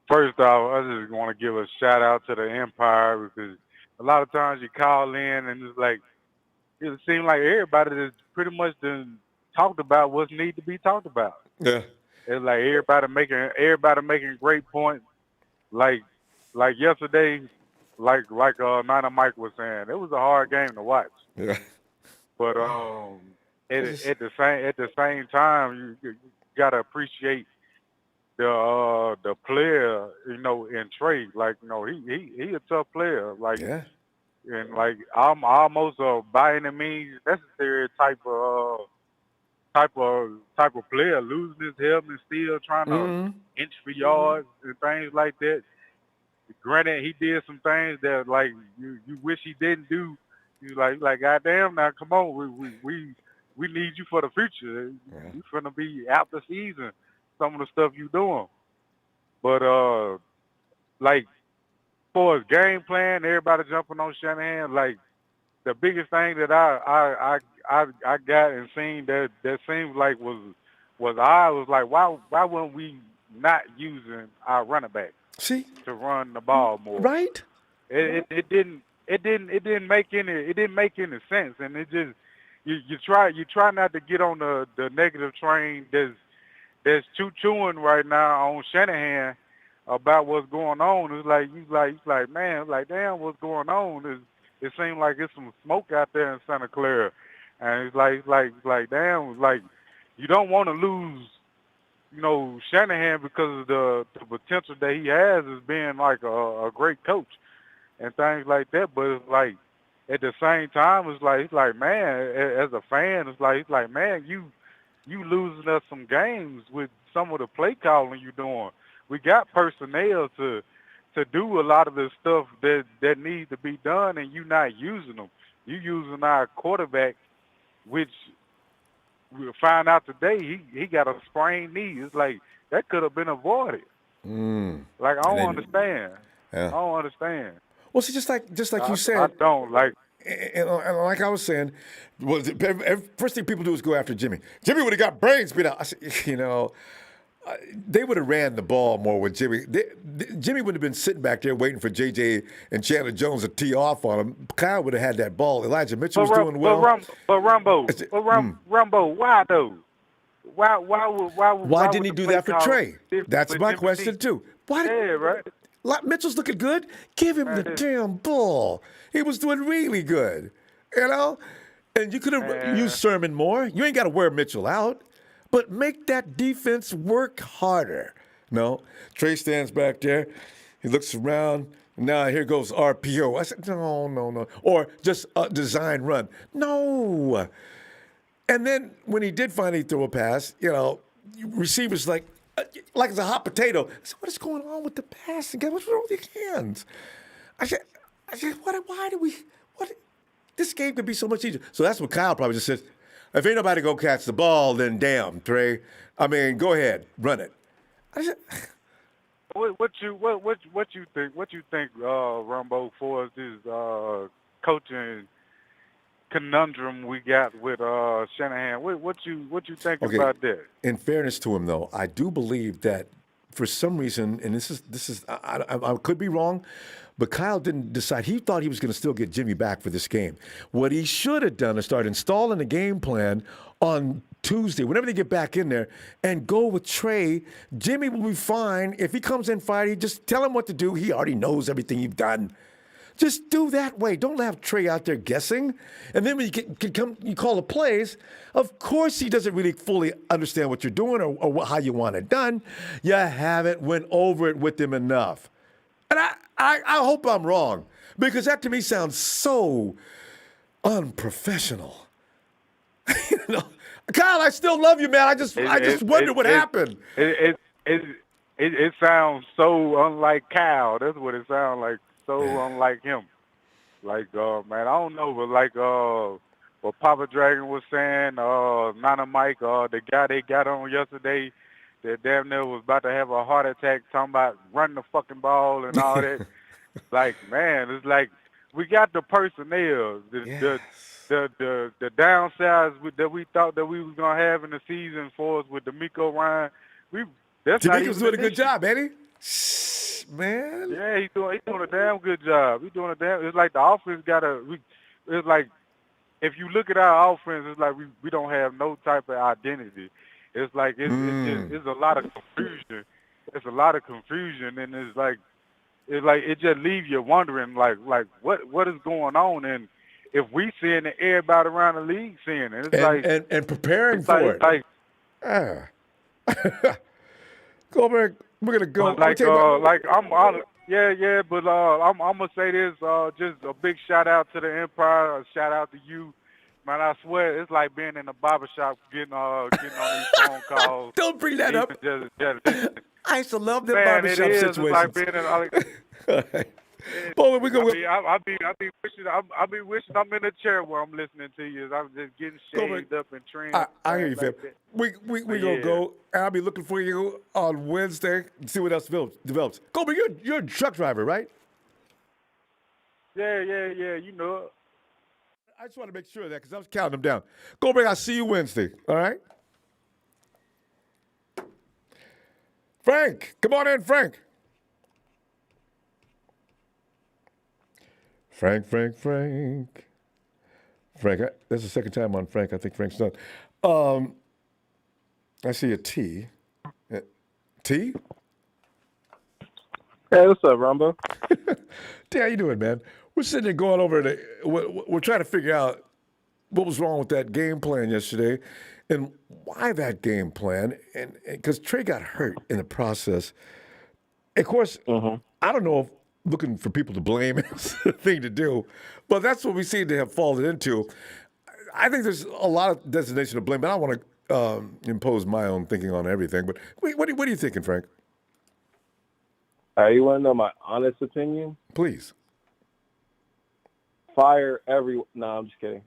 First off, I just want to give a shout out to the Empire because a lot of times you call in and it's like, it seems like everybody is pretty much done talked about what's need to be talked about. Yeah. It's like everybody making great points. Like yesterday, like Nana Mike was saying, it was a hard game to watch. Yeah. But at the same time, you gotta appreciate the player, in Trey. Like, he a tough player. Like, Yeah. and like I'm almost by any means necessary type of player, losing his helmet, still trying to inch for yards and things like that. Granted, he did some things that like you wish he didn't do. You like goddamn, now come on, we need you for the future. You finna be out the season. Some of the stuff you doing, but like for his game plan, everybody jumping on Shanahan. Like the biggest thing that I got and seen that seems like was like why weren't we not using our running back to run the ball more? Right. It didn't make any sense, and it just you try not to get on the negative train that's chewing right now on Shanahan about what's going on. It's like man, like damn, what's going on? It seems like it's some smoke out there in Santa Clara, and it's like damn, like you don't want to lose, Shanahan because of the potential that he has as being like a great coach and things like that. But it's like at the same time, it's like man, as a fan, it's like man, you losing us some games with some of the play calling you doing. We got personnel to do a lot of the stuff that needs to be done, and you not using them. You using our quarterback, which we'll find out today he got a sprained knee. It's like that could have been avoided. Like I don't understand. Yeah. I don't understand. Well, see, just like you said, I don't like. And like I was saying, first thing people do is go after Jimmy. Jimmy would have got brains beat out. I said, they would have ran the ball more with Jimmy. Jimmy would have been sitting back there waiting for J.J. and Chandler Jones to tee off on him. Kyle would have had that ball. Elijah Mitchell was doing well. But Ronbo, why though? Why didn't he do that for Trey? That's my question too. Why? Yeah, right. Mitchell's looking good. Give him the damn ball. He was doing really good, And you could have used Sermon more. You ain't got to wear Mitchell out. But make that defense work harder. No. Trey stands back there. He looks around. Now here goes RPO. I said, no. Or just a design run. No. And then when he did finally throw a pass, receivers like it's a hot potato. I said, what is going on with the pass again? What's wrong with your hands? I said, why do we, this game could be so much easier. So that's what Kyle probably just says. If ain't nobody gonna catch the ball, then damn, Trey. I mean, go ahead, run it. What you think, Ronbo, for this coaching conundrum we got with Shanahan? What you think about that? In fairness to him, though, I do believe that for some reason, and this is I could be wrong, but Kyle didn't decide. He thought he was going to still get Jimmy back for this game. What he should have done is start installing a game plan on Tuesday, whenever they get back in there, and go with Trey. Jimmy will be fine. If he comes in fighting, just tell him what to do. He already knows everything you've done. Just do that way. Don't have Trey out there guessing. And then when you call the plays, of course he doesn't really fully understand what you're doing or how you want it done. You haven't went over it with him enough. And I hope I'm wrong, because that to me sounds so unprofessional. Kyle, I still love you, man. I just wonder what happened. It sounds so unlike Kyle. That's what it sounds like. So unlike him. Like, man, I don't know, but like what Papa Dragon was saying, Nana Mike, the guy they got on yesterday that damn near was about to have a heart attack talking about running the fucking ball and all that. Like, man, it's like we got the personnel, the downsides that we thought that we was gonna have in the season for us with D'Amico Ryan. D'Amico's doing a good job, ain't he? Man. Yeah, he's doing a damn good job. It's like the offense it's like if you look at our offense, it's like we don't have no type of identity. It's like it's a lot of confusion. It's a lot of confusion, and it's like it just leaves you wondering like what is going on, and if we seeing it, everybody around the league seeing it. It's and preparing for like, it. Like, Goldberg, we're gonna go. I'm honest. Yeah, but I'm gonna say this. Just a big shout out to the Empire. A shout out to you, man. I swear, it's like being in a barbershop getting on these phone calls. Don't bring that up. I used to love the man, barbershop it is. situations. It's like being in. Boy, we go. I be wishing I'm in a chair where I'm listening to you. I'm just getting shaved up and trained. I hear you, Phil. We gonna go. And I'll be looking for you on Wednesday and see what else develops. Kobe, you're a truck driver, right? Yeah. You know it. I just want to make sure of that because I was counting them down. Goldberg, I'll see you Wednesday. All right. Frank, come on in, Frank. Frank. That's the second time on Frank. I think Frank's done. I see a T. T? Hey, what's up, Ronbo? T, how you doing, man? We're sitting there going over we're trying to figure out what was wrong with that game plan yesterday and why that game plan. And because Trey got hurt in the process. Of course, I don't know if looking for people to blame is the thing to do, but that's what we seem to have fallen into. I think there's a lot of designation of blame, but I don't want to impose my own thinking on everything. But what are you thinking, Frank? You want to know my honest opinion? Please. Fire every. No, I'm just kidding.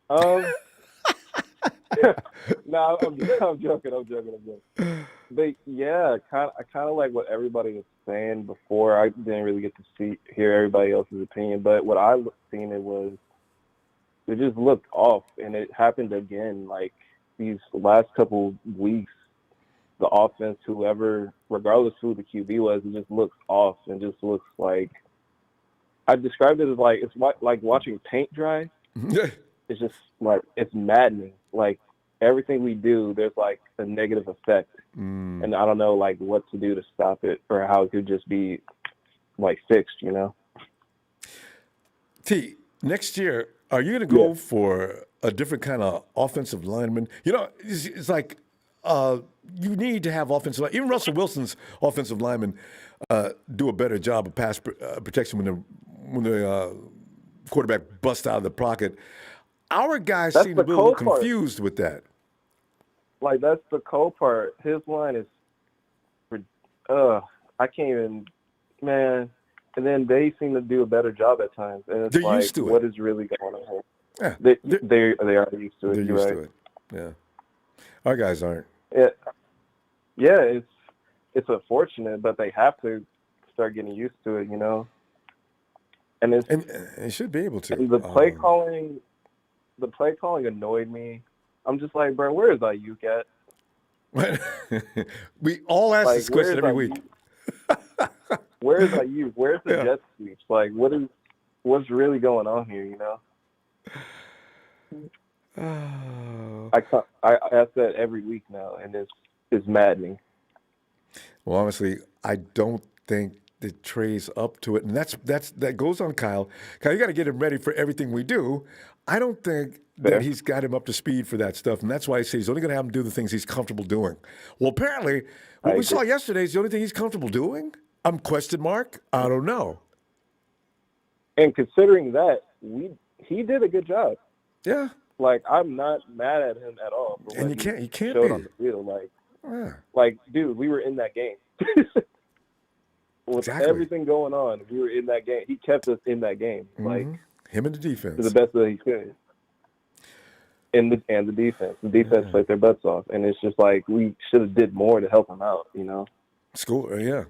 No, I'm joking. But yeah, I kind of like what everybody was saying before. I didn't really get to hear everybody else's opinion, but what I seen it just looked off, and it happened again. Like these last couple weeks, the offense, whoever, regardless who the QB was, it just looks off and just looks like. I described it as like it's like watching paint dry. It's just like it's maddening. Like everything we do, there's like a negative effect, and I don't know like what to do to stop it or how it could just be like fixed. You know. T, next year, are you going to go for a different kind of offensive lineman? You know, it's like you need to have offensive line. Even Russell Wilson's offensive linemen do a better job of pass protection when the quarterback busts out of the pocket. Our guys seem to be a little confused with that. Like, that's the cold part. His line is, I can't even, man. And then they seem to do a better job at times. And it's they're used to what is really going on here? Yeah, they are used to it. They're used to it. Yeah. Our guys aren't. Yeah, it's unfortunate, but they have to start getting used to it, you know. And they should be able to. And the play calling annoyed me. I'm just like, bro, where is Ayuk at? We all ask this question every week. Where is Ayuk? Where's the jet sweeps? Like, what's really going on here? You know. I ask that every week now, and it's maddening. Well, honestly, I don't think that Trey's up to it, and that goes on Kyle. Kyle, you got to get him ready for everything we do. I don't think that he's got him up to speed for that stuff, and that's why I say he's only going to have him do the things he's comfortable doing. Well, apparently, what we saw yesterday is the only thing he's comfortable doing. Question mark. I don't know. And considering that, he did a good job. Yeah. Like, I'm not mad at him at all. And you can't be on the field. Like, dude, we were in that game. With everything going on, we were in that game. He kept us in that game. Like, him and the defense. To the best that he could. And the defense. The defense played their butts off. And it's just like we should have did more to help him out, you know? Score, yeah.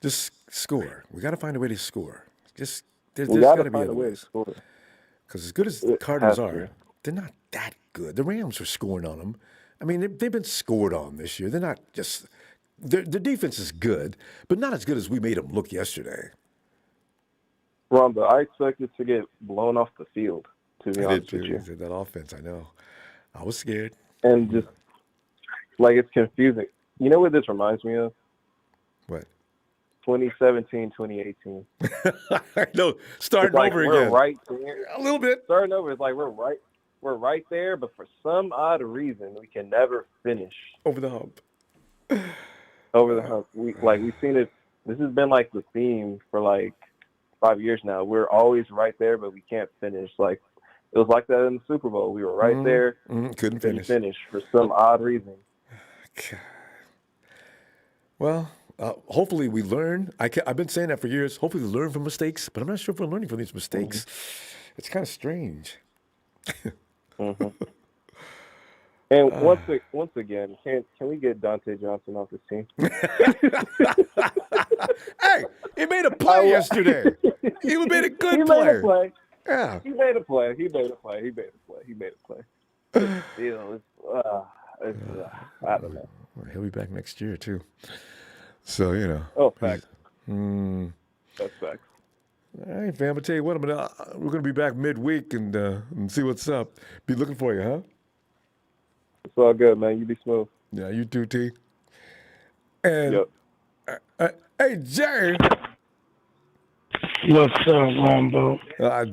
Just score. We got to find a way to score. There's got to be other ways. Because as good as the Cardinals are, they're not that good. The Rams are scoring on them. I mean, they've been scored on this year. They're not just – their defense is good, but not as good as we made them look yesterday. Ronbo, I expected to get blown off the field To be I honest did with too. you, That offense, I know. I was scared. and just like it's confusing. You know what this reminds me of? What? 2017, 2018. I know. Starting It's like over we're again. right there. A little bit. Starting over. It's like we're right there, but for some odd reason, we can never finish over the hump. Over the hump. We've seen it. This has been like the theme for like 5 years now. We're always right there, but we can't finish. Like it was like that in the Super Bowl. We were right there, couldn't finish for some odd reason. Well, hopefully we learn. I've been saying that for years. Hopefully we learn from mistakes, but I'm not sure if we're learning from these mistakes. It's kind of strange. And once again, can we get Dante Johnson off this team? Hey, he made a play yesterday. He made a good play. Made a play. Yeah. He made a play. Still, I don't know. Well, he'll be back next year too. So Oh, facts. That's facts. All right, fam. I'll tell you what. We're gonna be back midweek and see what's up. Be looking for you, huh? It's all good, man. You be smooth. Yeah, you too, T. And hey, Jay. What's up, Ronbo?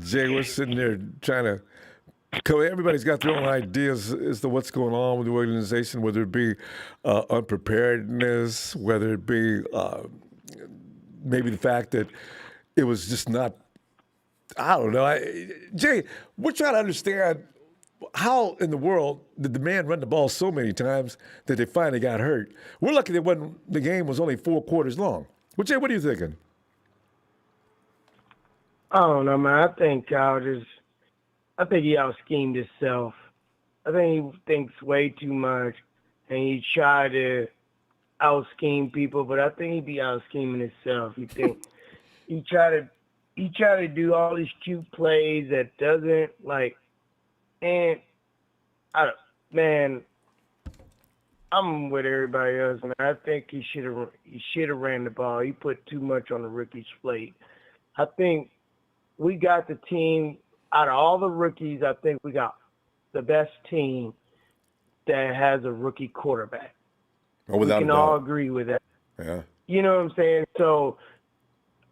Jay, we're sitting there trying to. Everybody's got their own ideas as to what's going on with the organization, whether it be unpreparedness, whether it be maybe the fact that it was just not. I don't know. Jay, we're trying to understand how in the world did the man run the ball so many times that they finally got hurt. We're lucky that the game was only 4 quarters long. Well, Jay, what are you thinking? I don't know, man. I think he out-schemed himself. I think he thinks way too much, and he tried to out-scheme people, but I think he be out-scheming himself. He try to do all these cute plays that doesn't and I'm with everybody else, man. I think he should have ran the ball. He put too much on the rookie's plate. I think we got the team out of all the rookies. I think we got the best team that has a rookie quarterback. Oh, without we can all agree with that. Yeah. You know what I'm saying? So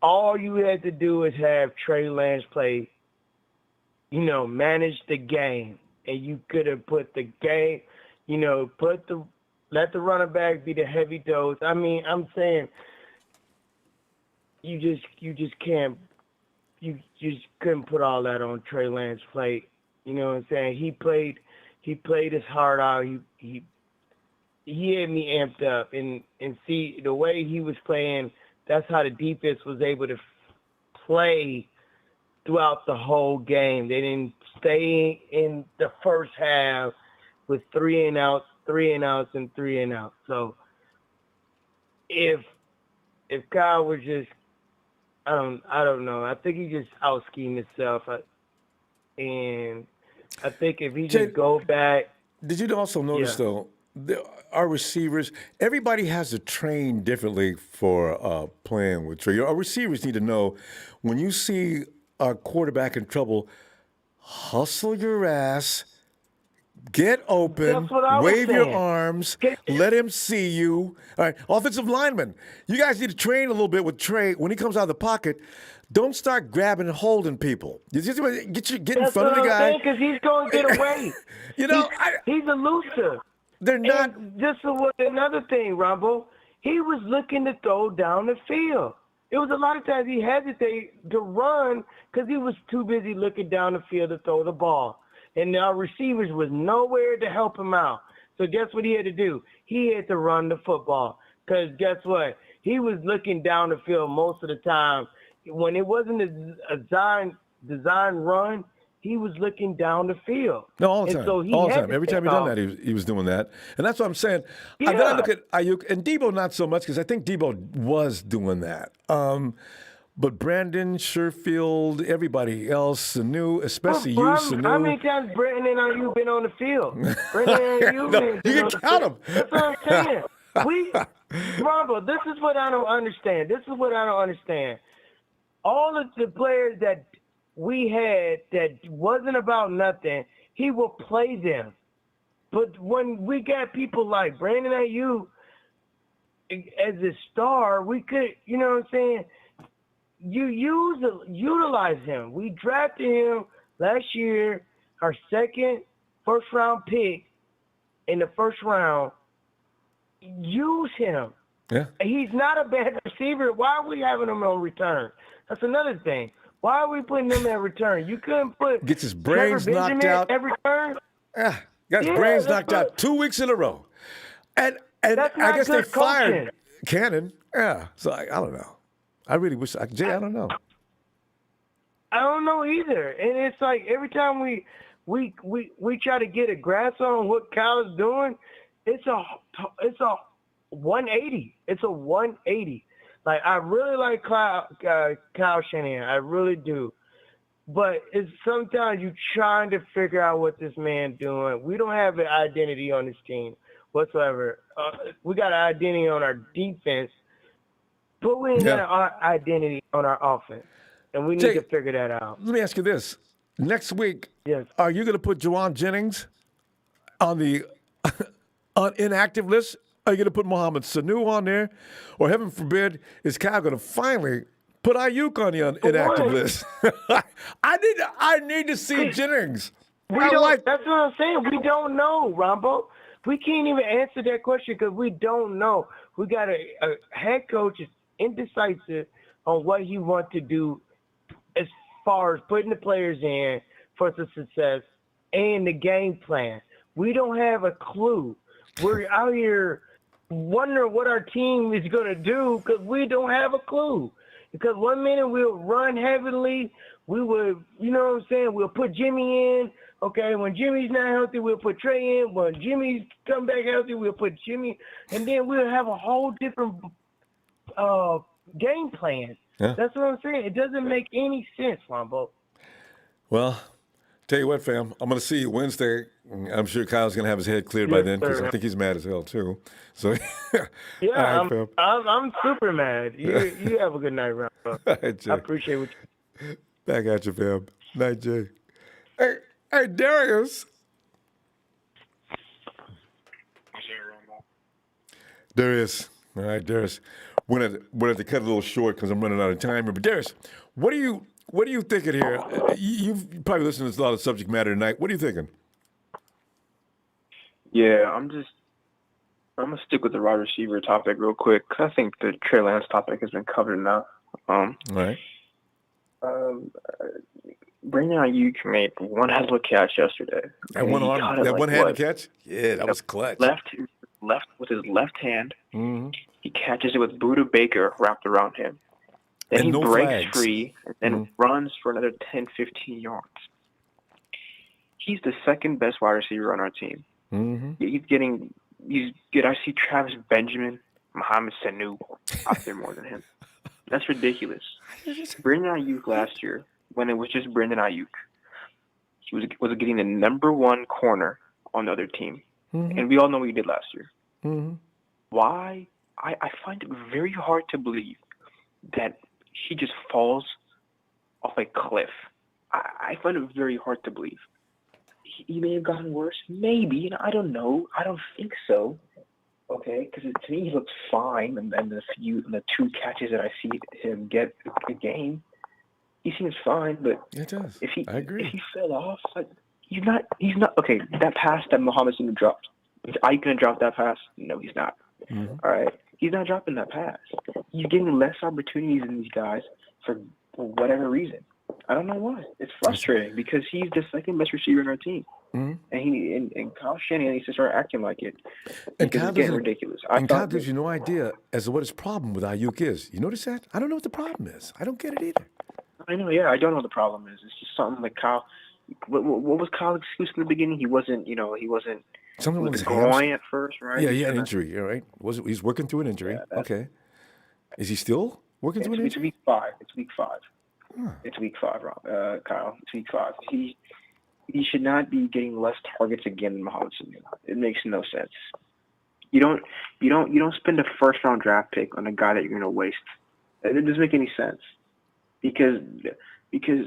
all you had to do is have Trey Lance play, manage the game, and you could have put the game, let the running back be the heavy dose. I mean, I'm saying you just can't. You just couldn't put all that on Trey Lance's plate. You know what I'm saying? He played his heart out. He had me amped up, and see the way he was playing. That's how the defense was able to play throughout the whole game. They didn't stay in the first half with 3 and outs. So if Kyle was just, I don't know. I think he just out-schemed himself. And I think if he just go back. Did you also notice, though, our receivers, everybody has to train differently for playing with Trey. Our receivers need to know when you see a quarterback in trouble, hustle your ass, get open, wave your arms, let him see you. All right, offensive linemen, you guys need to train a little bit with Trey. When he comes out of the pocket, don't start grabbing and holding people. You just get in front of the guy. Because he's going to get away. He's elusive. They're not. And this is another thing, Ronbo. He was looking to throw down the field. It was a lot of times he hesitated to run because he was too busy looking down the field to throw the ball. And our receivers was nowhere to help him out. So guess what he had to do? He had to run the football. Because guess what? He was looking down the field most of the time. When it wasn't a design run, he was looking down the field. No, all the time. So All the time. Every time he done that, he was doing that. And that's what I'm saying. Yeah. Then I look at Ayuk and Debo not so much because I think Debo was doing that. But Brandon, Sherfield, everybody else, Sanu, especially you, Sanu. How many times Brandon and Ayuk been on the field? Brandon and Ayuk. You can count them. That's what I'm saying. Ronbo, this is what I don't understand. All of the players that we had that wasn't about nothing, he will play them. But when we got people like Brandon Ayuk as a star, we could, you know what I'm saying? Utilize him. We drafted him last year, our second first-round pick in the first round. Use him. Yeah. He's not a bad receiver. Why are we having him on return? That's another thing. Why are we putting him at return? You couldn't put Gets his Trevor brains knocked Benjamin out. at return? Yeah, got his brains knocked out 2 weeks in a row. And That's I not guess they good fired coaching. Cannon. Yeah. So I don't know. I really wish Jay, I don't know. I don't know either. And it's like every time we try to get a grasp on what Kyle's doing, it's a 180. It's a 180. Like, I really like Kyle Shanahan. I really do. But it's sometimes you're trying to figure out what this man doing. We don't have an identity on this team whatsoever. We got an identity on our defense, but we ain't got an identity on our offense. And we need Jay, to figure that out. Let me ask you this. Next week, are you going to put Juwan Jennings on the inactive list? Are you going to put Mohamed Sanu on there? Or heaven forbid, is Kyle going to finally put Ayuk on the inactive list? I need to see Jennings. That's what I'm saying. We don't know, Ronbo. We can't even answer that question because we don't know. We got a head coach is indecisive on what he wants to do as far as putting the players in for the success and the game plan. We don't have a clue. We're out here wondering what our team is going to do because we don't have a clue. Because 1 minute we'll run heavily, we would, you know what I'm saying, we'll put Jimmy in. Okay, when Jimmy's not healthy, we'll put Trey in. When Jimmy's come back healthy, we'll put Jimmy. And then we'll have a whole different game plan. Yeah. That's what I'm saying. It doesn't make any sense, Ronbo. Well, tell you what, fam, I'm going to see you Wednesday. I'm sure Kyle's going to have his head cleared by then because I think he's mad as hell, too. So, yeah, all right, fam. I'm super mad. You have a good night, Ronbo. All right, Jay. I appreciate what you. Back at you, fam. Night, Jay. Hey, Darius. Darius. All right, Darius. We're going to cut a little short because I'm running out of time here. But Darius, what are you thinking here? You've probably listened to a lot of subject matter tonight. What are you thinking? Yeah, I'm gonna stick with the wide receiver topic real quick because I think the Trey Lance topic has been covered enough. All right. Brandon Ayuk made one hell of a catch yesterday. That one-handed catch? Yeah, that was clutch. Left with his left hand. Mm-hmm. He catches it with Buda Baker wrapped around him. Then he breaks free and then runs for another 10, 15 yards. He's the second best wide receiver on our team. Mm-hmm. I see Travis Benjamin, Mohamed Sanu out there more than him. That's ridiculous. Brandon Ayuk last year, when it was just Brandon Ayuk, he was getting the number one corner on the other team. Mm-hmm. And we all know what he did last year. Mm-hmm. Why? I find it very hard to believe that he just falls off a cliff. I find it very hard to believe. He may have gotten worse, maybe, and I don't know. I don't think so. Okay, because to me he looks fine, and the two catches that I see him get a game, he seems fine. But it does. I agree. If he fell off, he's not. Okay, that pass that Mohamed Sanu dropped. Is Ike gonna drop that pass? No, he's not. Mm-hmm. All right, he's not dropping that pass. He's getting less opportunities than these guys for whatever reason. I don't know why. It's frustrating because he's the second best receiver in our team. Mm-hmm. And Kyle Shanahan needs to start acting like it. And Because it's getting ridiculous. Kyle gives you no idea as to what his problem with Ayuk is. You notice that? I don't know what the problem is. I don't get it either. I know, yeah. I don't know what the problem is. It's just something like Kyle. What was Kyle's excuse in the beginning? He wasn't something with his groin at first, right? Yeah, he had an injury, right? He's working through an injury. Yeah, okay. Is he still working through an injury? It's week 5. It's week 5. Huh. It's week 5, Kyle. It's week 5. He should not be getting less targets again than Mohamed Sanu. It makes no sense. You don't spend a first round draft pick on a guy that you're going to waste. It doesn't make any sense because because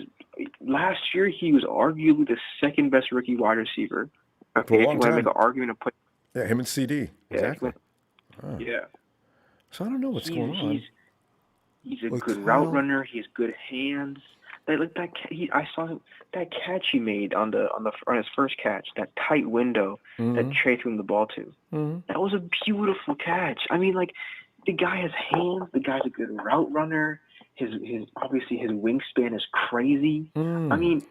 last year he was arguably the second best rookie wide receiver. For a If you long want to time. make an argument and put Yeah, him and CD. Exactly. yeah. So I don't know what's going on. He's a with good Kyle. route runner. He has good hands. I saw him, that catch he made on his first catch, that tight window that Trey threw him the ball to. That was a beautiful catch. I mean, like, the guy has hands. The guy's a good route runner. His obviously his wingspan is crazy. I mean,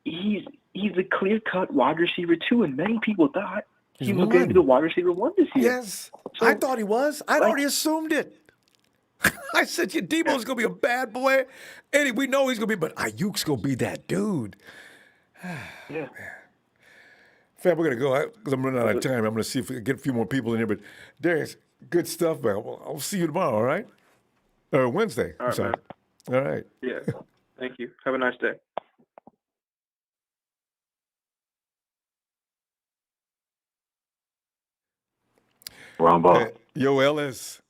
he's a clear-cut wide receiver too, and many people thought he was going to be the wide receiver 1 this year. Yes, so, I thought he was. I'd already assumed it. I said, Debo's going to be a bad boy. Eddie, we know he's going to be, but Ayuk's going to be that dude. Yeah. Fam, we're going to go because I'm running out of time. I'm going to see if we can get a few more people in here. But Darius, good stuff, man. I'll see you tomorrow, all right? Or Wednesday. All right, man. All right. Yeah. Thank you. Have a nice day. Ronbo. Yo, Ellis.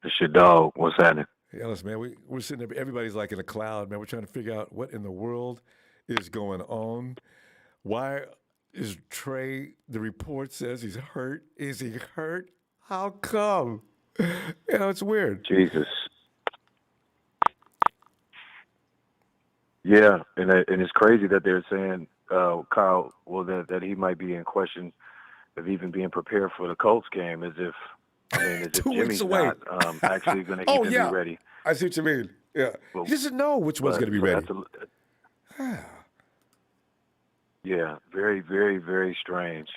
It's your dog. What's happening? Hey, Ellis, man, we're sitting there. Everybody's like in a cloud, man. We're trying to figure out what in the world is going on. Why is Trey, the report says he's hurt. Is he hurt? How come? It's weird. Jesus. Yeah, and it's crazy that they're saying, Kyle, that he might be in question of even being prepared for the Colts game, as if 2 weeks Jimmy's away. not actually going to even be ready. I see what you mean. Yeah, he doesn't know which one's going to be ready. Yeah, very, very, very strange.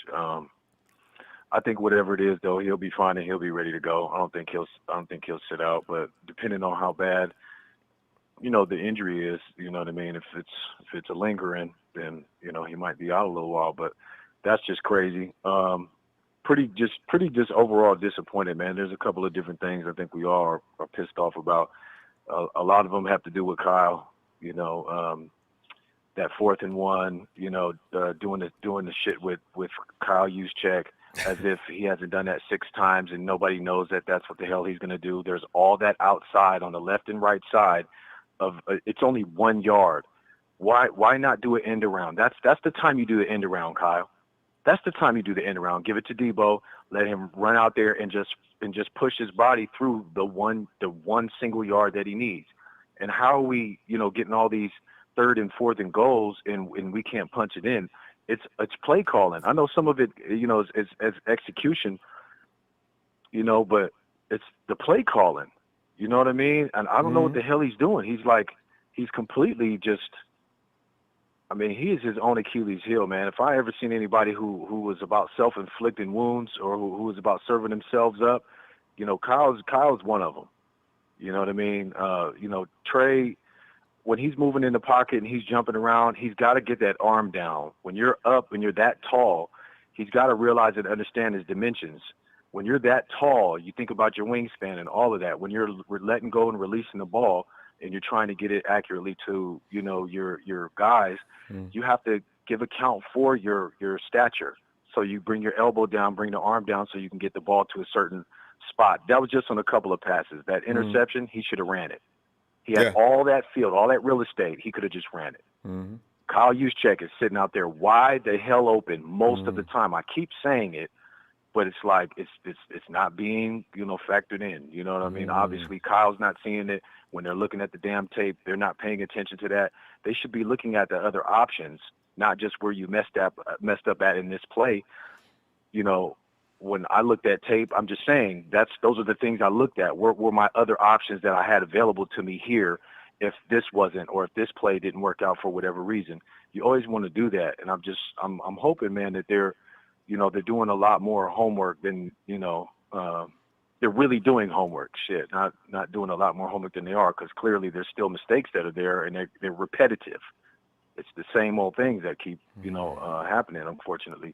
I think whatever it is, though, he'll be fine and he'll be ready to go. I don't think he'll sit out, but depending on how bad, the injury is, you know what I mean. If it's a lingering, then he might be out a little while. But that's just crazy. Pretty just overall disappointed, man. There's a couple of different things I think we all are pissed off about. A lot of them have to do with Kyle. That 4th and 1, doing the shit with Kyle Juszczyk, as if he hasn't done that 6 times and nobody knows that that's what the hell he's going to do. There's all that outside on the left and right side of it's only 1 yard. Why not do an end around? That's the time you do the end around, Kyle. That's the time you do the end around. Give it to Debo. Let him run out there and just push his body through the one single yard that he needs. And how are we, getting all these 3rd and 4th and goals and we can't punch it in? It's play calling. I know some of it, is execution, but it's the play calling. You know what I mean? And I don't know what the hell he's doing. He's completely just. He is his own Achilles heel, man. If I ever seen anybody who was about self-inflicting wounds or who was about serving themselves up, Kyle's one of them. You know what I mean? Trey, when he's moving in the pocket and he's jumping around, he's got to get that arm down. When you're up and you're that tall, he's got to realize and understand his dimensions. When you're that tall, you think about your wingspan and all of that. When you're letting go and releasing the ball, and you're trying to get it accurately to, your guys, you have to give account for your stature. So you bring your elbow down, bring the arm down so you can get the ball to a certain spot. That was just on a couple of passes. That interception, he should have ran it. He had all that field, all that real estate. He could have just ran it. Kyle Juszczyk is sitting out there wide the hell open most of the time. I keep saying it, but it's like it's not being, factored in. You know what I mean? Obviously, Kyle's not seeing it. When they're looking at the damn tape, they're not paying attention to that. They should be looking at the other options, not just where you messed up at in this play. When I looked at tape, I'm just saying those are the things I looked at. Were my other options that I had available to me here if this wasn't, or if this play didn't work out for whatever reason? You always want to do that, and I'm hoping, man, that they're doing a lot more homework than they're really doing homework. Shit, not doing a lot more homework than they are, because clearly there's still mistakes that are there and they're repetitive. It's the same old things that keep happening, unfortunately.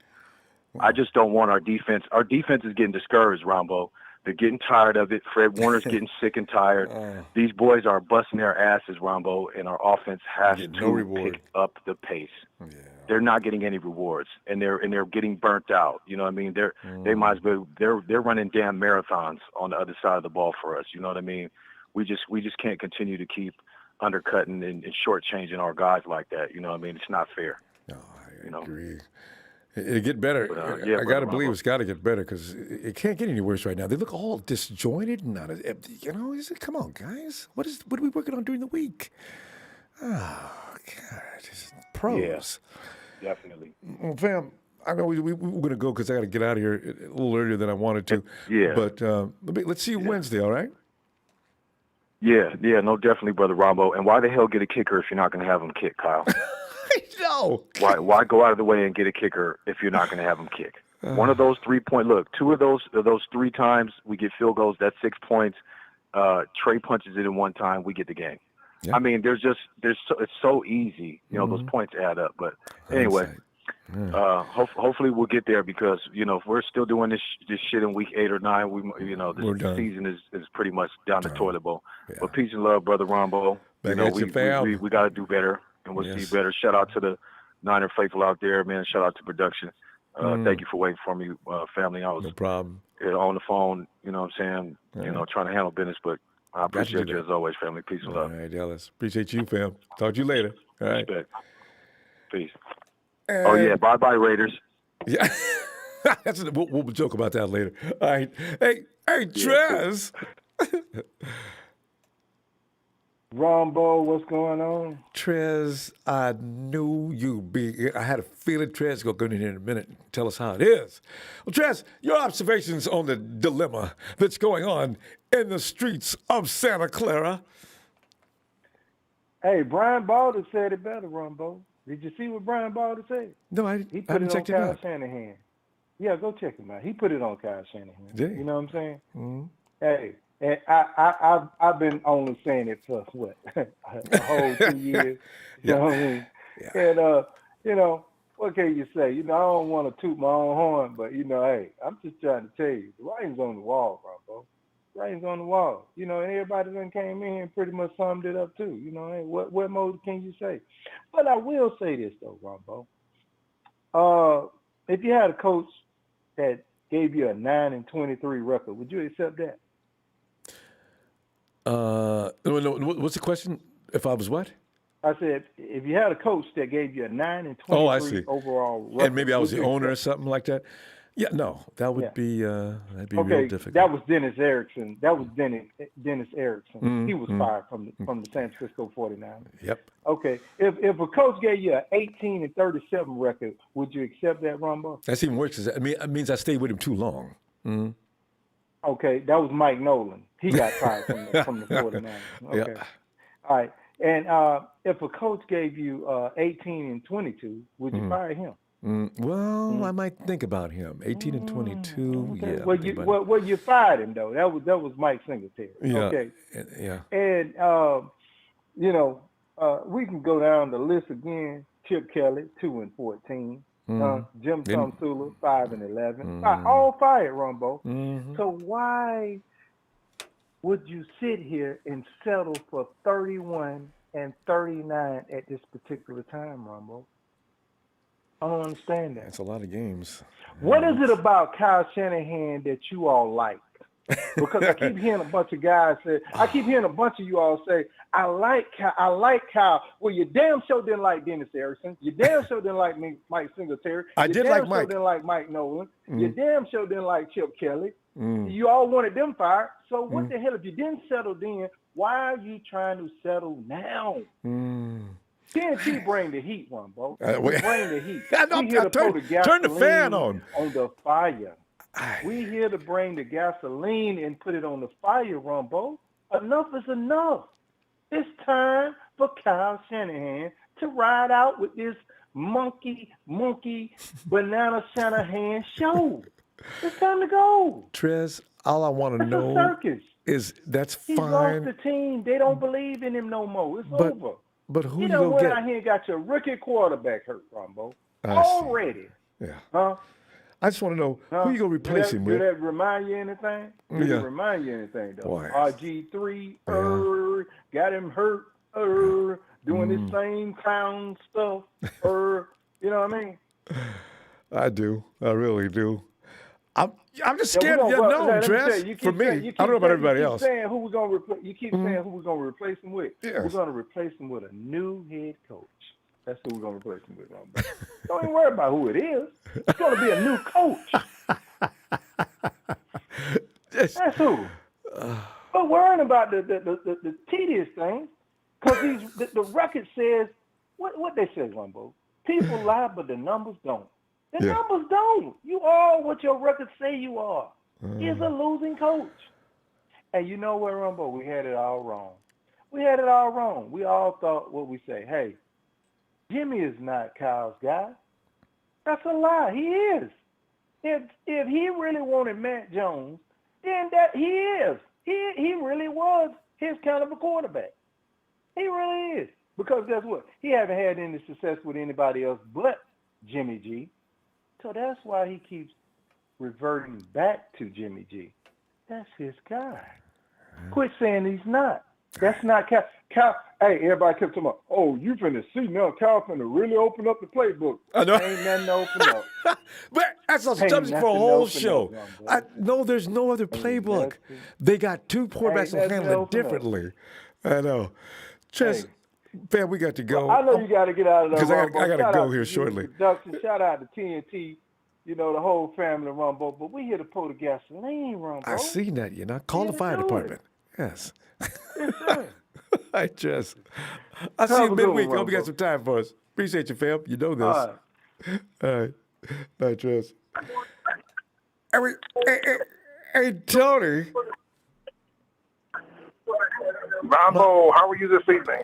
I just don't want our defense. Our defense is getting discouraged, Ronbo. They're getting tired of it. Fred Warner's getting sick and tired. These boys are busting their asses, Rombo, and our offense has to pick up the pace. Yeah. They're not getting any rewards, and they're getting burnt out. You know what I mean? They might as well. They're running damn marathons on the other side of the ball for us. You know what I mean? We just can't continue to keep undercutting and shortchanging our guys like that. You know what I mean? It's not fair. No, I agree. It'll get better. But, I got to believe it's got to get better because it can't get any worse right now. They look all disjointed and come on, guys. What are we working on during the week? Oh, God. Pros. Yeah, definitely. Well, fam, I know we're going to go because I got to get out of here a little earlier than I wanted to. Yeah. But let's see you Wednesday, all right? Yeah, no, definitely, Brother Ronbo. And why the hell get a kicker if you're not going to have him kick, Kyle? No. Why go out of the way and get a kicker if you're not going to have him kick? One of those 3-point. Look, 2 of those 3 times we get field goals. That's 6 points. Trey punches it in 1 time. We get the game. Yeah. I mean, it's so easy. You know, those points add up. But anyway, hopefully we'll get there because if we're still doing this shit in week 8 or 9, the season is pretty much down the toilet bowl. Yeah. But peace and love, Brother Ronbo. We got to do better. And we'll see better. Shout out to the Niner faithful out there, man. Shout out to production. Thank you for waiting for me, family. I was no problem on the phone, you know what I'm saying, trying to handle business, but I appreciate you as always, family. Peace and love. All right, Dallas. Appreciate you, fam. Talk to you later. All right. Respect. Peace. Oh, yeah. Bye-bye, Raiders. Yeah. We'll joke about that later. All right. Hey, Trez. Ronbo, what's going on? Trez, I knew you'd be. I had a feeling Trez will go in here in a minute and tell us how it is. Well, Trez, your observations on the dilemma that's going on in the streets of Santa Clara. Hey, Brian Balder said it better, Ronbo. Did you see what Brian Balder said? No, I haven't checked it out. Shanahan. Yeah, go check him out. He put it on Kyle Shanahan. Did he? You know what I'm saying? Mm-hmm. Hey. And I've been only saying it for what a whole 2 years. You know what I mean? Yeah. And what can you say? I don't want to toot my own horn, but hey, I'm just trying to tell you, the writing's on the wall, bro. Writing's on the wall. And everybody that came in and pretty much summed it up too. Hey, what more can you say? But I will say this though, Ronbo. If you had a coach that gave you a 9-23 record, would you accept that? No, what's the question? If I was what? I said, if you had a coach that gave you a 9-23 overall record, and maybe I was the owner or something like that. Yeah, no, that would be that'd be real difficult. That was Dennis Erickson. Dennis Erickson. Mm-hmm. He was fired from the San Francisco 49ers. Yep. Okay, if a coach gave you an 18-37 record, would you accept that, Ronbo? That's even worse. It means I stayed with him too long. Mm-hmm. Okay, that was Mike Nolan. He got fired from the 49ers. Okay. Yeah. All right. And if a coach gave you 18-22, would you fire him? I might think about him. 18-22. Okay. Yeah. Well, you fired him though. That was Mike Singletary. Yeah. Okay. Yeah. And we can go down the list again. Chip Kelly, 2-14. Jim Tomsula, 5-11. All fired, Ronbo. Mm-hmm. So why would you sit here and settle for 31-39 at this particular time, Ronbo? I don't understand that. That's a lot of games. What is it about Kyle Shanahan that you all like? Because I keep hearing a bunch of guys say, I keep hearing a bunch of you all say, I like Kyle. Well, you damn sure didn't like Dennis Erickson. You damn sure didn't like Mike Singletary. I did like Mike. You damn sure didn't like Mike Nolan. You damn sure didn't like Chip Kelly. You all wanted them fired. So what the hell? If you didn't settle then, why are you trying to settle now? TNT bring the heat, Ronbo. Bring the heat. We here to put the gasoline turn the fan on the fire. We here to bring the gasoline and put it on the fire, Ronbo. Enough is enough. It's time for Kyle Shanahan to ride out with this monkey banana Shanahan show. It's time to go. Trez, all I want to know is that's he fine. He lost the team. They don't believe in him no more. It's over. But who you you know gonna what? get? Out here got your rookie quarterback hurt, Ronbo. Already. Yeah. Huh? I just want to know who you gonna replace him with. Did that remind you anything? Did it remind you anything though? Boy. RG3, got him hurt, doing his same clown stuff, you know what I mean? I do. I really do. I'm just scared of the unknown, Dress. For me, I don't know about everybody else. You keep saying who we're going to replace. You keep saying who we're going to replace him with. Yes. We're going to replace him with a new head coach. That's who we're going to replace him with, Ronbo. Don't even worry about who it is. It's going to be a new coach. That's who. But worrying about the tedious things, because the record says what they say, Ronbo. People lie, but the numbers don't. The numbers don't. You are what your records say you are. He's a losing coach. And you know what, Ronbo? We had it all wrong. We all thought what we say. Hey, Jimmy is not Kyle's guy. That's a lie. He is. If he really wanted Matt Jones, then that he is. He really was his kind of a quarterback. He really is. Because guess what? He haven't had any success with anybody else but Jimmy G. So that's why he keeps reverting back to Jimmy G. That's his guy. Quit saying he's not. That's not Cal. Hey, everybody kept talking about, oh, you finna see now Cal finna really open up the playbook. I know. Ain't nothing to open up. But that's a subject for a whole show. No, there's no other playbook. They got two quarterbacks that handle it differently. I know. Tress, fam, we got to go. Well, I know you got to get out of there, because I got to go here shortly. Shout out to TNT, the whole family, Ronbo. But we here to pull the gasoline, Ronbo. I seen that, Call the fire department. Yes. Yes, sir. I just. I'll see you midweek. I hope you got some time for us. Appreciate you, fam. You know this. All right. Bye, Tress. Hey, Tony. Ronbo, how are you this evening?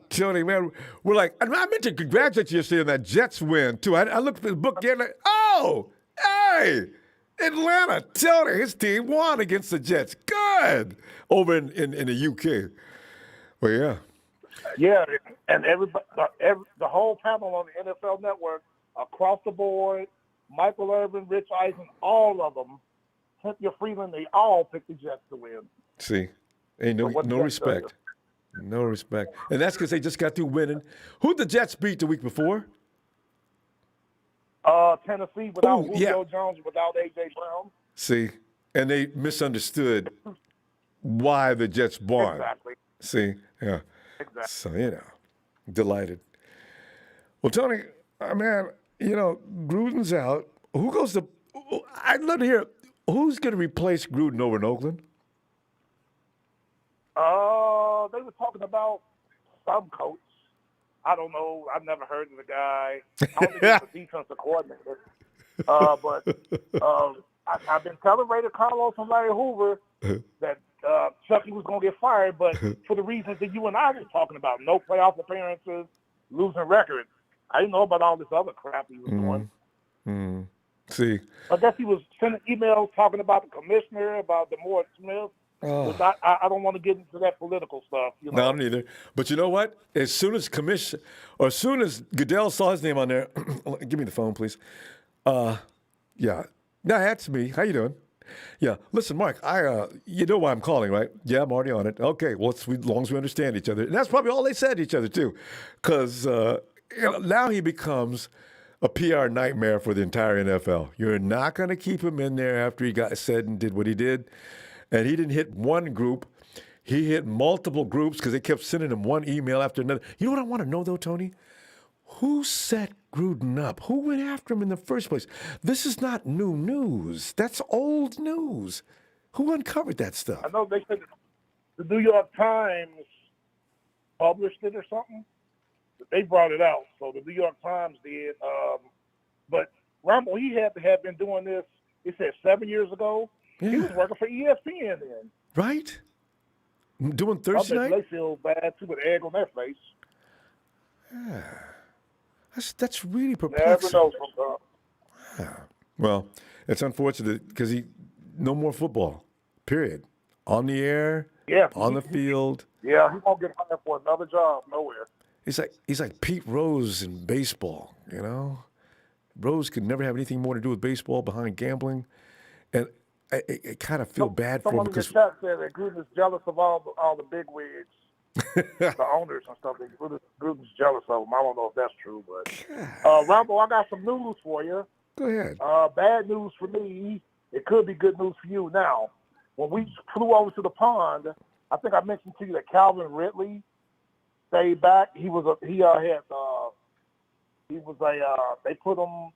Tony, man, we're like, I meant to congratulate you yesterday on that Jets win, too. I looked at the book again, like, oh, hey, Atlanta, Tony, his team won against the Jets. Good. Over in the UK. Well, yeah. Yeah, and everybody, the whole panel on the NFL Network, across the board, Michael Irvin, Rich Eisen, all of them, Cynthia Freeland, they all picked the Jets to win. See, ain't no respect. No respect. And that's because they just got through winning. Who'd the Jets beat the week before? Tennessee without Julio Jones, without A.J. Brown. See, and they misunderstood why the Jets won. Exactly. See, yeah. Exactly. So, delighted. Well, Tony, man, Gruden's out. Who goes to – I'd love to hear who's going to replace Gruden over in Oakland? They were talking about some coach. I don't know. I've never heard of the guy. I don't think he's a defensive coordinator. But I've been telling Ray Carlos and Larry Hoover that Chucky was going to get fired, but for the reasons that you and I were talking about, no playoff appearances, losing records. I didn't know about all this other crap he was doing. Mm-hmm. See. I guess he was sending emails talking about the commissioner, about DeMore Smith. Oh. I don't want to get into that political stuff. No, I don't either. But you know what? As soon as Goodell saw his name on there, give me the phone, please. Yeah. No, that's me. How you doing? Yeah. Listen, Mark, you know why I'm calling, right? Yeah, I'm already on it. Okay. Well, as long as we understand each other. And that's probably all they said to each other, too. Because now he becomes a PR nightmare for the entire NFL. You're not going to keep him in there after he got said and did what he did. And he didn't hit one group. He hit multiple groups because they kept sending him one email after another. You know what I want to know, though, Tony? Who set Gruden up? Who went after him in the first place? This is not new news. That's old news. Who uncovered that stuff? I know they said the New York Times published it or something. They brought it out. So the New York Times did. But Ronbo, he had to have been doing this, he said 7 years ago. Yeah. He was working for ESPN then. Right? Doing Thursday night? They feel bad, too, with egg on their face. Yeah. That's really perplexing. Never know sometimes. Yeah. Well, it's unfortunate because no more football, period. On the air, on the field. Yeah, he won't get hired for another job nowhere. He's like Pete Rose in baseball, Rose could never have anything more to do with baseball behind gambling. And I kind of feel bad for him because someone in the chat said that Gruden is jealous of all the big wigs, the owners and stuff. Gruden's jealous of them. I don't know if that's true, but Ronbo, I got some news for you. Go ahead. Bad news for me. it could be good news for you. Now, when we flew over to the pond, I think I mentioned to you that Calvin Ridley stayed back. They put him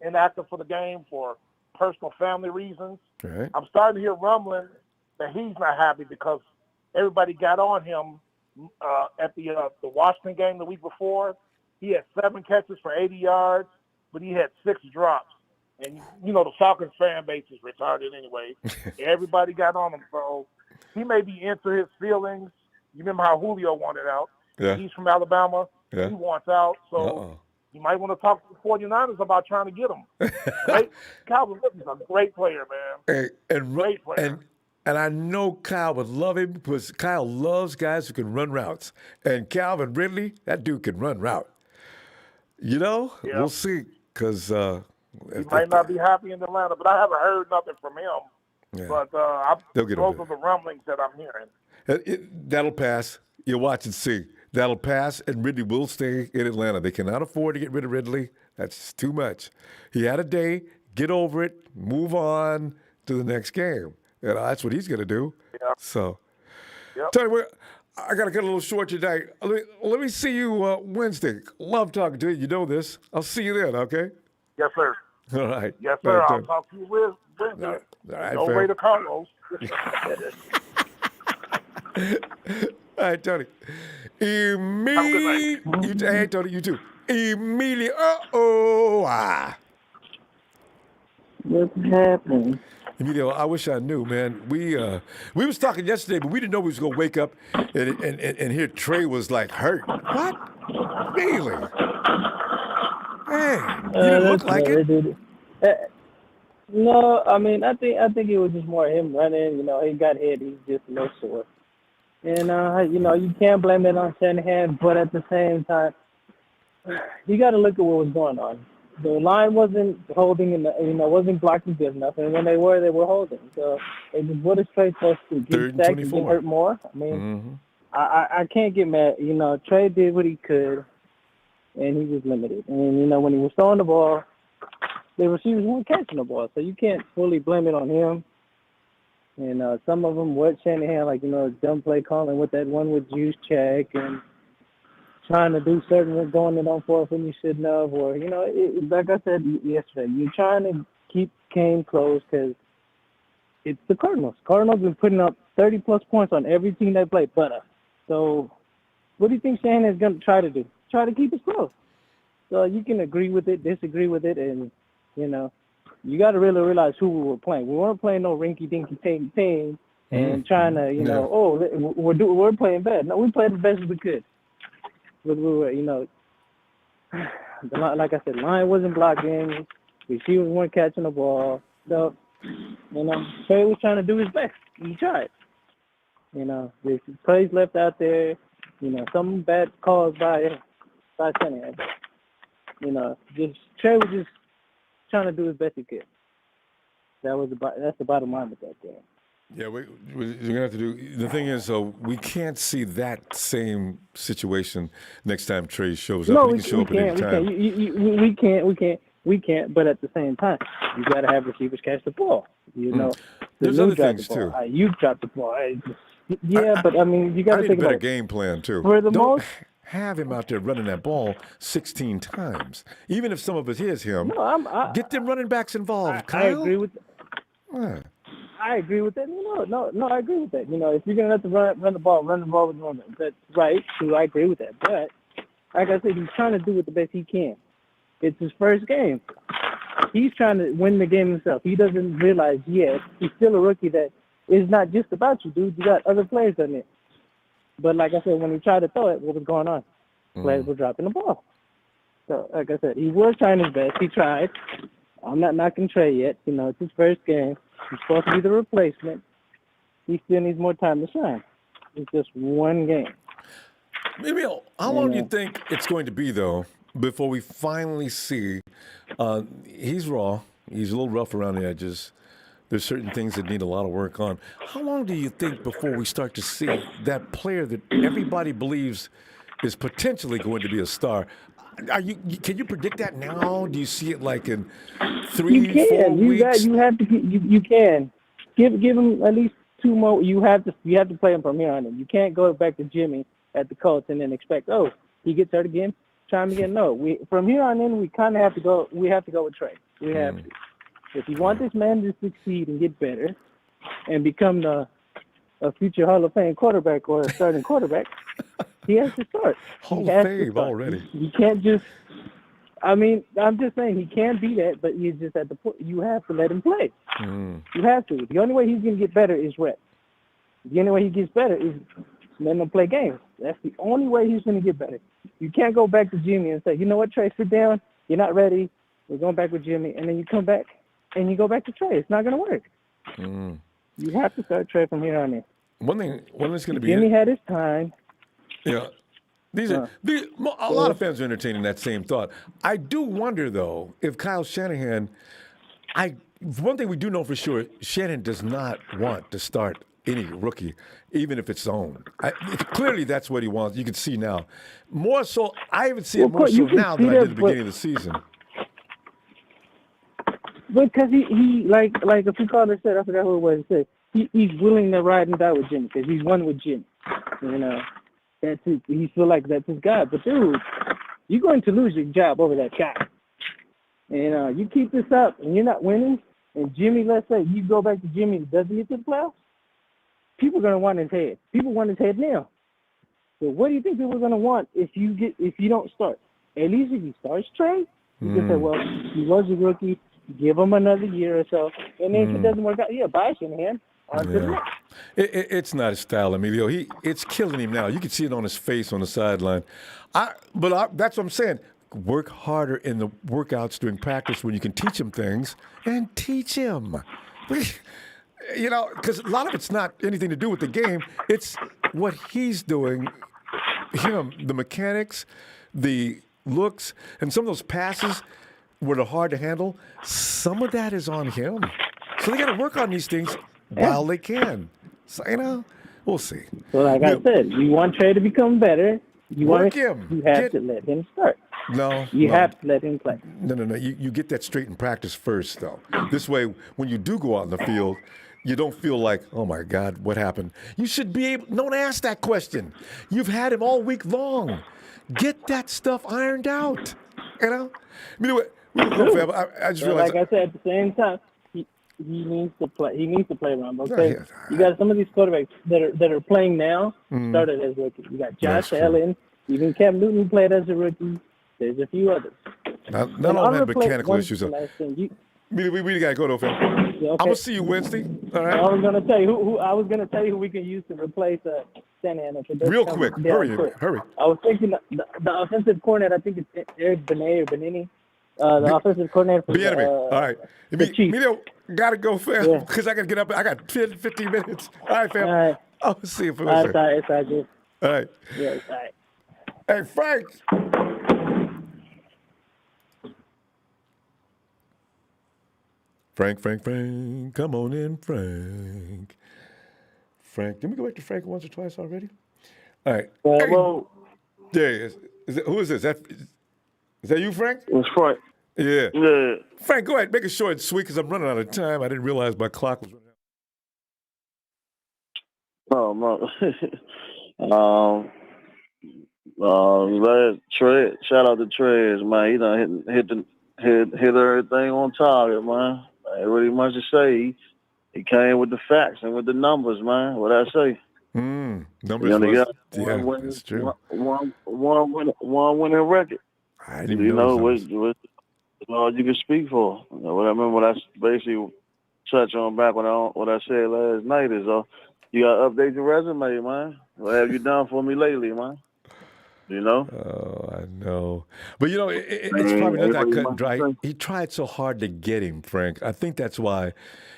inactive for the game for personal family reasons. Right. I'm starting to hear rumbling that he's not happy because everybody got on him at the Washington game the week before. He had 7 catches for 80 yards, but he had 6 drops. And, the Falcons fan base is retarded anyway. Everybody got on him, so he may be into his feelings. You remember how Julio wanted out? Yeah. He's from Alabama. Yeah. He wants out, so you might want to talk to the 49ers about trying to get him. Calvin Ridley's a great player, man. Great player. And I know Kyle would love him because Kyle loves guys who can run routes. And Calvin Ridley, that dude can run route. We'll see because he might not be happy in Atlanta, but I haven't heard nothing from him. Yeah. But those are the rumblings that I'm hearing. That'll pass. You'll watch and see. That'll pass, and Ridley will stay in Atlanta. They cannot afford to get rid of Ridley. That's too much. He had a day. Get over it. Move on to the next game. That's what he's going to do. Yeah. So, Tony, I got to cut a little short today. Let me see you Wednesday. Love talking to you. You know this. I'll see you then, okay? Yes, sir. All right. Yes, sir. I'll talk to you Wednesday. All right, no way to Cardinals. All right, Tony. Hey, Tony, you too. Emilio. What's happening? Emilio, I wish I knew, man. We was talking yesterday, but we didn't know we was gonna wake up and hear Trey was like hurt. What? Really? Hey, you didn't look like it. No, I mean, I think it was just more him running. He got hit. He's just a little sore. And, you can't blame it on Shanahan, but at the same time, you got to look at what was going on. The line wasn't holding, wasn't blocking good enough. And when they were holding. So what is Trey supposed to do? Get sacked and get hurt more? I mean, I can't get mad. Trey did what he could, and he was limited. And, when he was throwing the ball, the receivers weren't catching the ball. So you can't fully blame it on him. And some of them, what Shanahan, dumb play calling with that one with juice check and trying to do certain going it on fourth when you shouldn't have. Or, like I said yesterday, you're trying to keep game close because it's the Cardinals. Cardinals been putting up 30-plus points on every team they play but us. So what do you think Shanahan is going to try to do? Try to keep it close. So you can agree with it, disagree with it, and, you got to really realize who we were playing. We weren't playing no rinky-dinky team and trying to, we're playing bad. No, we played the best as we could. But we were, like I said, line wasn't blocking. Receivers weren't catching the ball. So, Trey was trying to do his best. He tried. There's plays left out there. Some bad calls by Shanahan. Trey was just trying to do his best he could. That's the bottom line with that game. Yeah, we're gonna have to do. The thing is, we can't see that same situation next time Trey shows up. No, he can show up at any time. We can't. But at the same time, you got to have receivers catch the ball. There's other things too. You've dropped the ball. But I mean, you got to think about about a game plan too. For the Don't most. Have him out there running that ball 16 times, even if some of it is him. No, get them running backs involved. I agree with that. I agree with that. No, I agree with that. If you're gonna have to run the ball with Ronbo. That's right. So I agree with that. But like I said, he's trying to do it the best he can. It's his first game. He's trying to win the game himself. He doesn't realize yet he's still a rookie. That it's not just about you, dude. You got other players on it. But like I said, when he tried to throw it, what was going on? Players were dropping the ball. So, like I said, he was trying his best. He tried. I'm not knocking Trey yet. It's his first game. He's supposed to be the replacement. He still needs more time to shine. It's just one game. Maybe how long do you think it's going to be, though, before we finally see he's raw. He's a little rough around the edges. There's certain things that need a lot of work on. How long do you think before we start to see that player that everybody believes is potentially going to be a star? Can you predict that now? Do you see it like in You 3, 4 can. weeks? You have to. You can give him at least 2 more. You have to play him from here on in. You can't go back to Jimmy at the Colts and then expect, oh, he gets hurt again, try him again. No, from here on in, we kind of have to go. We have to go with Trey. We have to. If you want this man to succeed and get better, and become a future Hall of Fame quarterback or a starting quarterback, he has to start. Hall of Fame already. You can't just. I mean, I'm just saying he can be that, but he's just at the point. You have to let him play. You have to. The only way he's going to get better is reps. The only way he gets better is letting him play games. That's the only way he's going to get better. You can't go back to Jimmy and say, you know what, Trey, sit down. You're not ready. We're going back with Jimmy, and then you come back and you go back to Trey. It's not going to work. You have to start Trey from here on in. One thing that's going to be Jimmy had his time. Yeah. A lot of fans are entertaining that same thought. I do wonder, though, if Kyle Shanahan, one thing we do know for sure, Shanahan does not want to start any rookie, even if it's own. Clearly, that's what he wants. You can see now. More so, I even see it more so now than I did at the beginning of the season. Because he like a few callers said, I forgot who it was, said, he's willing to ride and die with Jimmy because he's one with Jimmy. You know, that's his, he feel like that's his guy. But dude, you're going to lose your job over that guy. And you keep this up and you're not winning. And Jimmy, let's say you go back to Jimmy and doesn't get to the playoffs, people are going to want his head. People want his head now. So what do you think people are going to want if you don't start? At least if he starts Trey, you can say, well, he was a rookie. Give him another year or so, and then if it doesn't work out, bye, Shanahan. On to the next. It's not his style, Emilio. It's killing him now. You can see it on his face on the sideline. But that's what I'm saying. Work harder in the workouts during practice when you can teach him things, and teach him. You know, because a lot of it's not anything to do with the game. It's what he's doing, the mechanics, the looks, and some of those passes were hard to handle. Some of that is on him. So they got to work on these things while they can. So, we'll see. So like I said, you want Trey to become better. You have to let him start. You have to let him play. No. You get that straight in practice first, though. This way, when you do go out in the field, you don't feel like, oh, my God, what happened? You should be able – don't ask that question. You've had him all week long. Get that stuff ironed out, I just realized. Like I said, at the same time, he needs to play. He needs to play Ronbo. Okay? You got some of these quarterbacks that are playing now started as rookies. You got Josh Allen, even Cam Newton played as a rookie. There's a few others. Not all have mechanical issues. We gotta go though, fam. Yeah, okay. I'm gonna see you Wednesday. All right. I was gonna tell you who we can use to replace Shanahan. Real quick, hurry. I was thinking the offensive coordinator. I think it's Eric Benini. The offensive coordinator for the all right. Emilio, gotta go, fam, because I gotta get up. I got 15 minutes. All right, fam. All right. I'll see you for Wednesday. It's all good. All right. Yeah, it's all right. Hey, Frank. Frank, come on in, Frank. Did we go back to Frank once or twice already? All right. Well, who is this? Is that you, Frank? It's Frank. Yeah. Yeah. Frank, go ahead. Make it short and sweet because I'm running out of time. I didn't realize my clock was running out. Trey, shout out to Trey, man. He done hit everything on target, man. Ain't really much to say. He came with the facts and with the numbers, man. What I say? Numbers. That's true. One winning record. I didn't even know what all you can speak for. What I remember, what I basically touched on back what I said last night is, you got to update your resume, man. What have you done for me lately, man? Oh, I know. But, it's probably not that cut and dry. He tried so hard to get him, Frank. I think that's why.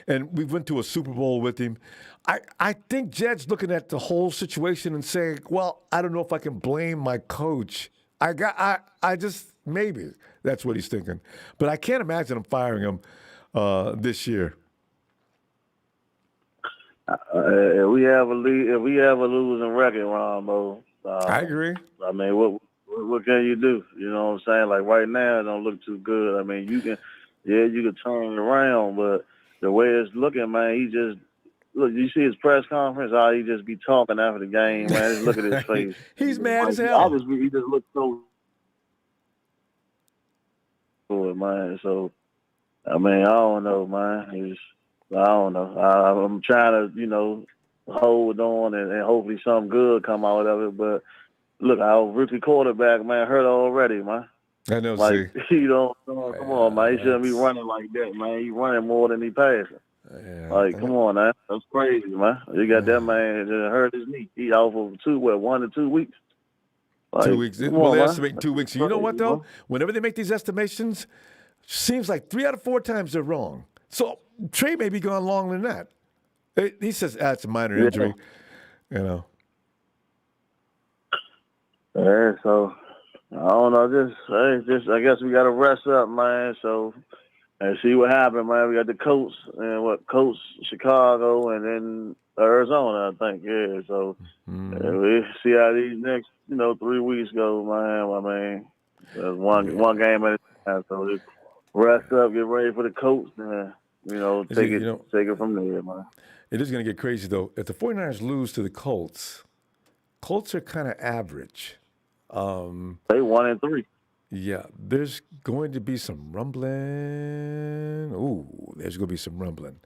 And we went to a Super Bowl with him. I think Jed's looking at the whole situation and saying, well, I don't know if I can blame my coach. I just, maybe that's what he's thinking. But I can't imagine him firing him this year. If we have a losing record, Ronbo, I agree. I mean, what what can you do? You know what I'm saying? Like right now, it don't look too good. I mean, you can turn it around, but the way it's looking, man, he just look. You see his press conference? How he just be talking after the game, man. Just look at his face. He's mad as Like, hell. Obviously, he just looks so good, man. So I mean, I don't know, man. I don't know. I'm trying to, hold on and hopefully something good come out of it. But look, our rookie quarterback, man, hurt already, man. I know, Like, come on, man. He shouldn't be running like that, man. He running more than he passing. Like, come on, man. That's crazy, man. You got that man that hurt his knee. He out for 1 to 2 weeks. Like, 2 weeks. come Well, on, they're man. estimating 2 weeks. You know what, though? Whenever they make these estimations, seems like 3 out of 4 times they're wrong. So Trey may be gone longer than that. He says, it's a minor injury, Yeah, so I don't know. I guess we got to rest up, man. So and see what happened, man. We got the Colts and Colts, Chicago, and then Arizona, I think. Yeah. So we see how these next 3 weeks go, man. I mean, there's one game at a time. So just rest up, get ready for the Colts, and take it from there, man. It is going to get crazy, though. If the 49ers lose to the Colts are kind of average. They 1-3. Yeah, there's going to be some rumbling. Ooh, there's going to be some rumbling.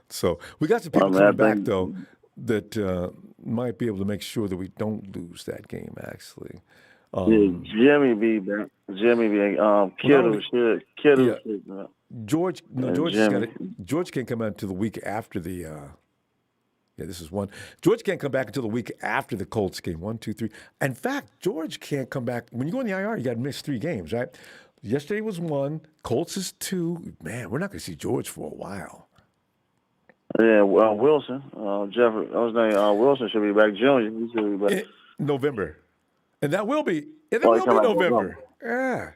So we got some people coming back, though, that might be able to make sure that we don't lose that game, actually. Jimmy be back. Kittle should. George can't come out until the week after the. This is one. George can't come back until the week after the Colts game. 1, 2, 3. In fact, George can't come back. When you go in the IR, you got to miss 3 games, right? Yesterday was 1. Colts is 2. Man, we're not going to see George for a while. Yeah, Wilson. Wilson should be back. Junior, he should be back. November. And that will be. And that will be November. Yeah.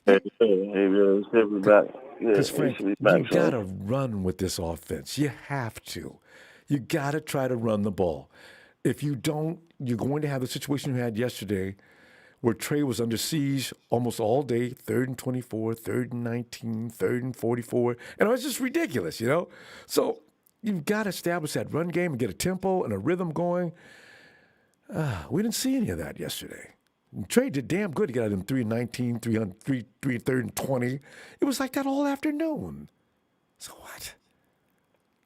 He should be back. Because, Frank, you got to run with this offense. You have to. You got to try to run the ball. If you don't, you're going to have the situation you had yesterday where Trey was under siege almost all day, 3rd and 24, 3rd and 19, 3rd and 44. And it was just ridiculous, So you've got to establish that run game and get a tempo and a rhythm going. We didn't see any of that yesterday. And Trey did damn good to get out of them 3 and 19, 3rd and 20. It was like that all afternoon. So what?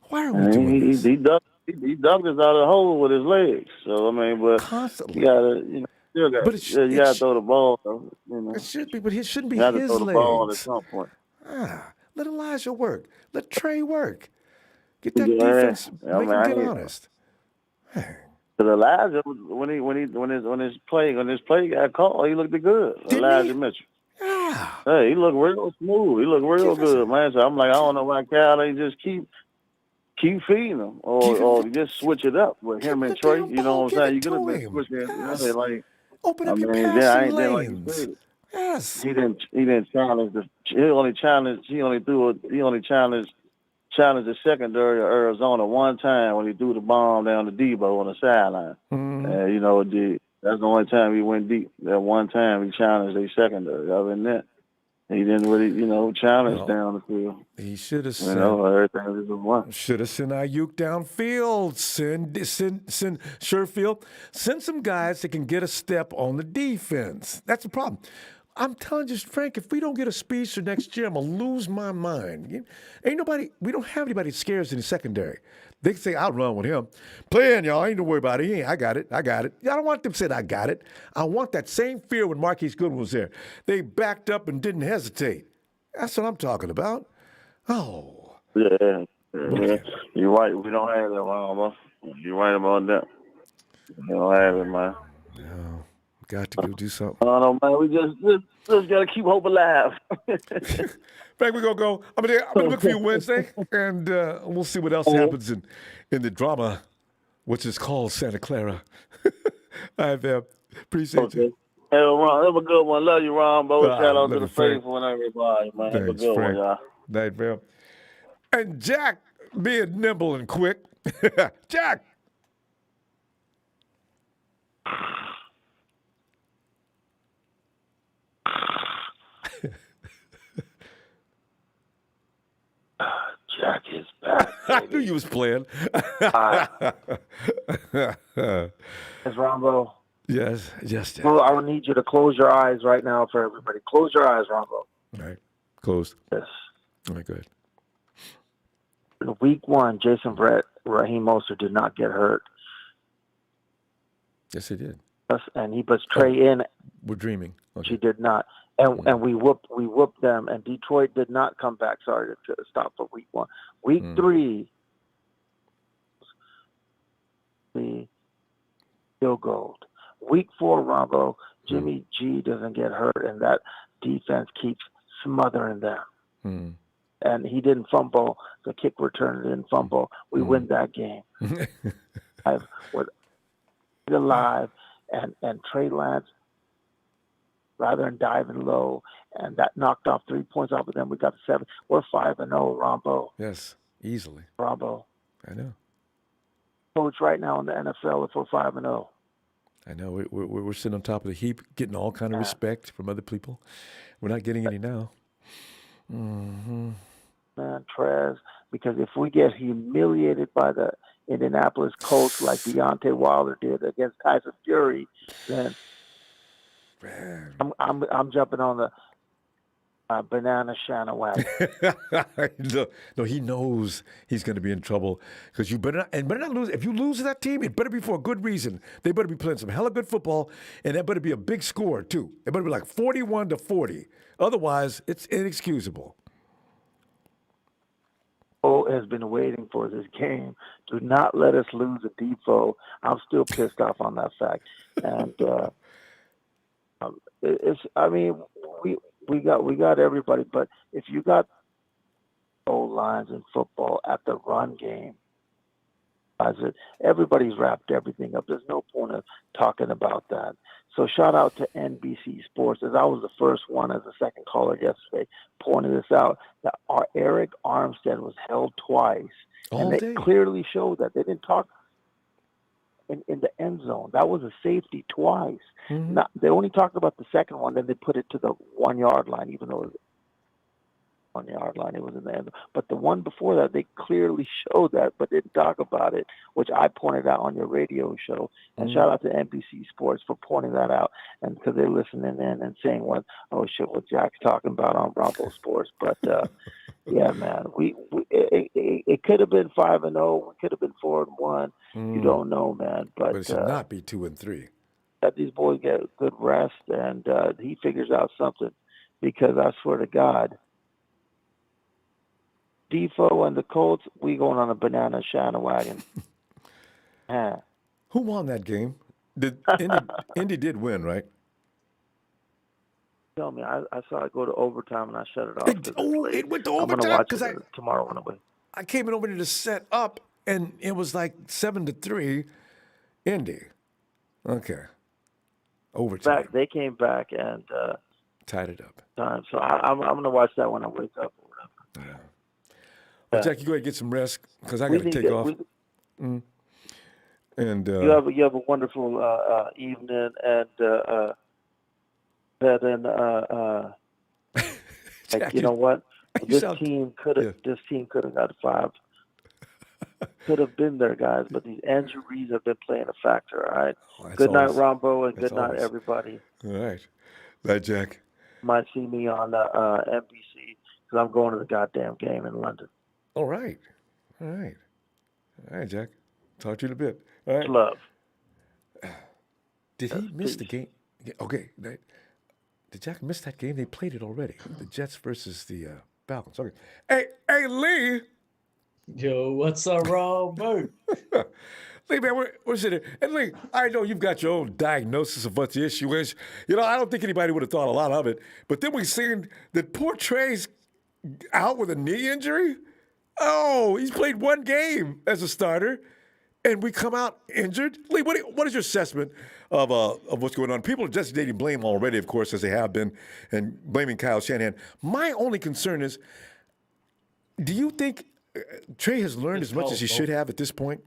Why are we doing this? He ducked us out of the hole with his legs. So I mean, but constantly, you gotta, you gotta throw the ball. It should be, but it shouldn't be you his throw legs. The ball at some point. Let Elijah work. Let Trey work. Get that defense. Make him get honest. Because Elijah, when his play got called, he looked good. Elijah Mitchell. Yeah. Hey, he looked real smooth. He looked real good, man. So I'm like, I don't know why Cal they just keep feeding him or just switch it up with him and Trey. You know what I'm saying? You could have been switching. Like, open up your passing lanes. Yes. He didn't challenge he only challenged the secondary of Arizona one time when he threw the bomb down to Debo on the sideline. And that's the only time he went deep. That one time he challenged a secondary. Other than that, he didn't really, challenge down the field. He should have sent. Everything was one. Should have sent Ayuk downfield. Send Sherfield. Send some guys that can get a step on the defense. That's the problem. I'm telling you, Frank, if we don't get a speedster next year, I'm going to lose my mind. We don't have anybody that scares in the secondary. They can say, I'll run with him. Playing, y'all. Ain't to worry about it. I got it. I don't want them to say, I got it. I want that same fear when Marquise Goodwin was there. They backed up and didn't hesitate. That's what I'm talking about. Oh. Yeah. You're right. We don't have that, Ronbo. You're right about that. We don't have it, man. No. Got to go do something. I don't know, man. We just got to keep hope alive. Frank, we're going to go. I'm going to look for you Wednesday, and we'll see what else happens in the drama, which is called Santa Clara. All right, man. Appreciate you. Hey, Ron, have a good one. Love you, Ronbo. Shout out to the faithful and everybody, man. Have a good one, y'all. Night, man. And Jack being nimble and quick. Jack. Jack is back. I knew you was playing. Yes, Ronbo. Yes, Jack. Well, I would need you to close your eyes right now for everybody. Close your eyes, Ronbo. All right. Closed. Yes. All right, good. In week 1, Jason Brett, Raheem Mostert did not get hurt. Yes, he did. And he puts Trey in. We're dreaming. Okay. She did not. And we whooped them. And Detroit did not come back. Sorry to stop for week 1. Week 3, the field goal. Week 4, Ronbo, Jimmy G doesn't get hurt, and that defense keeps smothering them. And he didn't fumble. The kick return didn't fumble. We win that game. We're alive, and Trey Lance, rather than diving low, and that knocked off 3 points off of them. We got 7. We're 5-0, Ronbo. Yes, easily. Ronbo. I know. Coach right now in the NFL if we're 5-0. I know. We're sitting on top of the heap, getting all kind of respect from other people. We're not getting any now. Man, Trez, because if we get humiliated by the Indianapolis Colts like Deontay Wilder did against Tyson Fury, then I'm jumping on the banana Shanna wagon. No, he knows he's going to be in trouble because you better not lose. If you lose to that team, it better be for a good reason. They better be playing some hella good football, and that better be a big score too. It better be like 41-40. Otherwise, it's inexcusable. Has been waiting for this game. Do not let us lose a Defoe. I'm still pissed off on that fact. And we got everybody, but if you got old lines in football at the run game, everybody's wrapped everything up. There's no point of talking about that. So shout out to NBC Sports, as I was the first one as a second caller yesterday, pointing this out, that our Eric Armstead was held twice. And they clearly showed that. They didn't talk in the end zone. That was a safety twice. They only talked about the second one, then they put it to the 1 yard line, even though it was 1 yard line, it was in the end. But the one before that, they clearly showed that, but didn't talk about it, which I pointed out on your radio show. And shout out to NBC Sports for pointing that out, and because they're listening in and saying what Jack's talking about on Ronbo Sports. But yeah, man, it could have been 5-0, we could have been 4-1. You don't know, man. But it should not be 2-3. That these boys get good rest, and he figures out something, because I swear to God, Defoe and the Colts, we going on a banana Shanna wagon. Who won that game? Indy did win, right? Tell me, I saw it go to overtime and I shut it off. It went to overtime? I'm going to watch it tomorrow when I win. I came in over there to set up, and it was like 7-3, Indy. Okay. Overtime. They came back and tied it up. So I'm going to watch that when I wake up or whatever. Yeah. Well, Jack, you go ahead and get some rest because I got to take off. And you have a wonderful evening, and then Jack, you know what? This team could have got 5. Could have been there, guys, but these injuries have been playing a factor. All right. Good night, Ronbo, and good night, everybody. All right. Night, Jack. Might see me on NBC because I'm going to the goddamn game in London. All right. All right, Jack. Talk to you in a bit. All right. Love. Did he miss the game? Okay. Did Jack miss that game? They played it already. The Jets versus the Falcons. Okay. Hey, Lee. Yo, what's up, Ronbo? Lee, man, we're sitting here. And Lee, I know you've got your own diagnosis of what the issue is. You know, I don't think anybody would have thought a lot of it. But then we seen that poor Trey's out with a knee injury. Oh, he's played one game as a starter, and we come out injured. Lee, what is your assessment of what's going on? People are just dating blame already, of course, as they have been, and blaming Kyle Shanahan. My only concern is, do you think Trey has learned as much as he should have at this point?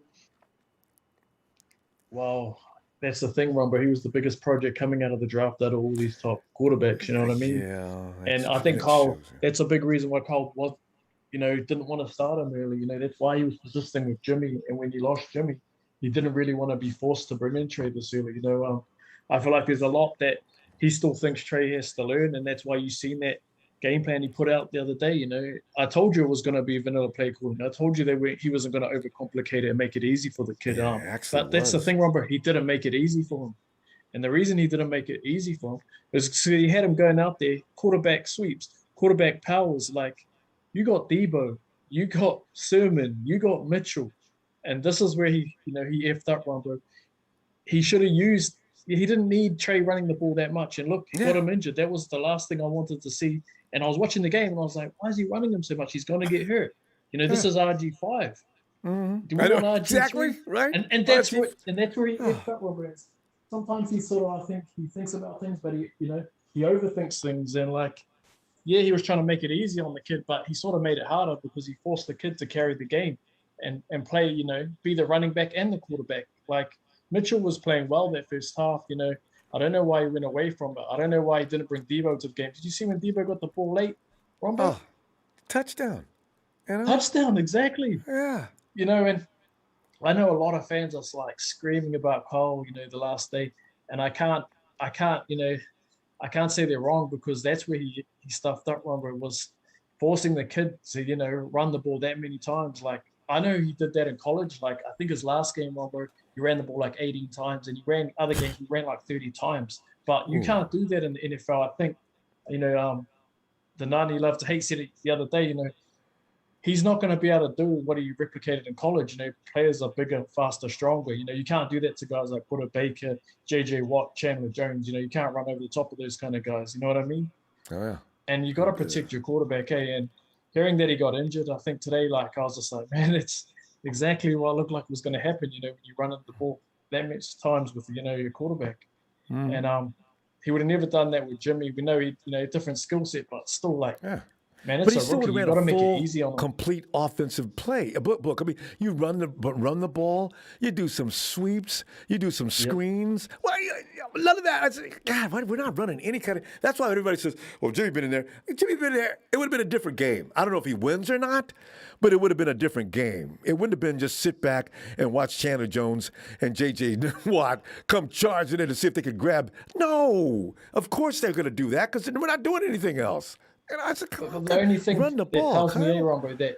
Well, that's the thing, Ron, but he was the biggest project coming out of the draft out of all these top quarterbacks, you know what I mean? Yeah. And I think Kyle, that's a big reason why Kyle didn't want to start him early. That's why he was persisting with Jimmy. And when he lost Jimmy, he didn't really want to be forced to bring in Trey this early. I feel like there's a lot that he still thinks Trey has to learn, and that's why you've seen that game plan he put out the other day. I told you it was going to be vanilla play calling. I told you that he wasn't going to overcomplicate it and make it easy for the kid. But that's the thing, Robert. He didn't make it easy for him. And the reason he didn't make it easy for him is because he had him going out there, quarterback sweeps, quarterback powers. Like, you got Debo, you got Sermon, you got Mitchell. And this is where he effed up, Ronbo. He should have used – he didn't need Trey running the ball that much. And look, he got him injured. That was the last thing I wanted to see. And I was watching the game, and I was like, why is he running him so much? He's going to get hurt. This is RG5. Mm-hmm. Do we want RG3? Exactly, right? And that's where he effed up, Robert. Sometimes he I think he thinks about things, but he overthinks things. And he was trying to make it easy on the kid, but he sort of made it harder because he forced the kid to carry the game and play, be the running back and the quarterback. Like, Mitchell was playing well that first half. I don't know why he went away from it. I don't know why he didn't bring Debo to the game. Did you see when Debo got the ball late, Ronbo? Oh, touchdown. Touchdown, exactly. Yeah. And I know a lot of fans are screaming about Kyle, the last day, and I can't say they're wrong, because that's where he stuffed up. Ronbo was forcing the kid to run the ball that many times. Like, I know he did that in college. Like, I think his last game, Ronbo, he ran the ball 18 times, and other games he ran 30 times. But you can't do that in the NFL. I think the 90 Love to Hate said it the other day. He's not going to be able to do what he replicated in college. Players are bigger, faster, stronger. You can't do that to guys like Buda Baker, J.J. Watt, Chandler Jones. You can't run over the top of those kind of guys. You know what I mean? Oh, yeah. And you got to protect your quarterback, And hearing that he got injured, I think today, I was just like, man, it's exactly what looked like was going to happen, when you run into the ball that much times with, your quarterback. Mm. And he would have never done that with Jimmy. We know he, different skill set, but still, man, it's but he a still rookie. would You have got ran to a make full, it easy on him. complete offensive play. A book. I mean, you run the ball. You do some sweeps. You do some screens. Well, none of that. I say, God, we're not running any kind of. That's why everybody says, "Well, Jimmy been in there. Jimmy been in there." It would have been a different game. I don't know if he wins or not, but it would have been a different game. It wouldn't have been just sit back and watch Chandler Jones and J.J. Watt come charging in to see if they could grab. No, of course they're going to do that, because we're not doing anything else. And I said, The only thing run the that ball, tells me, Kyle. Ronbo, that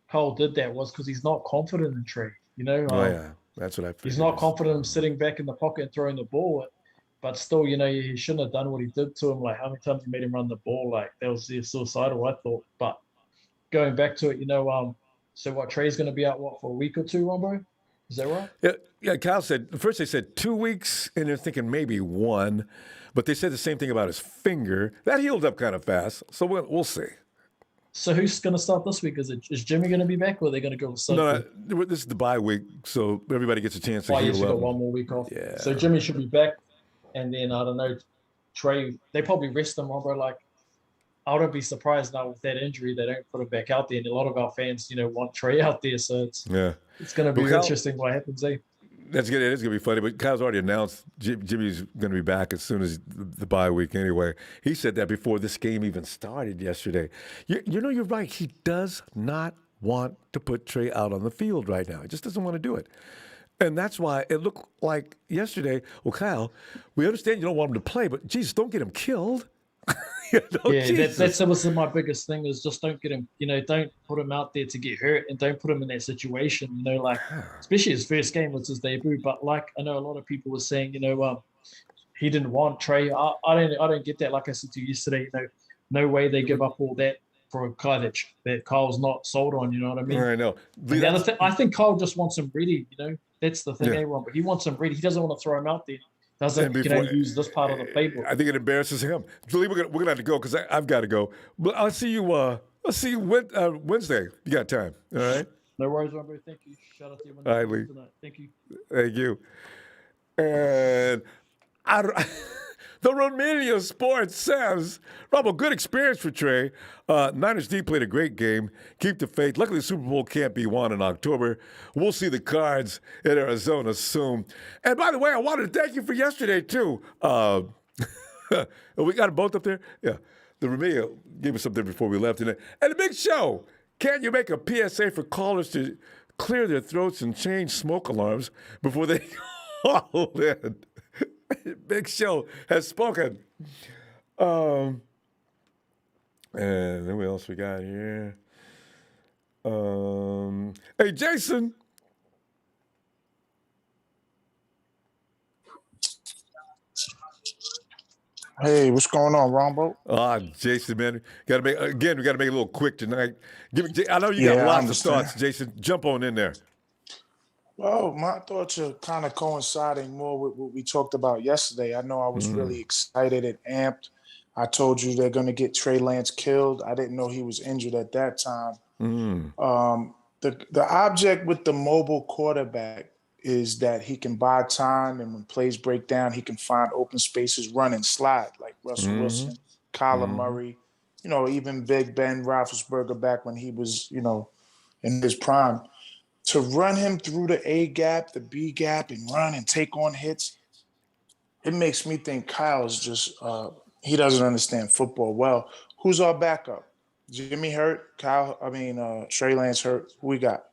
Cole did that was because he's not confident in Trey. Oh, yeah. That's what I figured. He's not confident in sitting back in the pocket and throwing the ball. But still, he shouldn't have done what he did to him. Like, how many times he made him run the ball? Like, that was suicidal, I thought. But going back to it, so what, Trey's going to be out, for a week or two, Ronbo? Is that right? Yeah, Kyle said, first they said 2 weeks, and they're thinking maybe 1. But they said the same thing about his finger. That healed up kind of fast, so we'll see. So who's going to start this week? Is Jimmy going to be back, or are they going to go with something? No, this is the bye week, so everybody gets a chance to Why you heal got up. one more week off? Yeah. So Jimmy should be back, and then I don't know, Trey. They probably rest him, Ronbo. Like, I wouldn't be surprised now with that injury they don't put him back out there, and a lot of our fans, want Trey out there. So it's going to be interesting what happens. That's good. It is going to be funny. But Kyle's already announced Jimmy's going to be back as soon as the bye week anyway. He said that before this game even started yesterday. You're right. He does not want to put Trey out on the field right now. He just doesn't want to do it. And that's why it looked like yesterday, well, Kyle, we understand you don't want him to play, but, Jesus, don't get him killed. That's my biggest thing is just don't get him, don't put him out there to get hurt, and don't put him in that situation, especially his first game was his debut. But I know a lot of people were saying, he didn't want Trey. I don't get that. Like I said to you yesterday, no way they give up all that for a guy that Kyle's not sold on. You know what I mean? I know. The other thing, I think Kyle just wants him ready. That's the thing, Ron. But he wants him ready. He doesn't want to throw him out there. Doesn't use this part of the playbook. I think it embarrasses him. Julie, we're gonna have to go because I've got to go. But I'll see you. Wednesday. You got time? All right. No worries, Ronbo. Thank you. Shout out to you. All right, Lee. Tonight. Thank you. Thank you. And the Romania Sports says, Ronbo, good experience for Trey. Niners D played a great game. Keep the faith. Luckily, the Super Bowl can't be won in October. We'll see the Cards in Arizona soon. And by the way, I wanted to thank you for yesterday, too. We got them both up there? Yeah. The Romania gave us something before we left. And the big show Can't you make a PSA for callers to clear their throats and change smoke alarms before they call in? Big Show has spoken. And then what else we got here? Hey, Jason. Hey, what's going on, Ronbo? Jason, man, we got to make it a little quick tonight. I know you got Yeah, I lots of understand. thoughts, Jason. Jump on in there. Well, my thoughts are kind of coinciding more with what we talked about yesterday. I know I was really excited and amped. I told you they're going to get Trey Lance killed. I didn't know he was injured at that time. The object with the mobile quarterback is that he can buy time, and when plays break down, he can find open spaces, run and slide like Russell Wilson, Kyler Murray, even Big Ben Roethlisberger back when he was, in his prime. To run him through the A gap, the B gap, and run and take on hits, it makes me think Kyle's just he doesn't understand football well. Who's our backup? Jimmy hurt. Trey Lance hurt. Who we got?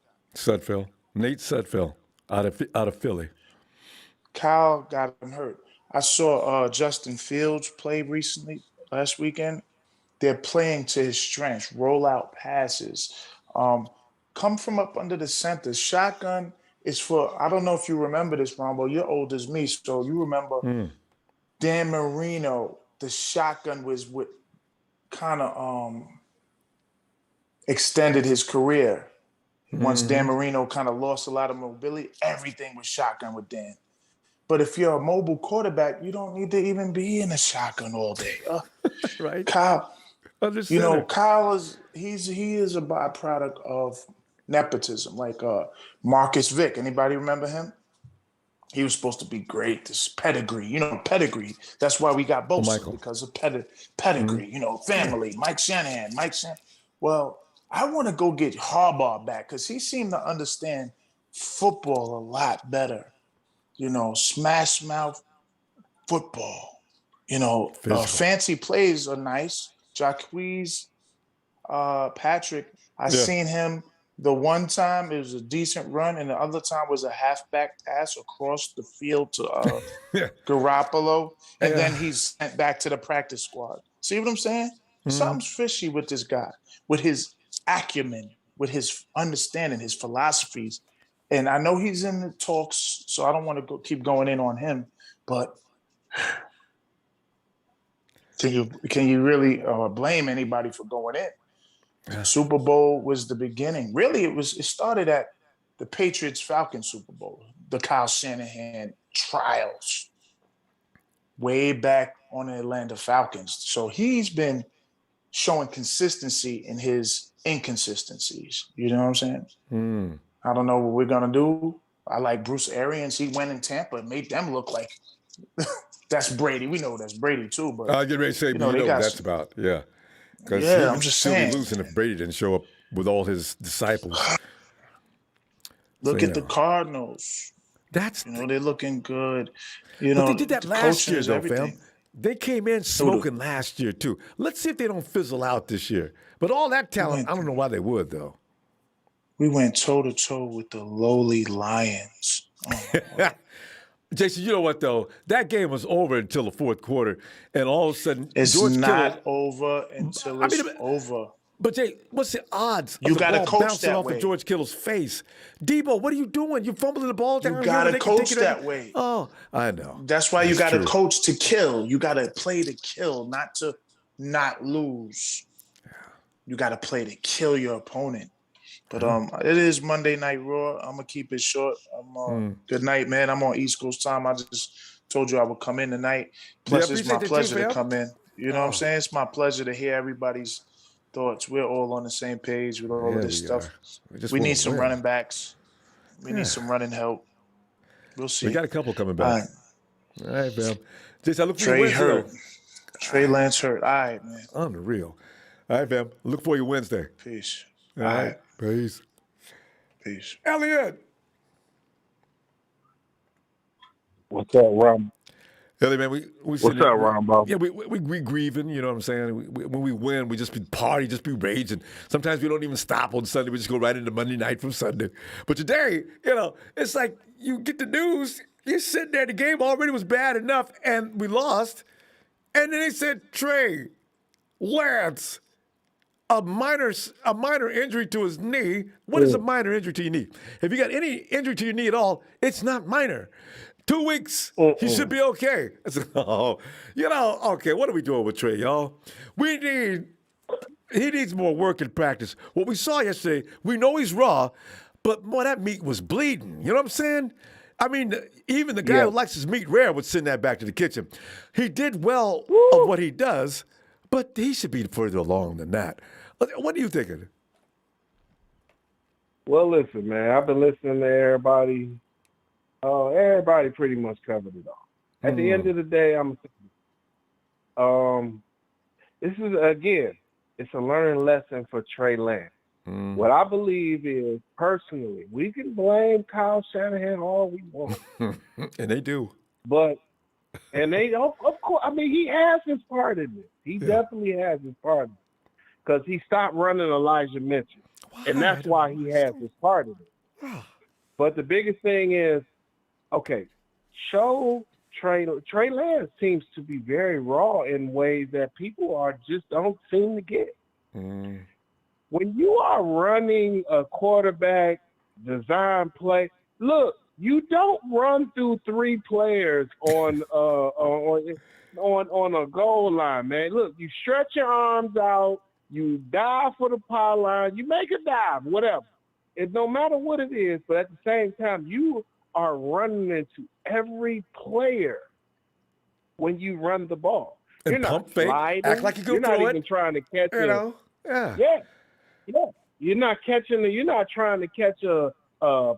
Nate Sudfeld, out of Philly. Kyle got him hurt. I saw Justin Fields play recently last weekend. They're playing to his strengths, roll out passes, come from up under the center. Shotgun is for, I don't know if you remember this, Rombo. You're old as me, so you remember Dan Marino. The shotgun was what kind of extended his career. Once Dan Marino kind of lost a lot of mobility, everything was shotgun with Dan. But if you're a mobile quarterback, you don't need to even be in a shotgun all day. Right. Kyle, Understand Kyle he is a byproduct of nepotism, like Marcus Vick. Anybody remember him? He was supposed to be great. This pedigree, pedigree. That's why we got Bosa, because of pedigree, family. Mike Shanahan. Well, I want to go get Harbaugh back because he seemed to understand football a lot better. Smash mouth football. Fancy plays are nice. Jacquizz Patrick, seen him the one time, it was a decent run, and the other time was a halfback pass across the field to Garoppolo, and then he's sent back to the practice squad. See what I'm saying? Something's fishy with this guy, with his acumen, with his understanding, his philosophies. And I know he's in the talks, so I don't want to keep going in on him, but can you really blame anybody for going in? Yeah. Super Bowl was the beginning. Really, it started at the Patriots-Falcons Super Bowl, the Kyle Shanahan trials, way back on the Atlanta Falcons. So he's been showing consistency in his inconsistencies. You know what I'm saying? I don't know what we're going to do. I like Bruce Arians. He went in Tampa and made them look like that's Brady. We know that's Brady too. But I'll get ready to say, what that's about. Yeah. Because I'm just saying. Be losing if Brady didn't show up with all his disciples. Look at the Cardinals. They're looking good. But they did that last year, though, fam. They came in smoking last year, too. Let's see if they don't fizzle out this year. But all that talent, I don't know why they would, though. We went toe-to-toe with the lowly Lions. Oh, Jason, you know what, though? That game was over until the fourth quarter, and all of a sudden, it's not over until it's over. But, Jay, what's the odds you of the ball coach bouncing that off way. of George Kittle's face? Debo, what are you doing? You're fumbling the ball down. You got to coach that way. Oh, I know. That's why you got to coach to kill. You got to play to kill, not to not lose. Yeah. You got to play to kill your opponent. But it is Monday Night Raw. I'm gonna keep it short. Good night, man. I'm on East Coast time. I just told you I would come in tonight. Plus, it's my pleasure to come in. You know what I'm saying? It's my pleasure to hear everybody's thoughts. We're all on the same page with all of this stuff. We need some running backs. We need some running help. We'll see. We got a couple coming back. All right, man. Jason, I look for you Wednesday. Hurt. Trey Lance hurt. All right, man. Unreal. All right, fam. Look for you Wednesday. Peace. All right. Peace. Elliot. What's up, Rom? Yeah, man, we What's up, Ronbo? Yeah, we grieving. You know what I'm saying? When we win, we just be party, just be raging. Sometimes we don't even stop on Sunday. We just go right into Monday night from Sunday. But today, it's like you get the news. You're sitting there. The game already was bad enough, and we lost. And then they said Trey Lance, a minor injury to his knee. What is a minor injury to your knee? If you got any injury to your knee at all, it's not minor. 2 weeks, he should be okay. I said, okay, what are we doing with Trey, y'all? He needs more work and practice. What we saw yesterday, we know he's raw, but boy, that meat was bleeding. You know what I'm saying? I mean, even the guy who likes his meat rare would send that back to the kitchen. He did well of what he does, but he should be further along than that. What are you thinking? Well, listen, man, I've been listening to everybody. Everybody pretty much covered it all. At the end of the day, this is, again, it's a learning lesson for Trey Lance. What I believe is, personally, we can blame Kyle Shanahan all we want. And they do. And they, of course, I mean, he has his part in this. He definitely has his part in it. Because he stopped running Elijah Mitchell. And that's why he has his part in it. But the biggest thing is, okay, show Trey Lance seems to be very raw in ways that people just don't seem to get. When you are running a quarterback design play, look, you don't run through 3 players on a goal line, man. Look, you stretch your arms out, you dive for the power line, you make a dive, whatever. It no matter what it is, but at the same time, you are running into every player when you run the ball. And you're not sliding. Act like you can throw it. You're not even trying to catch it. Yeah. You're not catching. You're not trying to catch a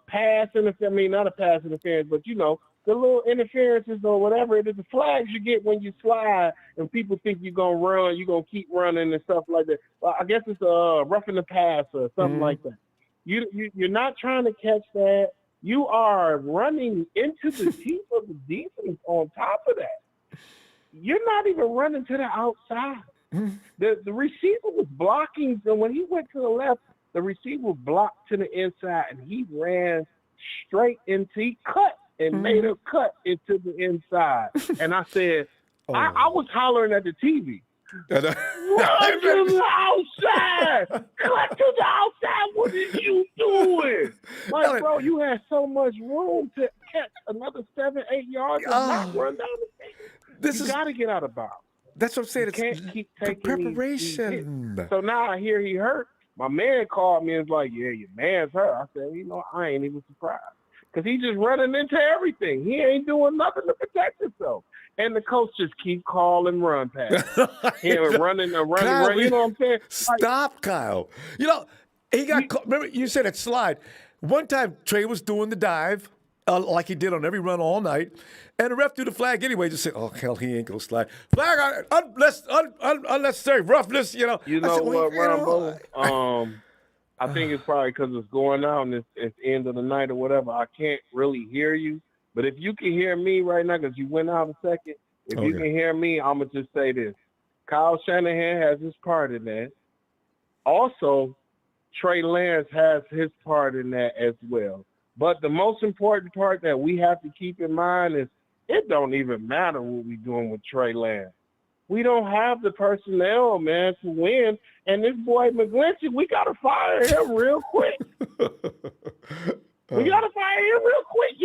pass interference. I mean, not a pass interference, but the little interferences or whatever it is, the flags you get when you slide, and people think you're gonna run, you're gonna keep running and stuff like that. I guess it's roughing the pass or something like that. You're not trying to catch that. You are running into the teeth of the defense on top of that. You're not even running to the outside. The receiver was blocking, and when he went to the left, the receiver blocked to the inside, and he ran straight he cut and made a cut into the inside. And I said, I was hollering at the TV. Run to the outside! Cut to the outside! What are you doing? Like, bro, you had so much room to catch another 7-8 yards and not run down the field. You got to get out of bounds. That's what I'm saying. You can't keep taking preparation. So now I hear he hurt. My man called me and was like, yeah, your man's hurt. I said, I ain't even surprised. Because he just running into everything. He ain't doing nothing to protect himself. And the coach just keep calling run pass. running, Kyle, you know what I'm saying? Stop, Kyle. He got caught. Remember, you said that slide. One time, Trey was doing the dive, like he did on every run all night, and the ref threw the flag anyway. Just said, "Oh hell, he ain't gonna slide." Flag, unnecessary roughness. You know what, Ronbo? I think it's probably because it's going out and it's the end of the night or whatever. I can't really hear you. But if you can hear me right now, because you went out a second, if you can hear me, I'm going to just say this. Kyle Shanahan has his part in that. Also, Trey Lance has his part in that as well. But the most important part that we have to keep in mind is it don't even matter what we're doing with Trey Lance. We don't have the personnel, man, to win. And this boy McGlinchey, we got to fire him real quick. We got to fire him real quick.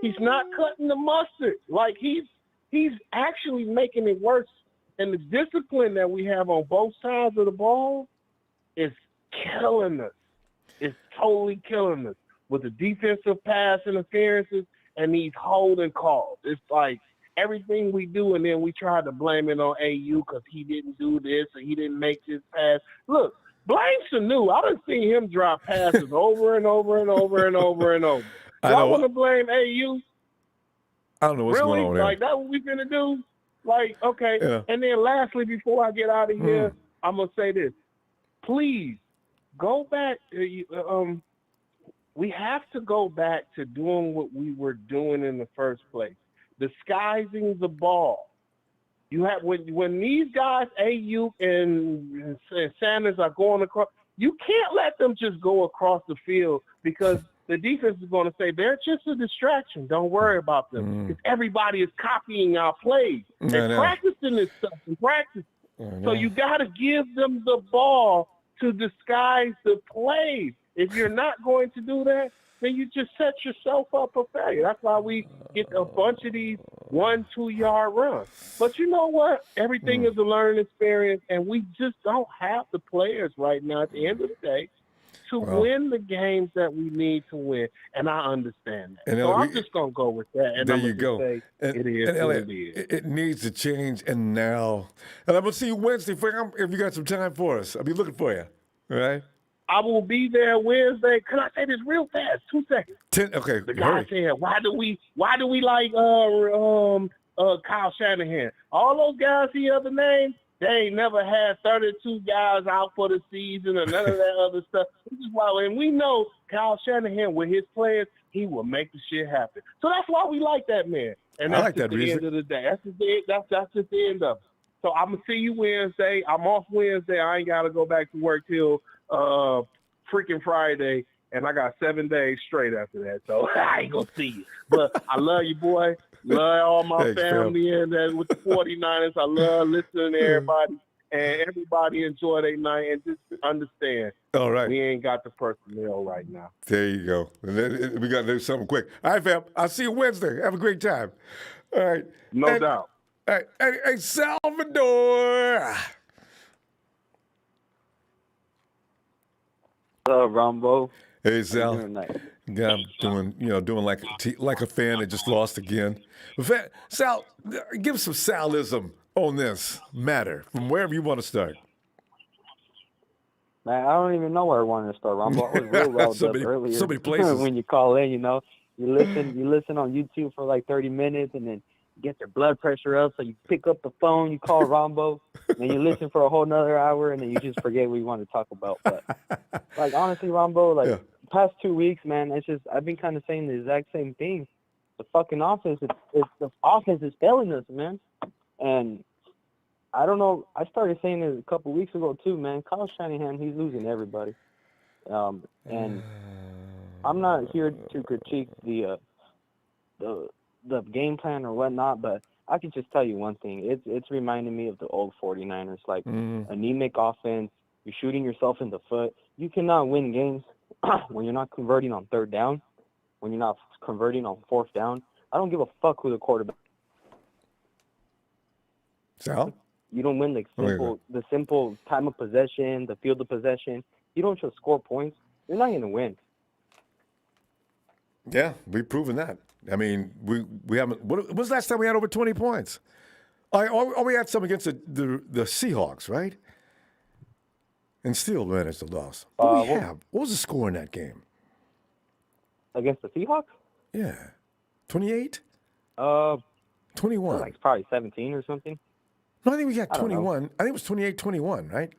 He's not cutting the mustard. Like, he's actually making it worse. And the discipline that we have on both sides of the ball is killing us. It's totally killing us with the defensive pass interferences and these holding calls. It's like everything we do, and then we try to blame it on AU because he didn't do this or he didn't make this pass. Look, blame Sanu. I done seen him drop passes over and over and over and over and over. Y'all want to blame AU? I don't know what's going on there. Like, that what we finna do? Like, okay. Yeah. And then lastly, before I get out of here, I'm going to say this. Please, go back. We have to go back to doing what we were doing in the first place. disguising the ball. You have when these guys, Ayuk and Sanders, are going across, you can't let them just go across the field because the defense is going to say they're just a distraction. Don't worry about them because everybody is copying our plays. They're practicing this stuff in practice. So you got to give them the ball to disguise the plays. If you're not going to do that, then you just set yourself up for failure. That's why we get a bunch of these 1-2 yard runs. But you know what? Everything is a learning experience, and we just don't have the players right now at the end of the day to win the games that we need to win. And I understand that. So I'm just going to go with that. And there I'm you going to go. say it is and what Elliot, it is. it needs to change, and now. And I'm going to see you Wednesday, Frank, if you got some time for us. I'll be looking for you. All right? I will be there Wednesday. Can I say this real fast? 2 seconds. Okay. The guy said, "Why do we like Kyle Shanahan? All those guys he ever named, they ain't never had 32 guys out for the season or none of that other stuff. This is why, and we know Kyle Shanahan with his players, he will make the shit happen. So that's why we like that man. And that's just the end of the day. That's just the end of it. So I'm gonna see you Wednesday. I'm off Wednesday. I ain't gotta go back to work till freaking Friday, and I got 7 days straight after that. So I ain't gonna see you. But I love you, boy. Love all my family and with the 49ers. I love listening to everybody. And everybody enjoy their night and just understand. All right. We ain't got the personnel right now. There you go. We got to do something quick. All right, fam. I'll see you Wednesday. Have a great time. All right. No doubt. All right. Hey, Salvador. What's up, Ronbo? Hey, Sal. Yeah, I'm doing like a fan that just lost again. Sal, give us some Salism on this matter from wherever you want to start. Man, I don't even know where I wanted to start, Ronbo. I was real riled up earlier. So many places. When you call in, you listen on YouTube for like 30 minutes, and then you get your blood pressure up, so you pick up the phone, you call Ronbo, and you listen for a whole nother hour, and then you just forget what you want to talk about. But like honestly, Ronbo, past 2 weeks, man, it's just I've been kind of saying the exact same thing. The fucking offense, the offense is failing us, man. And I don't know. I started saying it a couple weeks ago too, man. Kyle Shanahan, he's losing everybody. And I'm not here to critique the game plan or whatnot, but I can just tell you one thing. It's reminding me of the old 49ers, like anemic offense. You're shooting yourself in the foot. You cannot win games when you're not converting on third down, when you're not converting on fourth down. I don't give a fuck who the quarterback. Sal? You don't win the simple time of possession, the field of possession. You don't just score points. You're not going to win. Yeah, we've proven that. I mean, we haven't. When was the last time we had over 20 points? Or we had some against the Seahawks, right? And still managed to lose. What do we have? What was the score in that game? Against the Seahawks? Yeah. 28? 21. Like probably 17 or something. No, I think we got 21. I think it was 28-21, right?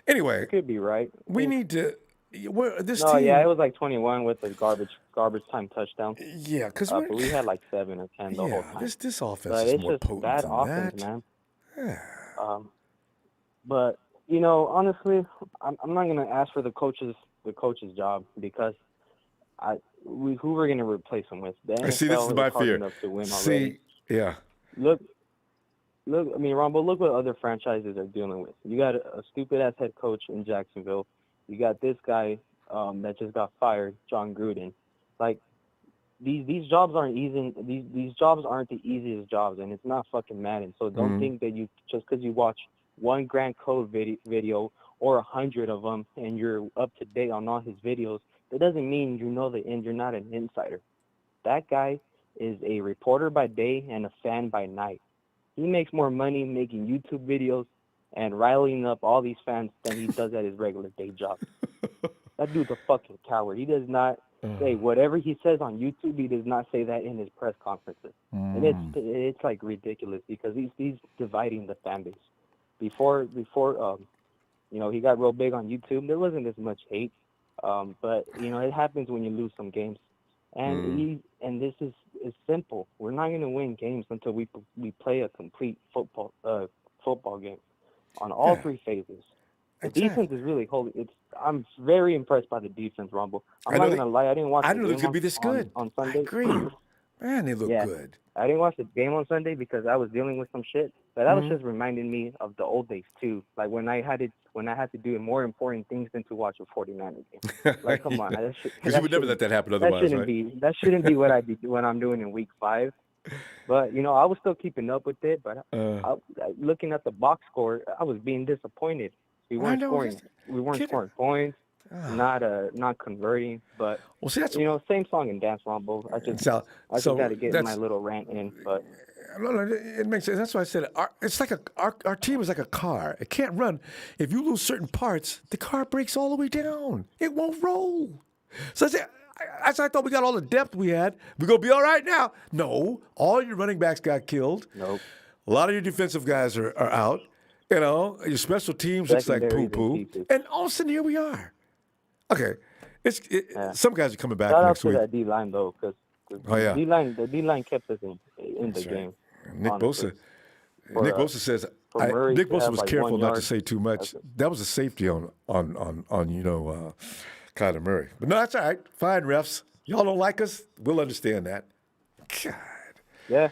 Anyway. Could be right. We need to... it was like 21 with the garbage time touchdown. Yeah, because but we had like 7 or 10 the whole time. This offense is more potent bad than offense, that. Man. Yeah. But honestly, I'm not gonna ask for the coach's job because who we're gonna replace him with? The NFL See, this is my fear. To win See, yeah. Look. I mean, Ronbo, look what other franchises are dealing with. You got a stupid-ass head coach in Jacksonville. You got this guy that just got fired, John Gruden. Like, these jobs aren't easy. These jobs aren't the easiest jobs, and it's not fucking Madden. So don't think that you just because you watch one Grant Code video or 100 of them and you're up to date on all his videos, that doesn't mean you know the end. You're not an insider. That guy is a reporter by day and a fan by night. He makes more money making YouTube videos and riling up all these fans than he does at his regular day job. That dude's a fucking coward. He does not say whatever he says on YouTube. He does not say that in his press conferences, and it's like ridiculous because he's dividing the fan base. Before he got real big on YouTube. There wasn't as much hate, but it happens when you lose some games. And this is simple. We're not going to win games until we play a complete football game on all three phases. The defense is really holding. I'm very impressed by the defense, Rumble. I'm not going to lie. I didn't watch the game could be this good. on Sunday. I agree. Man, they look good. I didn't watch the game on Sunday because I was dealing with some shit. But that was just reminding me of the old days too. Like when I had to do more important things than to watch a 49er game. Like, come on, because you would never let that happen otherwise, that shouldn't be what I be when I'm doing in week 5. But I was still keeping up with it. But looking at the box score, I was being disappointed. We weren't scoring. We weren't scoring points. Not converting, but see, that's same song and dance, Ronbo. I just got to get my little rant in, but it makes sense. That's why I said it's like our team is like a car. It can't run if you lose certain parts. The car breaks all the way down. It won't roll. So I thought we got all the depth we had. We're gonna be all right now. No, all your running backs got killed. Nope. A lot of your defensive guys are out. Your special teams looks like poo-poo. And all of a sudden, here we are. Okay. Some guys are coming back Shout next week. Shout out to that D-line, though, because the D-line kept us in the game. Nick Bosa says, Nick Bosa was careful not to say too much. That was a safety on Kyler Murray. But no, that's all right. Fine, refs. Y'all don't like us? We'll understand that. God. Yeah.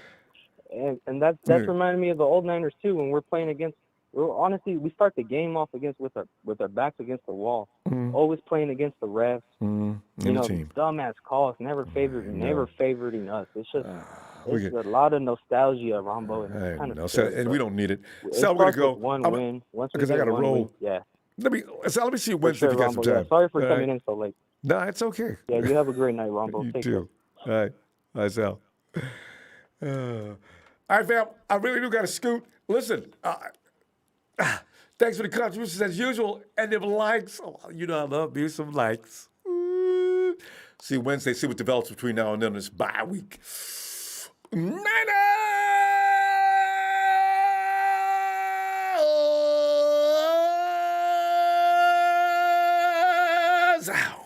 And that's reminding me of the old Niners, too, when we're playing against. Honestly, we start the game off with our backs against the wall. Always playing against the refs. Dumbass calls never favoring us. It's just a lot of nostalgia, Ronbo, and it's kind of and we don't need it. So we're gonna go one win because I got to roll. Let me see you Wednesday if you got some time. Sorry for coming in so late. No, it's okay. Yeah, you have a great night, Ronbo. You Take too. Care. All right, bye, Sal. All right, fam. I really do got to scoot. Listen. Thanks for the contributions as usual. And them likes. Oh, I love me some likes. See you Wednesday. See what develops between now and then this bye week. Niners! Out.